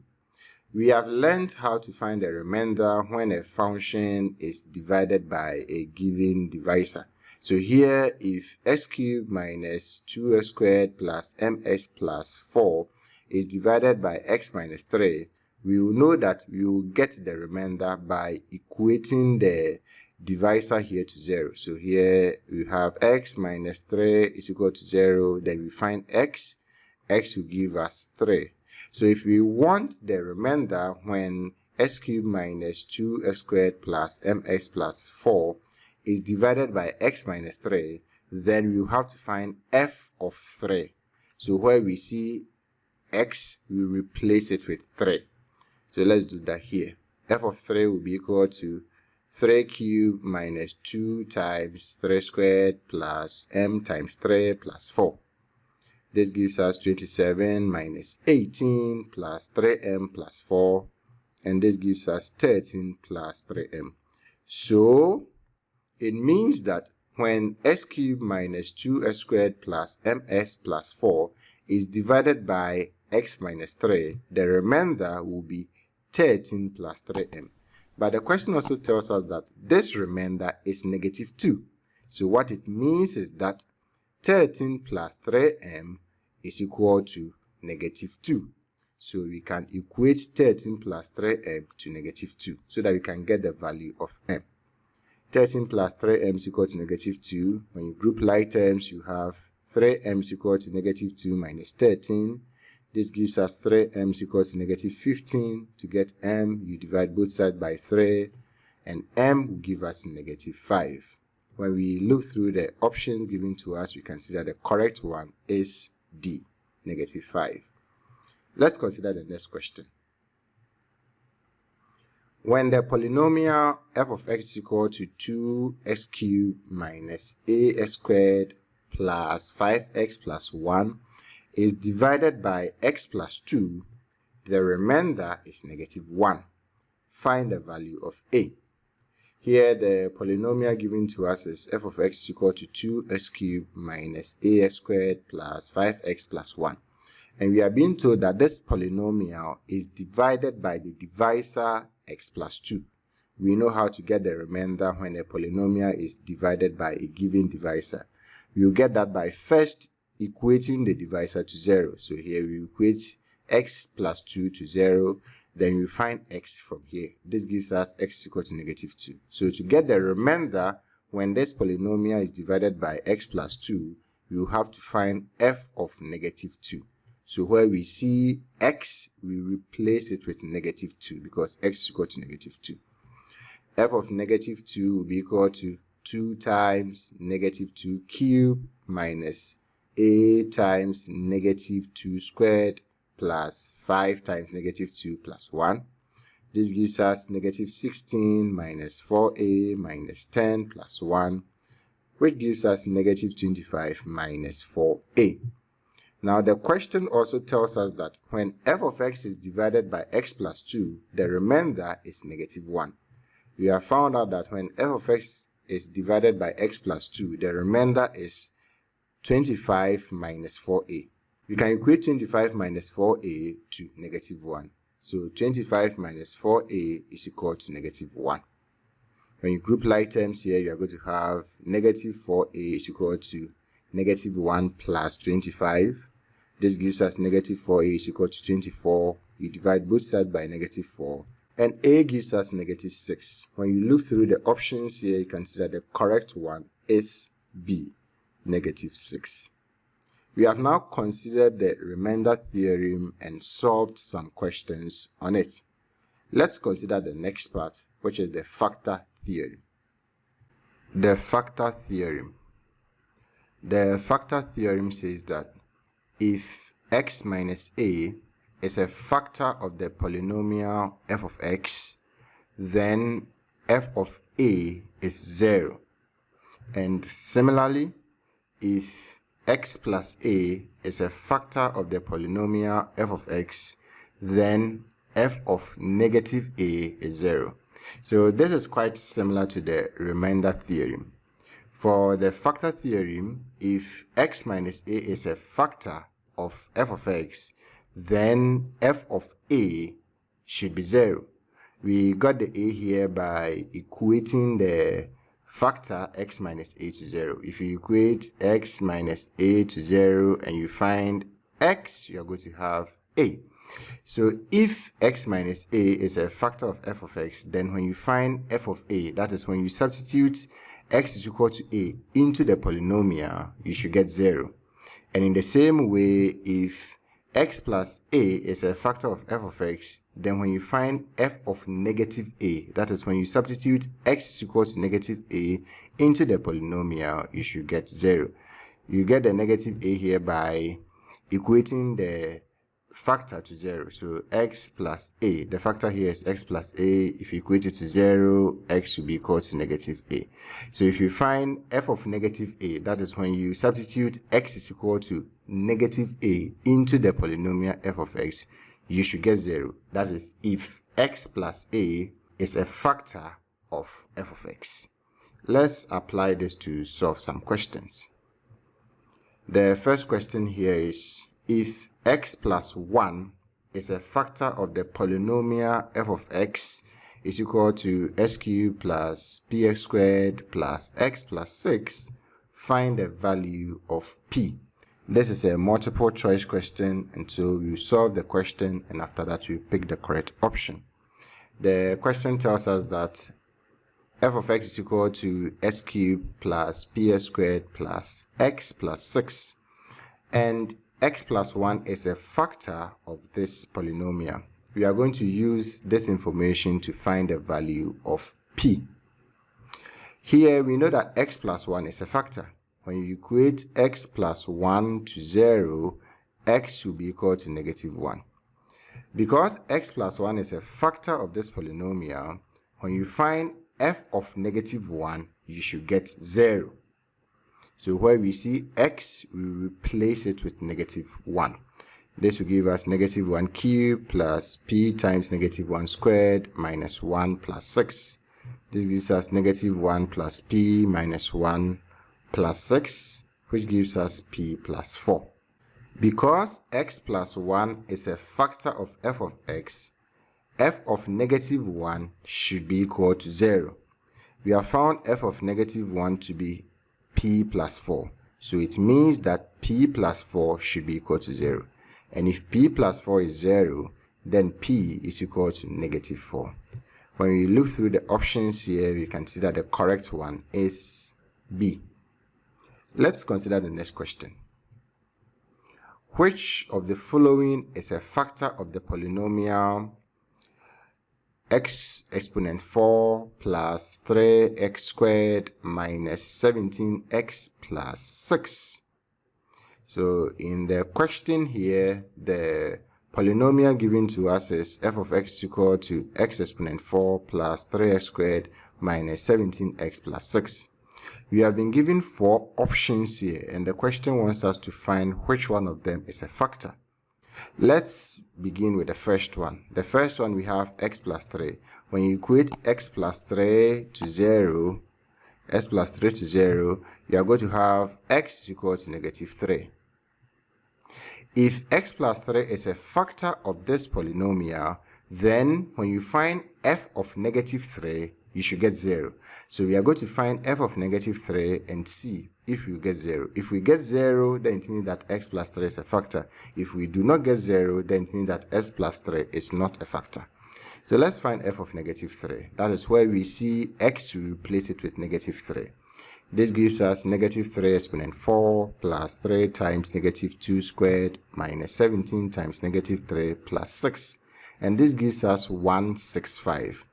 We have learned how to find the remainder when a function is divided by a given divisor. So here, if x cubed minus 2x squared plus mx plus 4 is divided by x minus 3, we will know that we will get the remainder by equating the divisor here to 0. So here we have x minus 3 is equal to 0. Then we find x. X will give us 3. So if we want the remainder when x cubed minus 2x squared plus mx plus 4 is divided by x minus 3, then we will have to find f of 3. So where we see x, we replace it with 3. So let's do that here. F of 3 will be equal to 3 cubed minus 2 times 3 squared plus m times 3 plus 4. This gives us 27 minus 18 plus 3m plus 4. And this gives us 13 plus 3m. So it means that when x cubed minus 2x squared plus ms plus 4 is divided by x minus 3, the remainder will be 13 plus 3m. But the question also tells us that this remainder is negative 2. So what it means is that 13 plus 3m is equal to negative 2. So we can equate 13 plus 3m to negative 2 so that we can get the value of m. 13 plus 3m is equal to negative 2. When you group like terms, you have 3m is equal to negative 2 minus 13. This gives us 3m is equal to negative 15. To get m, you divide both sides by 3, and m will give us negative 5. When we look through the options given to us, we can see that the correct one is D, negative 5. Let's consider the next question. When the polynomial f of x is equal to 2x cubed minus ax squared plus 5x plus 1 is divided by x plus 2, the remainder is negative 1. Find the value of a. Here the polynomial given to us is f of x is equal to 2x cubed minus ax squared plus 5x plus 1. And we are being told that this polynomial is divided by the divisor x plus 2. We know how to get the remainder when a polynomial is divided by a given divisor. We will get that by first equating the divisor to 0. So here we equate x plus 2 to 0. Then we find x from here. This gives us x equal to negative 2. So to get the remainder when this polynomial is divided by x plus 2, we will have to find f of negative 2. So where we see x, we replace it with negative 2 because x is equal to negative 2. F of negative 2 will be equal to 2 times negative 2 cubed minus a times negative 2 squared plus 5 times negative 2 plus 1. This gives us negative 16 minus 4a minus 10 plus 1, which gives us negative 25 minus 4a. Now the question also tells us that when f of x is divided by x plus 2, the remainder is negative 1. We have found out that when f of x is divided by x plus 2, the remainder is 25 minus 4a. We can equate 25 minus 4a to negative 1. So 25 minus 4a is equal to negative 1. When you group like terms here, you are going to have negative 4a is equal to negative 1 plus 25. This gives us negative 4a is equal to 24. You divide both sides by negative 4. And a gives us negative 6. When you look through the options here, you can see that the correct one is B, negative 6. We have now considered the remainder theorem and solved some questions on it. Let's consider the next part, which is the factor theorem. The factor theorem. The factor theorem says that if x minus a is a factor of the polynomial f of x, then f of a is 0. And similarly, if x plus a is a factor of the polynomial f of x, then f of negative a is 0. So this is quite similar to the remainder theorem. For the factor theorem, if x minus a is a factor of f of x, then f of a should be 0. We got the a here by equating the factor x minus a to 0. If you equate x minus a to 0 and you find x, you are going to have a. So if x minus a is a factor of f of x, then when you find f of a, that is when you substitute x is equal to a into the polynomial, you should get 0. And in the same way, if x plus a is a factor of f of x, then when you find f of negative a, that is when you substitute x is equal to negative a into the polynomial, you should get 0. You get the negative a here by equating the factor to 0. So x plus a, the factor here is x plus a. If you equate it to 0, x should be equal to negative a. So if you find f of negative a, that is when you substitute x is equal to negative a into the polynomial f of x, you should get 0. That is if x plus a is a factor of f of x. Let's apply this to solve some questions. The first question here is, if x plus 1 is a factor of the polynomial f of x is equal to s cubed plus px squared plus x plus 6, find the value of p. This is a multiple choice question, and so we solve the question, and after that we pick the correct option. The question tells us that f of x is equal to s cubed plus px squared plus x plus 6, and x plus 1 is a factor of this polynomial. We are going to use this information to find the value of p. Here we know that x plus 1 is a factor. When you equate x plus 1 to 0, x should be equal to negative 1. Because x plus 1 is a factor of this polynomial, when you find f of negative 1, you should get 0. So where we see x, we replace it with negative 1. This will give us negative 1 cubed plus p times negative 1 squared minus 1 plus 6. This gives us negative 1 plus p minus 1 plus 6, which gives us p plus 4. Because x plus 1 is a factor of f of x, f of negative 1 should be equal to 0. We have found f of negative 1 to be p plus 4. So it means that p plus 4 should be equal to 0. And if p plus 4 is 0, then p is equal to negative 4. When we look through the options here, we can see that the correct one is B. Let's consider the next question. Which of the following is a factor of the polynomial x exponent 4 plus 3x squared minus 17x plus 6? So in the question here, the polynomial given to us is f of x is equal to x exponent 4 plus 3x squared minus 17x plus 6. We have been given 4 options here, and the question wants us to find which one of them is a factor. Let's begin with the first one. The first one, we have x plus 3. When you equate x plus 3 to 0, you are going to have x is equal to negative 3. If x plus 3 is a factor of this polynomial, then when you find f of negative 3, you should get 0. So we are going to find f of negative 3 and see if we get 0. If we get 0, then it means that x plus 3 is a factor. If we do not get 0, then it means that x plus 3 is not a factor. So let's find f of negative 3. That is where we see x, we replace it with negative 3. This gives us negative 3 exponent 4 plus 3 times negative 2 squared minus 17 times negative 3 plus 6. And this gives us 165.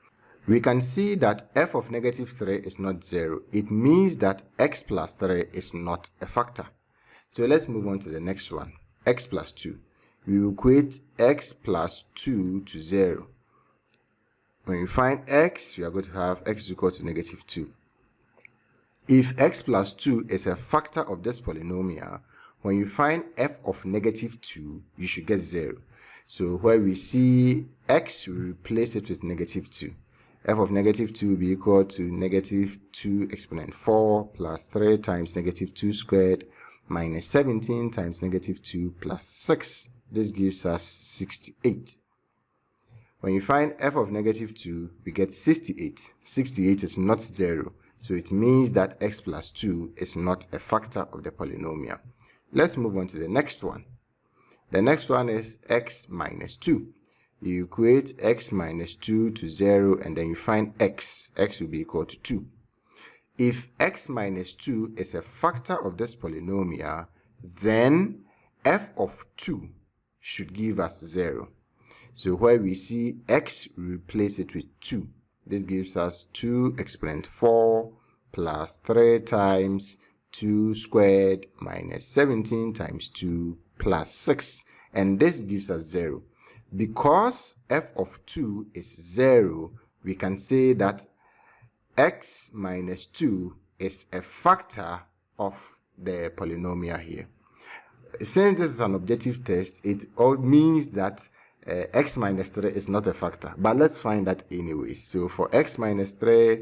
We can see that f of negative 3 is not 0. It means that x plus 3 is not a factor. So let's move on to the next one. X plus 2. We equate x plus 2 to 0. When you find x, we are going to have x is equal to negative 2. If x plus 2 is a factor of this polynomial, when you find f of negative 2, you should get 0. So where we see x, we replace it with negative 2. F of negative 2 will be equal to negative 2 exponent 4 plus 3 times negative 2 squared minus 17 times negative 2 plus 6. This gives us 68. When you find f of negative 2, we get 68. 68 is not 0. So it means that x plus 2 is not a factor of the polynomial. Let's move on to the next one. The next one is x minus 2. You equate x minus 2 to 0, and then you find x. X will be equal to 2. If x minus 2 is a factor of this polynomial, then f of 2 should give us 0. So where we see x, we replace it with 2. This gives us 2 exponent 4 plus 3 times 2 squared minus 17 times 2 plus 6. And this gives us 0. Because f of 2 is 0, we can say that x minus 2 is a factor of the polynomial here. Since this is an objective test, it all means that x minus 3 is not a factor. But let's find that anyway. So for x minus 3,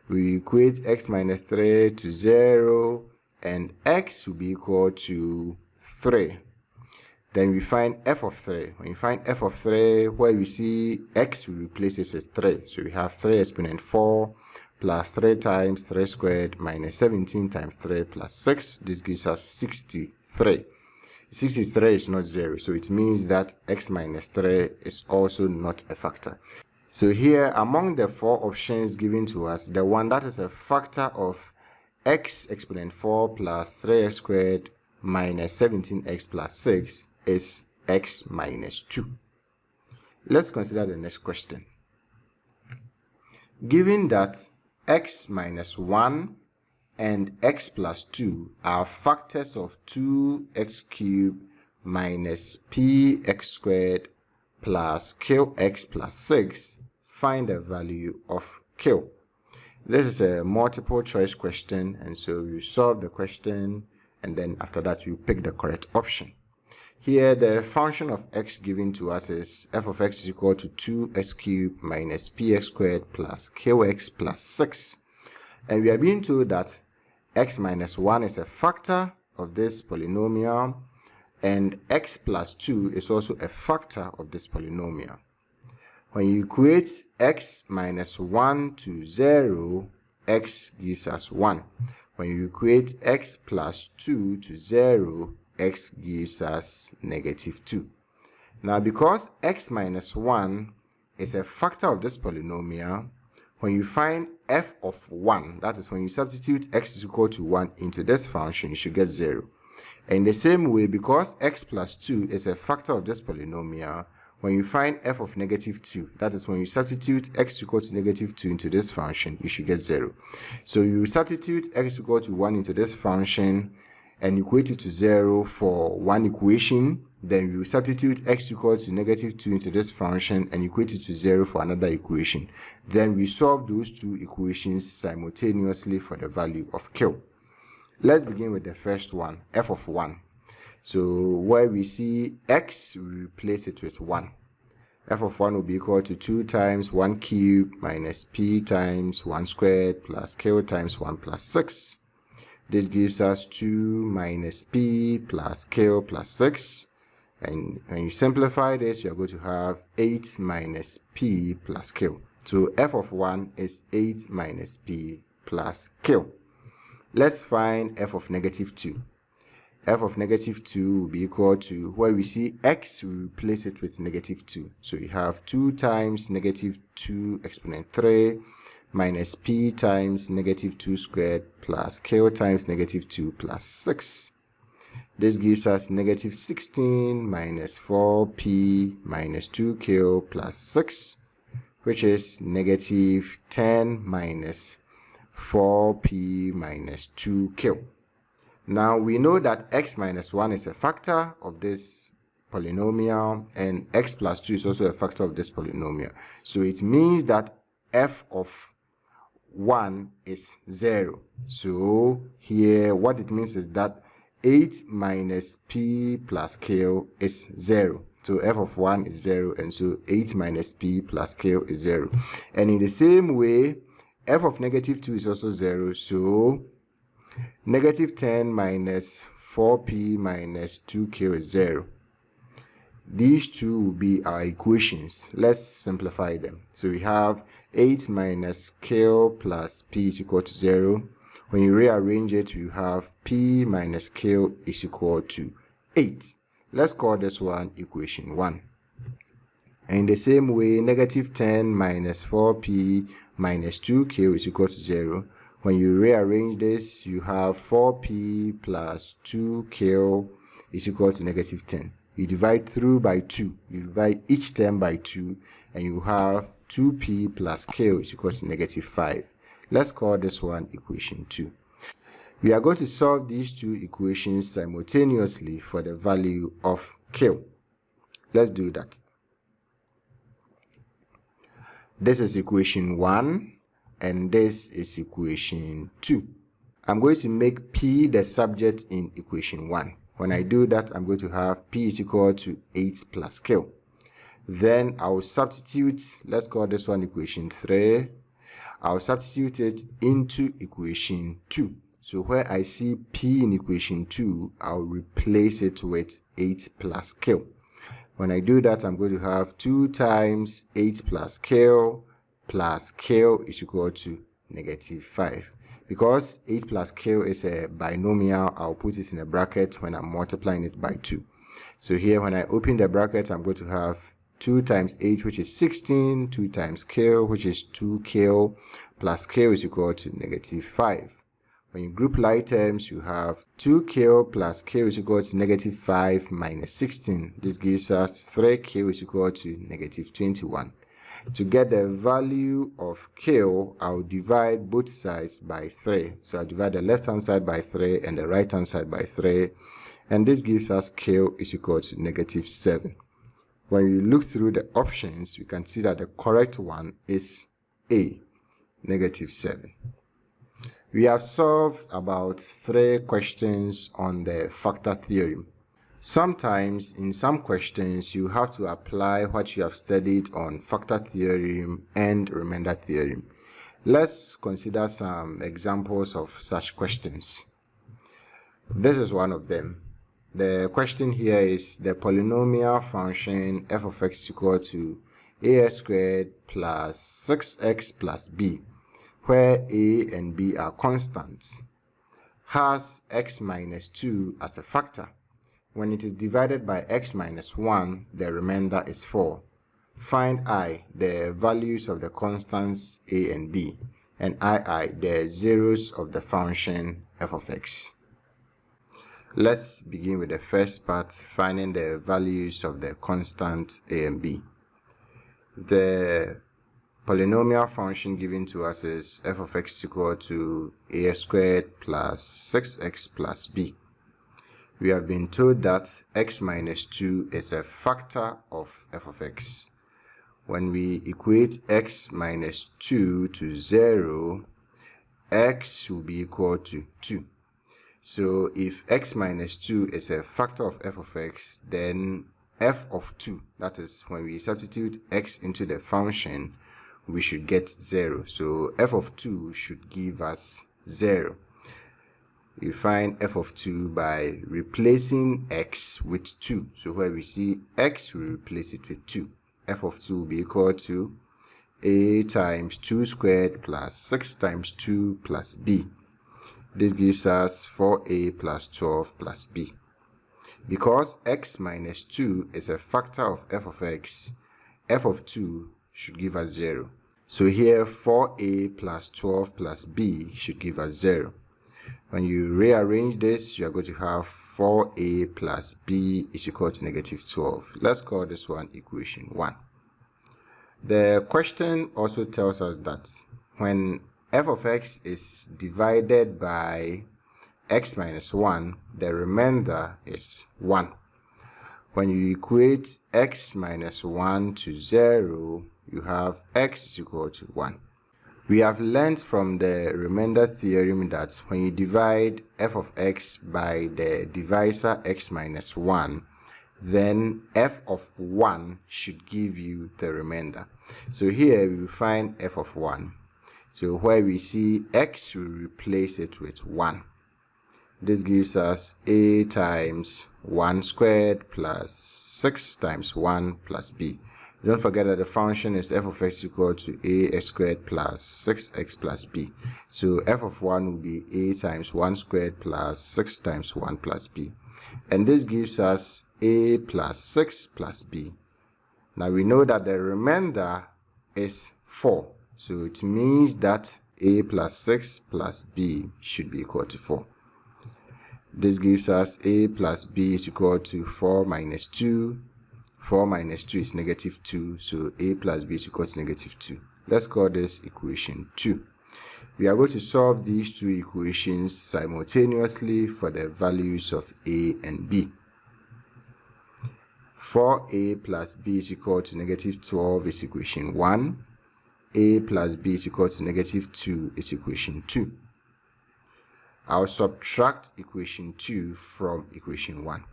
we equate x minus 3 to 0, and x will be equal to 3. Then we find f of 3. When you find f of 3, where we see x, we replace it with 3. So we have 3 exponent 4 plus 3 times 3 squared minus 17 times 3 plus 6. This gives us 63. 63 is not 0, so it means that x minus 3 is also not a factor. So here, among the 4 options given to us, the one that is a factor of x exponent 4 plus 3x squared minus 17x plus 6 is x minus 2. Let's consider the next question. Given that x minus 1 and x plus 2 are factors of 2x cubed minus px squared plus qx plus 6, find the value of q. This is a multiple choice question, and so you solve the question, and then after that you pick the correct option. Here the function of x given to us is f of x is equal to 2x cubed minus px squared plus qx plus 6. And we are being told that x minus 1 is a factor of this polynomial, and x plus 2 is also a factor of this polynomial. When you equate x minus 1 to 0, x gives us 1. When you equate x plus 2 to 0, x gives us negative 2. Now, because x minus 1 is a factor of this polynomial, when you find f of 1, that is when you substitute x is equal to 1 into this function, you should get 0. And in the same way, because x plus 2 is a factor of this polynomial, when you find f of negative 2, that is when you substitute x equal to negative 2 into this function, you should get 0. So you substitute x equal to 1 into this function and equate it to 0 for one equation. Then you substitute x equal to negative 2 into this function and equate it to 0 for another equation. Then we solve those two equations simultaneously for the value of q. Let's begin with the first one, f of 1. So where we see x, we replace it with 1. F of 1 will be equal to 2 times 1 cubed minus p times 1 squared plus q times 1 plus 6. This gives us 2 minus p plus q plus 6. And when you simplify this, you're going to have 8 minus p plus q. So f of 1 is 8 minus p plus q. Let's find f of negative 2. F of negative 2 will be equal to, where we see x, we replace it with negative 2. So you have 2 times negative 2 exponent 3 minus p times negative 2 squared plus q times negative 2 plus 6. This gives us negative 16 minus 4p minus 2q plus 6, which is negative 10 minus 4p minus 2q. Now we know that x minus 1 is a factor of this polynomial, and x plus 2 is also a factor of this polynomial. So it means that f of 1 is 0. So here what it means is that 8 minus p plus q is 0. So f of 1 is 0, and so 8 minus p plus q is 0. And in the same way, f of negative 2 is also 0. So negative 10 minus 4p minus 2q is 0. These two will be our equations. Let's simplify them. So we have 8 minus q plus p is equal to 0. When you rearrange it, you have p minus q is equal to 8. Let's call this one equation 1. And in the same way, negative 10 minus 4p minus 2q is equal to 0. When you rearrange this, you have 4p plus 2q is equal to negative 10. You divide through by 2. You divide each term by 2, and you have 2p plus k is equal to negative 5. Let's call this one equation 2. We are going to solve these two equations simultaneously for the value of k. Let's do that. This is equation 1, and this is equation 2. I'm going to make p the subject in equation 1. When I do that, I'm going to have p is equal to 8 plus k. Then I'll substitute, let's call this one equation 3. I'll substitute it into equation 2. So where I see p in equation 2, I'll replace it with 8 plus k. When I do that, I'm going to have 2 times 8 plus k is equal to negative 5. Because 8 plus k is a binomial, I'll put it in a bracket when I'm multiplying it by 2. So here, when I open the bracket, I'm going to have 2 times 8, which is 16, 2 times k, which is 2k, plus k is equal to negative 5. When you group like terms, you have 2k plus k is equal to negative 5 minus 16. This gives us 3k is equal to negative 21. To get the value of k, I'll divide both sides by 3. So I'll divide the left-hand side by 3 and the right-hand side by 3. And this gives us k is equal to negative 7. When you look through the options, you can see that the correct one is A, negative 7. We have solved about 3 questions on the factor theorem. Sometimes in some questions you have to apply what you have studied on factor theorem and remainder theorem. Let's consider some examples of such questions. This is one of them. The question here is the polynomial function f of x is equal to ax squared plus 6x plus b, where a and b are constants, has x minus 2 as a factor. When it is divided by x minus 1, the remainder is 4. Find I, the values of the constants a and b, and ii, the zeros of the function f of x. Let's begin with the first part, finding the values of the constant a and b. The polynomial function given to us is f of x equal to ax squared plus 6x plus b. We have been told that x minus 2 is a factor of f of x. When we equate x minus 2 to 0, x will be equal to 2. So if x minus 2 is a factor of f of x, then f of 2, that is when we substitute x into the function, we should get 0. So f of 2 should give us 0. We find f of 2 by replacing x with 2. So where we see x, we replace it with 2. F of 2 will be equal to a times 2 squared plus 6 times 2 plus b. This gives us 4a plus 12 plus b. Because x minus 2 is a factor of f of x, f of 2 should give us 0. So here 4a plus 12 plus b should give us 0. When you rearrange this, you are going to have 4a plus b is equal to negative 12. Let's call this one equation 1. The question also tells us that when f of x is divided by x minus 1, the remainder is 1. When you equate x minus 1 to 0, you have x is equal to 1. We have learned from the remainder theorem that when you divide f of x by the divisor x minus 1, then f of 1 should give you the remainder. So here we will find f of 1. So where we see x, we replace it with 1. This gives us a times 1 squared plus 6 times 1 plus b. Don't forget that the function is f of x equal to ax squared plus 6x plus b. So f of 1 will be a times 1 squared plus 6 times 1 plus b. And this gives us a plus 6 plus b. Now we know that the remainder is 4. So it means that a plus 6 plus b should be equal to 4. This gives us a plus b is equal to 4 minus 2. 4 minus 2 is negative 2, so a plus b is equal to negative 2. Let's call this equation 2. We are going to solve these two equations simultaneously for the values of a and b. 4a plus b is equal to negative 12 is equation 1. A plus b is equal to negative 2 is equation 2. I'll subtract equation 2 from equation 1.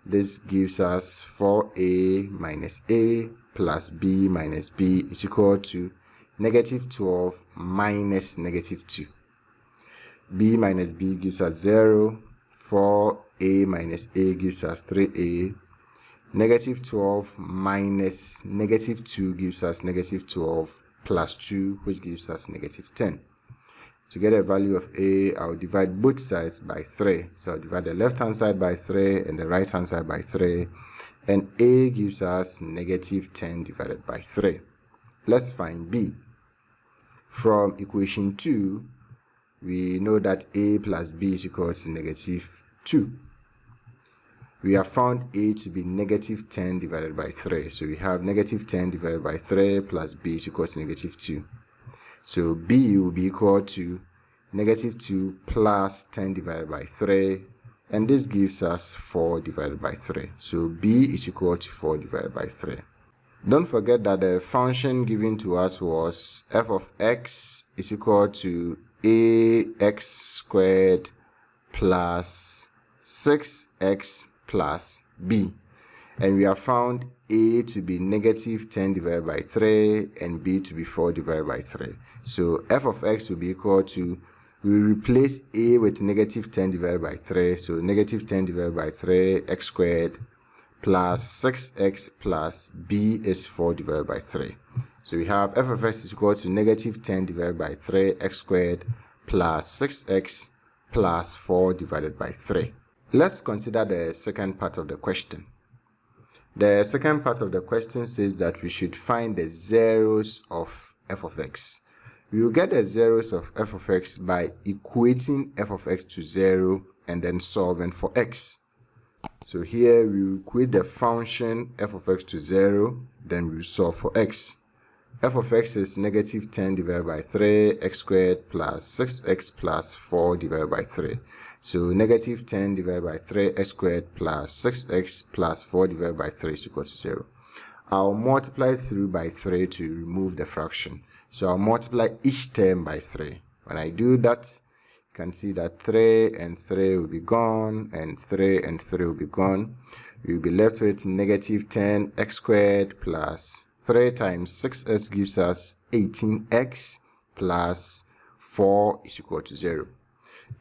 This gives us 4a minus a plus b minus b is equal to negative 12 minus negative 2. B minus b gives us 0. 4a minus a gives us 3a. Negative 12 minus negative 2 gives us negative 12 plus 2, which gives us negative 10. To get a value of a, I'll divide both sides by 3. So I'll divide the left hand side by 3 and the right hand side by 3. And a gives us negative 10 divided by 3. Let's find b. From equation 2, we know that a plus b is equal to negative 2. We have found a to be negative 10 divided by 3. So we have negative 10 divided by 3 plus b is equal to negative 2. So b will be equal to negative 2 plus 10 divided by 3. And this gives us 4 divided by 3. So b is equal to 4 divided by 3. Don't forget that the function given to us was f of x is equal to ax squared plus 6x plus b. And we have found a to be negative 10 divided by 3 and b to be 4 divided by 3. So f of x will be equal to, we replace a with negative 10 divided by 3. So negative 10 divided by 3 x squared plus 6x plus b is 4 divided by 3. So we have f of x is equal to negative 10 divided by 3 x squared plus 6x plus 4 divided by 3. Let's consider the second part of the question. The second part of the question says that we should find the zeros of f of x. We will get the zeros of f of x by equating f of x to 0 and then solving for x. So here we equate the function f of x to 0, then we solve for x. F of x is negative 10 divided by 3 x squared plus 6x plus 4 divided by 3. So negative 10 divided by 3 x squared plus 6x plus 4 divided by 3 is equal to 0. I'll multiply through by 3 to remove the fraction. So I'll multiply each term by 3. When I do that, you can see that 3 and 3 will be gone, and 3 and 3 will be gone. We'll be left with negative 10 x squared plus 3 times 6x gives us 18x plus 4 is equal to 0.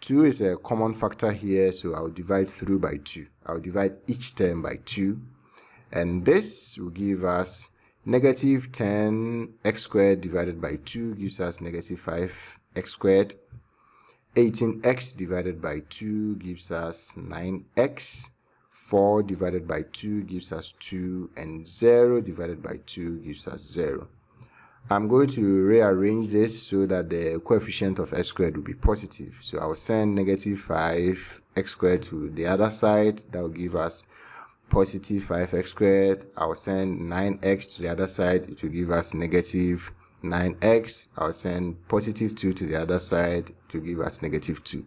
2 is a common factor here, so I'll divide through by 2. I'll divide each term by 2. And this will give us negative 10x squared divided by 2 gives us negative 5x squared. 18x divided by 2 gives us 9x. 4 divided by 2 gives us 2. And 0 divided by 2 gives us 0. I'm going to rearrange this so that the coefficient of x squared will be positive. So I will send negative 5x squared to the other side. That will give us positive 5x squared. I will send 9x to the other side. It will give us negative 9x. I will send positive 2 to the other side to give us negative 2.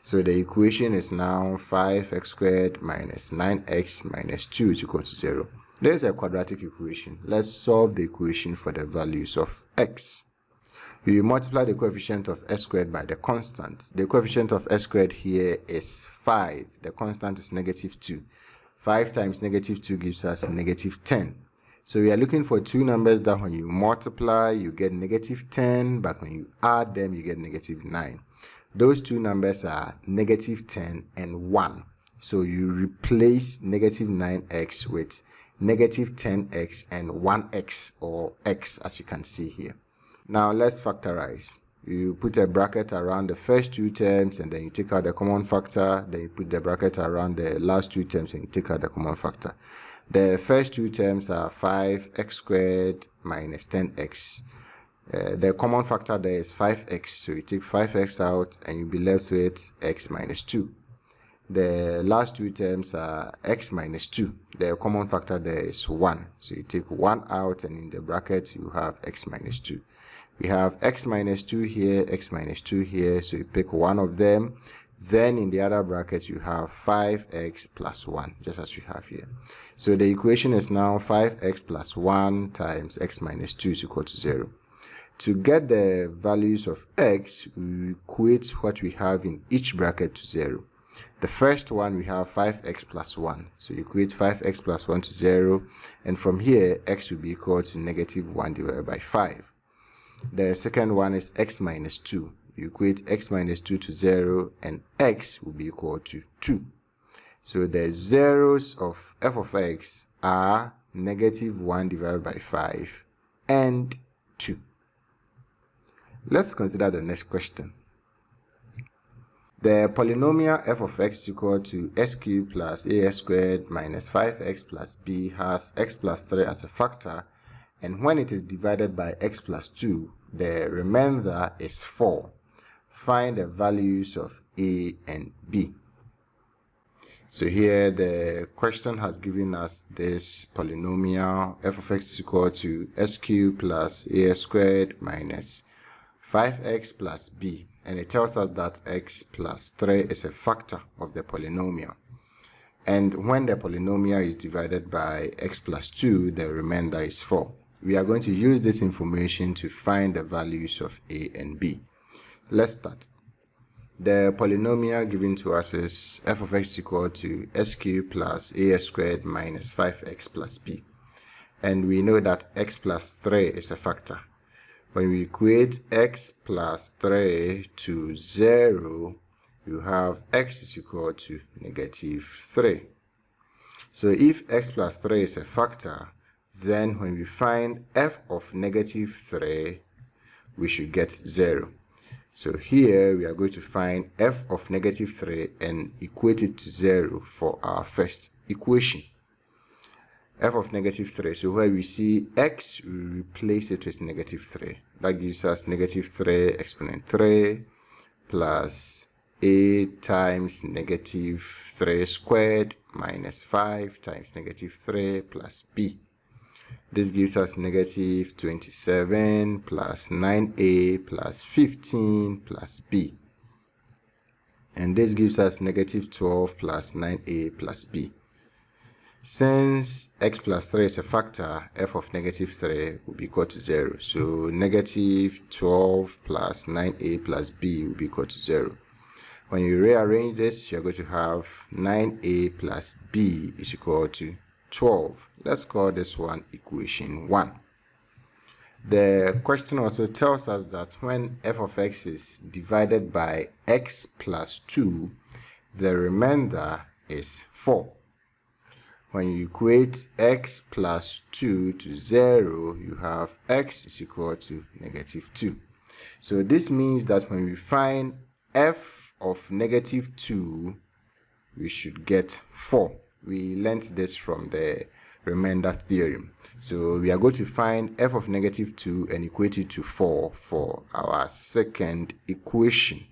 So the equation is now 5x squared minus 9x minus 2 is equal to 0. There is a quadratic equation. Let's solve the equation for the values of x. We multiply the coefficient of x squared by the constant. The coefficient of x squared here is 5. The constant is negative 2. 5 times negative 2 gives us negative 10. So we are looking for two numbers that when you multiply, you get negative 10, but when you add them, you get negative 9. Those two numbers are negative 10 and 1. So you replace negative 9x with negative 10x and 1x, or x, as you can see here. Now let's factorize. You put a bracket around the first two terms and then you take out the common factor. Then you put the bracket around the last two terms and you take out the common factor. The first two terms are 5x squared minus 10x. The common factor there is 5x. So you take 5x out and you'll be left with x minus 2. The last two terms are x minus 2. The common factor there is 1. So you take 1 out, and in the bracket you have x minus 2. We have x minus 2 here, x minus 2 here, so you pick one of them. Then in the other bracket you have 5x plus 1, just as we have here. So the equation is now 5x plus 1 times x minus 2 is equal to 0. To get the values of x, we equate what we have in each bracket to 0. The first one, we have 5x plus 1. So you equate 5x plus 1 to 0. And from here, x will be equal to negative 1 divided by 5. The second one is x minus 2. You equate x minus 2 to 0, and x will be equal to 2. So the zeros of f of x are negative 1 divided by 5 and 2. Let's consider the next question. The polynomial f of x is equal to s cubed plus as squared minus 5x plus b has x plus 3 as a factor, and when it is divided by x plus 2, the remainder is 4. Find the values of a and b. So here the question has given us this polynomial f of x is equal to s cubed plus as squared minus 5x plus b, and it tells us that x plus 3 is a factor of the polynomial. And when the polynomial is divided by x plus 2, the remainder is 4. We are going to use this information to find the values of a and b. Let's start. The polynomial given to us is f of x equal to s cubed plus as squared minus 5x plus b. And we know that x plus 3 is a factor. When we equate x plus 3 to 0, you have x is equal to negative 3. So if x plus 3 is a factor, then when we find f of negative 3, we should get 0. So here we are going to find f of negative 3 and equate it to 0 for our first equation. F of negative 3. So where we see x, we replace it with negative 3. That gives us negative 3 exponent 3 plus a times negative 3 squared minus 5 times negative 3 plus b. This gives us negative 27 plus 9a plus 15 plus b. And this gives us negative 12 plus 9a plus b. Since x plus 3 is a factor, f of negative 3 will be equal to 0. So negative 12 plus 9a plus b will be equal to 0. When you rearrange this, you're going to have 9a plus b is equal to 12. Let's call this one equation 1. The question also tells us that when f of x is divided by x plus 2, the remainder is 4. When you equate x plus 2 to 0, you have x is equal to negative 2. So this means that when we find f of negative 2, we should get 4. We learned this from the remainder theorem. So we are going to find f of negative 2 and equate it to 4 for our second equation.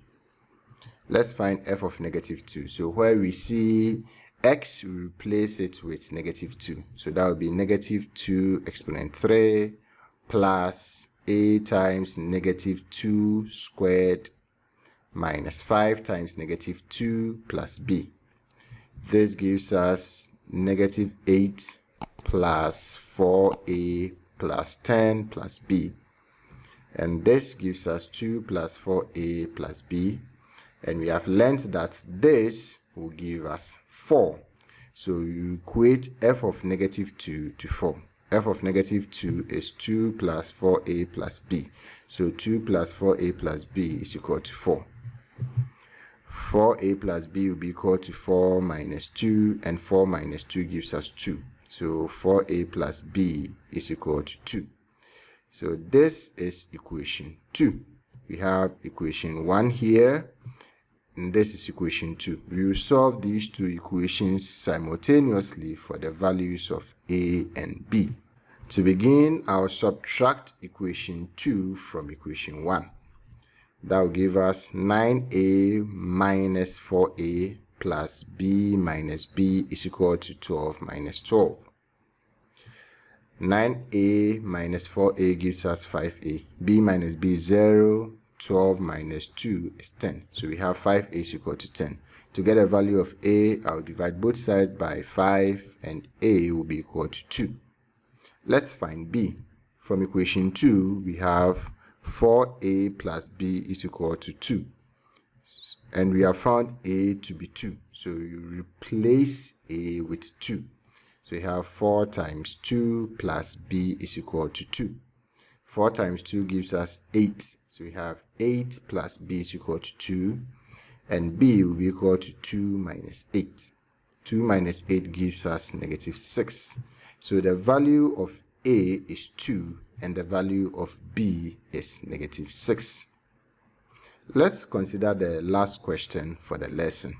Let's find f of negative 2. So where we see x, we replace it with negative 2. So that will be negative 2 exponent 3 plus a times negative 2 squared minus 5 times negative 2 plus b. This gives us negative 8 plus 4a plus 10 plus b. And this gives us 2 plus 4a plus b. And we have learned that this will give us 4. So you equate f of negative 2 to 4. F of negative 2 is 2 plus 4a plus b. So 2 plus 4a plus b is equal to 4. 4a plus b will be equal to 4 minus 2, and 4 minus 2 gives us 2. So 4a plus b is equal to 2. So this is equation 2. We have equation 1 here, and this is equation 2. We will solve these two equations simultaneously for the values of a and b. To begin, I'll subtract equation 2 from equation 1. That will give us 9a minus 4a plus b minus b is equal to 12 minus 12. 9a minus 4a gives us 5a. b minus b is 0. 12 minus 2 is 10. So we have 5a is equal to 10. To get a value of a, I'll divide both sides by 5 and a will be equal to 2. Let's find b. From equation 2, we have 4a plus b is equal to 2. And we have found a to be 2. So you replace a with 2. So we have 4 times 2 plus b is equal to 2. 4 times 2 gives us 8. So we have 8 plus b is equal to 2. And b will be equal to 2 minus 8. 2 minus 8 gives us negative 6. So the value of a is 2 and the value of b is negative 6. Let's consider the last question for the lesson.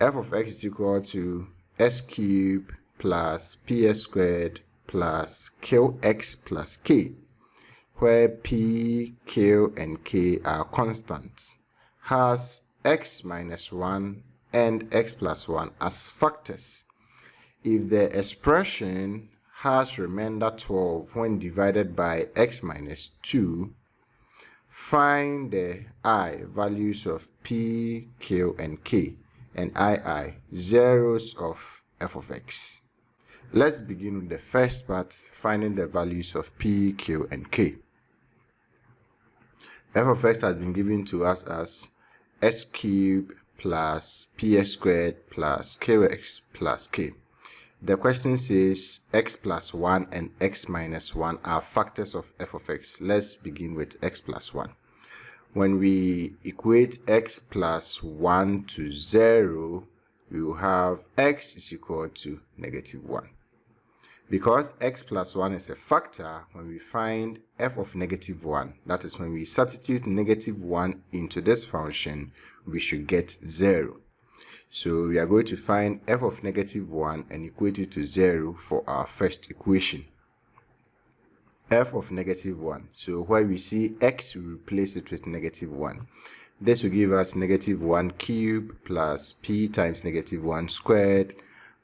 F of x is equal to s cubed plus ps squared plus qx plus k, where p, q, and k are constants, has x minus 1 and x plus 1 as factors. If the expression has remainder 12 when divided by x minus 2, find the I values of p, q, and k, and ii zeros of f of x. Let's begin with the first part, finding the values of p, q, and k. F of x has been given to us as s cubed plus ps squared plus qx plus k. The question says x plus 1 and x minus 1 are factors of f of x. Let's begin with x plus 1. When we equate x plus 1 to 0, we will have x is equal to negative 1. Because x plus 1 is a factor, when we find f of negative 1, that is when we substitute negative 1 into this function, we should get 0. So we are going to find f of negative 1 and equate it to 0 for our first equation. F of negative 1. So where we see x, we replace it with negative 1. This will give us negative 1 cubed plus p times negative 1 squared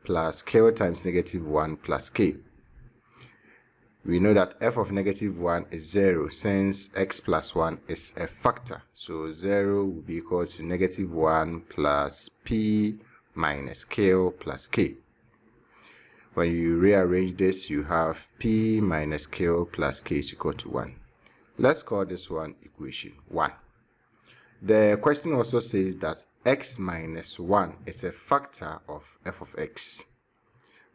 plus q times negative 1 plus k. We know that f of negative 1 is 0 since x plus 1 is a factor. So 0 will be equal to negative 1 plus p minus q plus k. When you rearrange this, you have p minus q plus k is equal to 1. Let's call this one equation 1. The question also says that x minus 1 is a factor of f of x.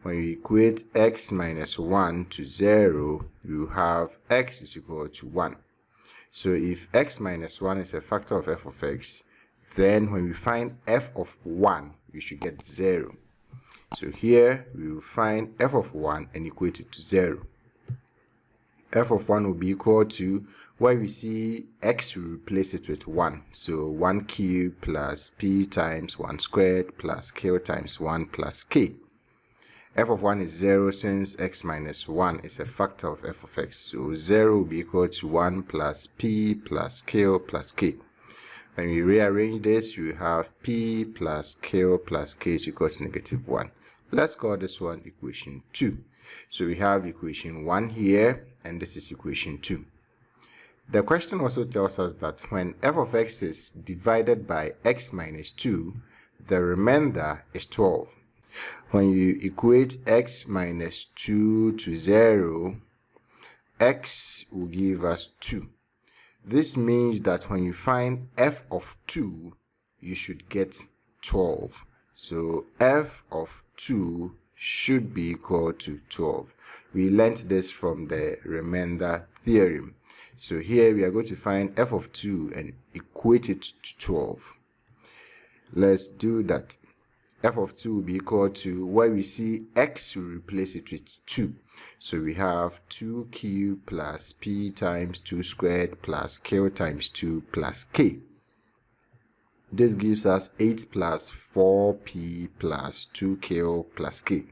When we equate x minus 1 to 0, we will have x is equal to 1. So if x minus 1 is a factor of f of x, then when we find f of 1, we should get 0. So here we will find f of 1 and equate it to 0. F of 1 will be equal to, where we see x, we replace it with 1. So 1 cubed plus p times 1 squared plus q times 1 plus k. F of 1 is 0 since x minus 1 is a factor of f of x. So 0 will be equal to 1 plus p plus q plus k. When we rearrange this, we have p plus q plus k is equal to negative 1. Let's call this one equation 2. So we have equation 1 here, and this is equation 2. The question also tells us that when f of x is divided by x minus 2, the remainder is 12. When you equate x minus 2 to 0, x will give us 2. This means that when you find f of 2, you should get 12. So f of 2 should be equal to 12. We learnt this from the remainder theorem. So here we are going to find f of 2 and equate it to 12. Let's do that. F of 2 will be equal to, where we see x, we replace it with 2. So we have 2 cubed plus p times 2 squared plus q times 2 plus k. This gives us 8 plus 4p plus 2q plus k.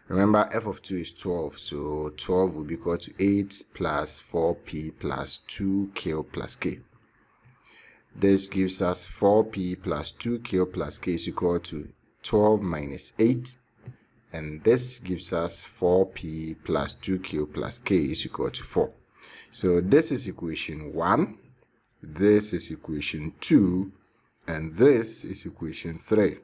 Remember, f of 2 is 12, so 12 will be equal to 8 plus 4p plus 2q plus k. This gives us 4p plus 2q plus k is equal to 12 minus 8. And this gives us 4p plus 2q plus k is equal to 4. So this is equation 1, this is equation 2, and this is equation 3.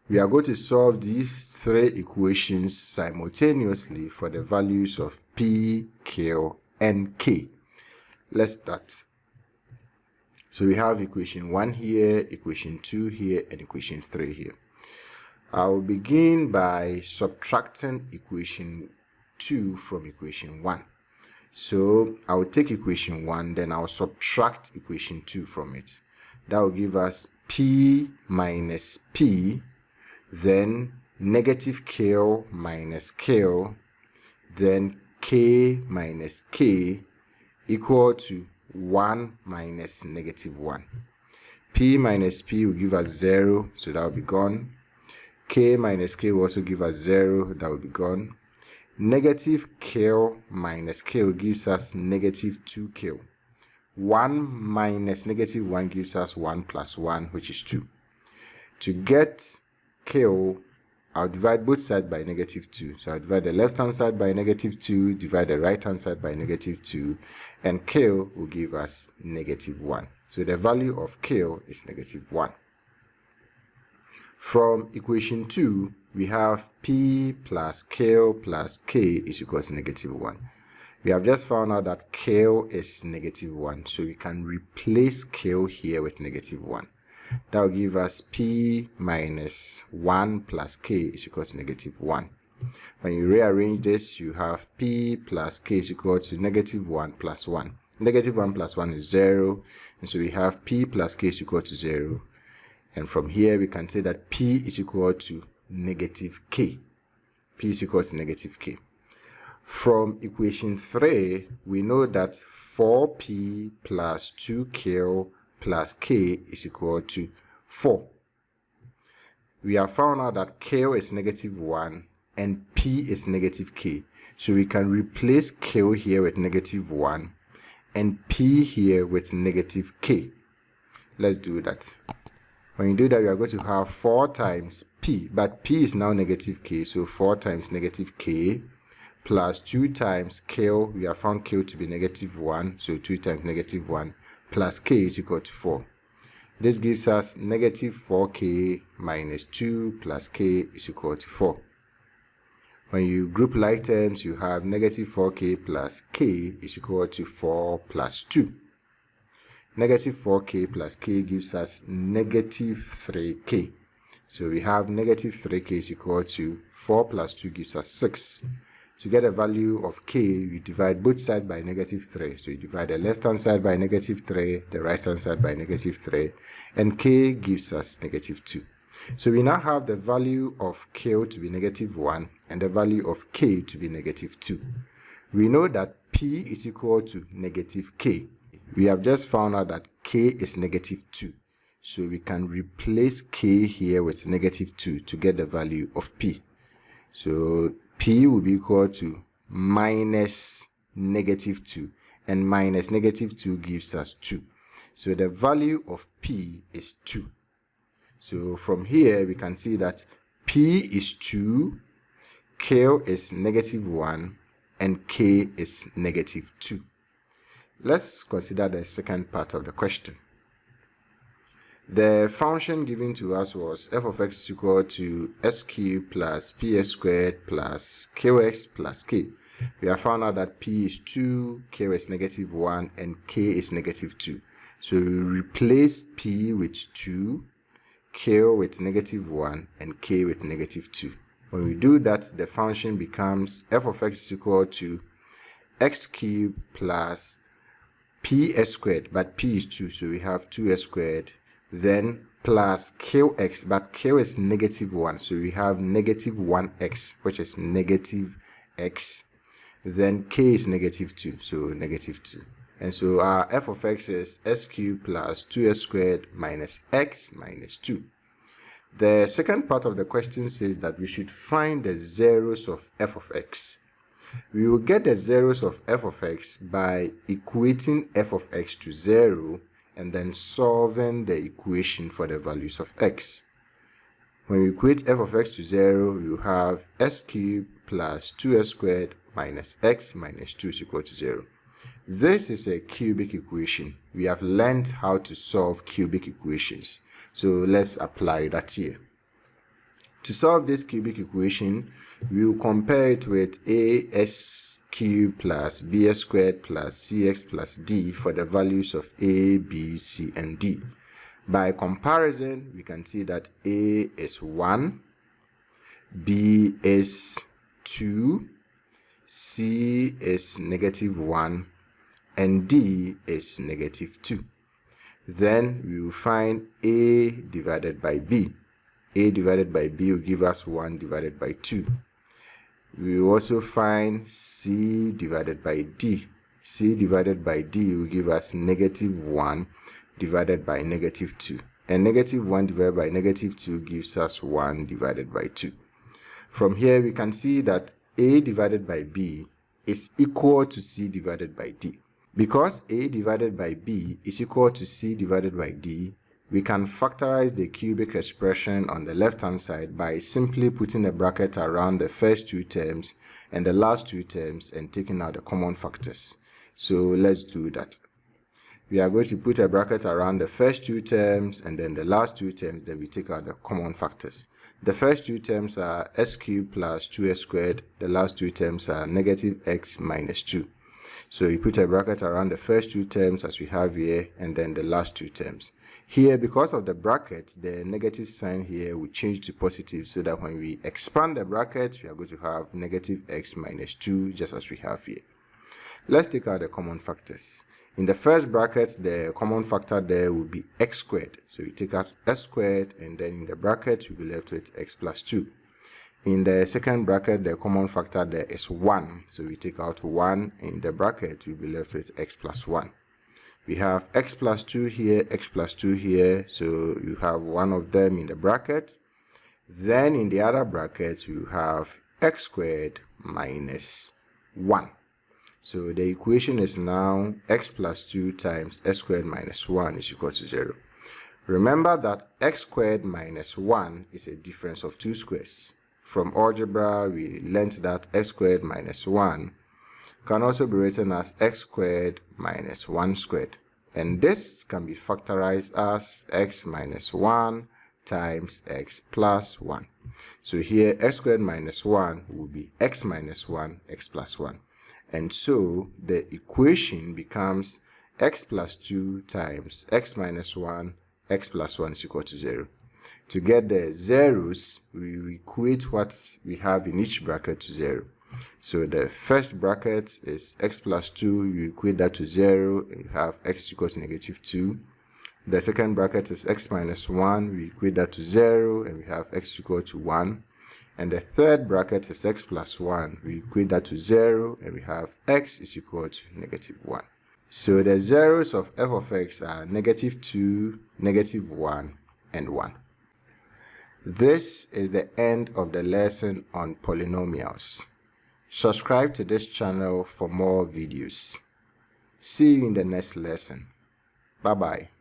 We are going to solve these three equations simultaneously for the values of p, q, and k. Let's start. So we have equation 1 here, equation 2 here, and equation 3 here. I will begin by subtracting equation 2 from equation 1. So I will take equation 1, then I will subtract equation 2 from it. That will give us p minus p, then negative q minus q, then k minus k equal to 1 minus negative 1. P minus p will give us 0, so that will be gone. K minus k will also give us 0, that will be gone. Negative q minus q gives us negative 2q. 1 minus negative 1 gives us 1 plus 1, which is 2. To get q, I'll divide both sides by negative 2. So I'll divide the left hand side by negative 2, divide the right hand side by negative 2, and q will give us negative 1. So the value of q is negative 1. From equation 2, we have p plus q plus k is equal to negative 1. We have just found out that q is negative 1, so we can replace q here with negative 1. That will give us p minus 1 plus k is equal to negative 1. When you rearrange this, you have p plus k is equal to negative 1 plus 1. Negative 1 plus 1 is 0, and so we have p plus k is equal to 0. And from here, we can say that p is equal to negative k. P is equal to negative k. From equation 3, we know that 4p plus 2q plus k is equal to 4. We have found out that q is negative 1 and p is negative k. So we can replace q here with negative 1 and p here with negative k. Let's do that. When you do that, we are going to have 4 times p, but p is now negative k, so 4 times negative k plus 2 times q. We have found q to be negative 1, so 2 times negative 1 plus k is equal to 4. This gives us negative 4k minus 2 plus k is equal to 4. When you group like terms, you have negative 4k plus k is equal to 4 plus 2. Negative 4k plus k gives us negative 3k. So we have negative 3k is equal to 4 plus 2 gives us 6. To get a value of k, you divide both sides by negative 3. So you divide the left hand side by negative 3, the right hand side by negative 3, and k gives us negative 2. So we now have the value of q to be negative 1 and the value of k to be negative 2. We know that p is equal to negative k. We have just found out that k is negative 2. So we can replace k here with negative 2 to get the value of p. So p will be equal to minus negative 2, and minus negative 2 gives us 2. So the value of p is 2. So from here, we can see that p is 2, q is negative 1, and k is negative 2. Let's consider the second part of the question. The function given to us was f of x is equal to s cubed plus ps squared plus qx plus k. We have found out that p is 2, q is negative 1, and k is negative 2. So we replace p with 2, q with negative 1, and k with negative 2. When we do that, the function becomes f of x is equal to x cubed plus ps squared, but p is 2, so we have 2s squared, then plus qx, but q is negative 1, so we have negative 1x, which is negative x, then k is negative 2, so negative 2. And so our f of x is s cubed plus 2s squared minus x minus 2. The second part of the question says that we should find the zeros of f of x. We will get the zeros of f of x by equating f of x to 0 and then solving the equation for the values of x. When we equate f of x to 0, we will have s cubed plus 2s squared minus x minus 2 is equal to 0. This is a cubic equation. We have learned how to solve cubic equations. So let's apply that here. To solve this cubic equation, we will compare it with as cubed plus bs squared plus cx plus d for the values of a, b, c, and d. By comparison, we can see that a is 1, b is 2, c is -1, and d is -2. Then we will find a divided by b. A divided by b will give us 1 divided by 2. We will also find c divided by d. C divided by d will give us -1 divided by -2. And -1 divided by -2 gives us 1 divided by 2. From here, we can see that a divided by b is equal to c divided by d. Because a divided by b is equal to c divided by d, we can factorize the cubic expression on the left-hand side by simply putting a bracket around the first two terms and the last two terms and taking out the common factors. So let's do that. We are going to put a bracket around the first two terms and then the last two terms, then we take out the common factors. The first two terms are s cubed plus 2s squared. The last two terms are -x minus 2. So you put a bracket around the first two terms as we have here and then the last two terms. Here, because of the bracket, the negative sign here will change to positive so that when we expand the bracket, we are going to have -x minus 2 just as we have here. Let's take out the common factors. In the first bracket, the common factor there will be x squared. So you take out s squared and then in the bracket, you'll be left with x plus 2. In the second bracket, the common factor there is 1. So we take out 1 in the bracket, we'll be left with x plus 1. We have x plus 2 here, x plus 2 here, so you have one of them in the bracket. Then in the other bracket, you have x squared minus 1. So the equation is now x plus 2 times s squared minus 1 is equal to 0. Remember that x squared minus 1 is a difference of two squares. From algebra, we learned that x squared minus 1 can also be written as x squared minus 1 squared. And this can be factorized as x minus 1 times x plus 1. So here x squared minus 1 will be x minus 1, x plus 1. And so the equation becomes x plus 2 times x minus 1, x plus 1 is equal to 0. To get the zeros, we equate what we have in each bracket to 0. So the first bracket is x plus 2, you equate that to 0, and you have x equals to -2. The second bracket is x minus 1, we equate that to 0, and we have x equal to 1. And the third bracket is x plus 1, we equate that to 0, and we have x is equal to -1. So the zeros of f of x are -2, -1, and 1. This is the end of the lesson on polynomials. Subscribe to this channel for more videos. See you in the next lesson. Bye-bye.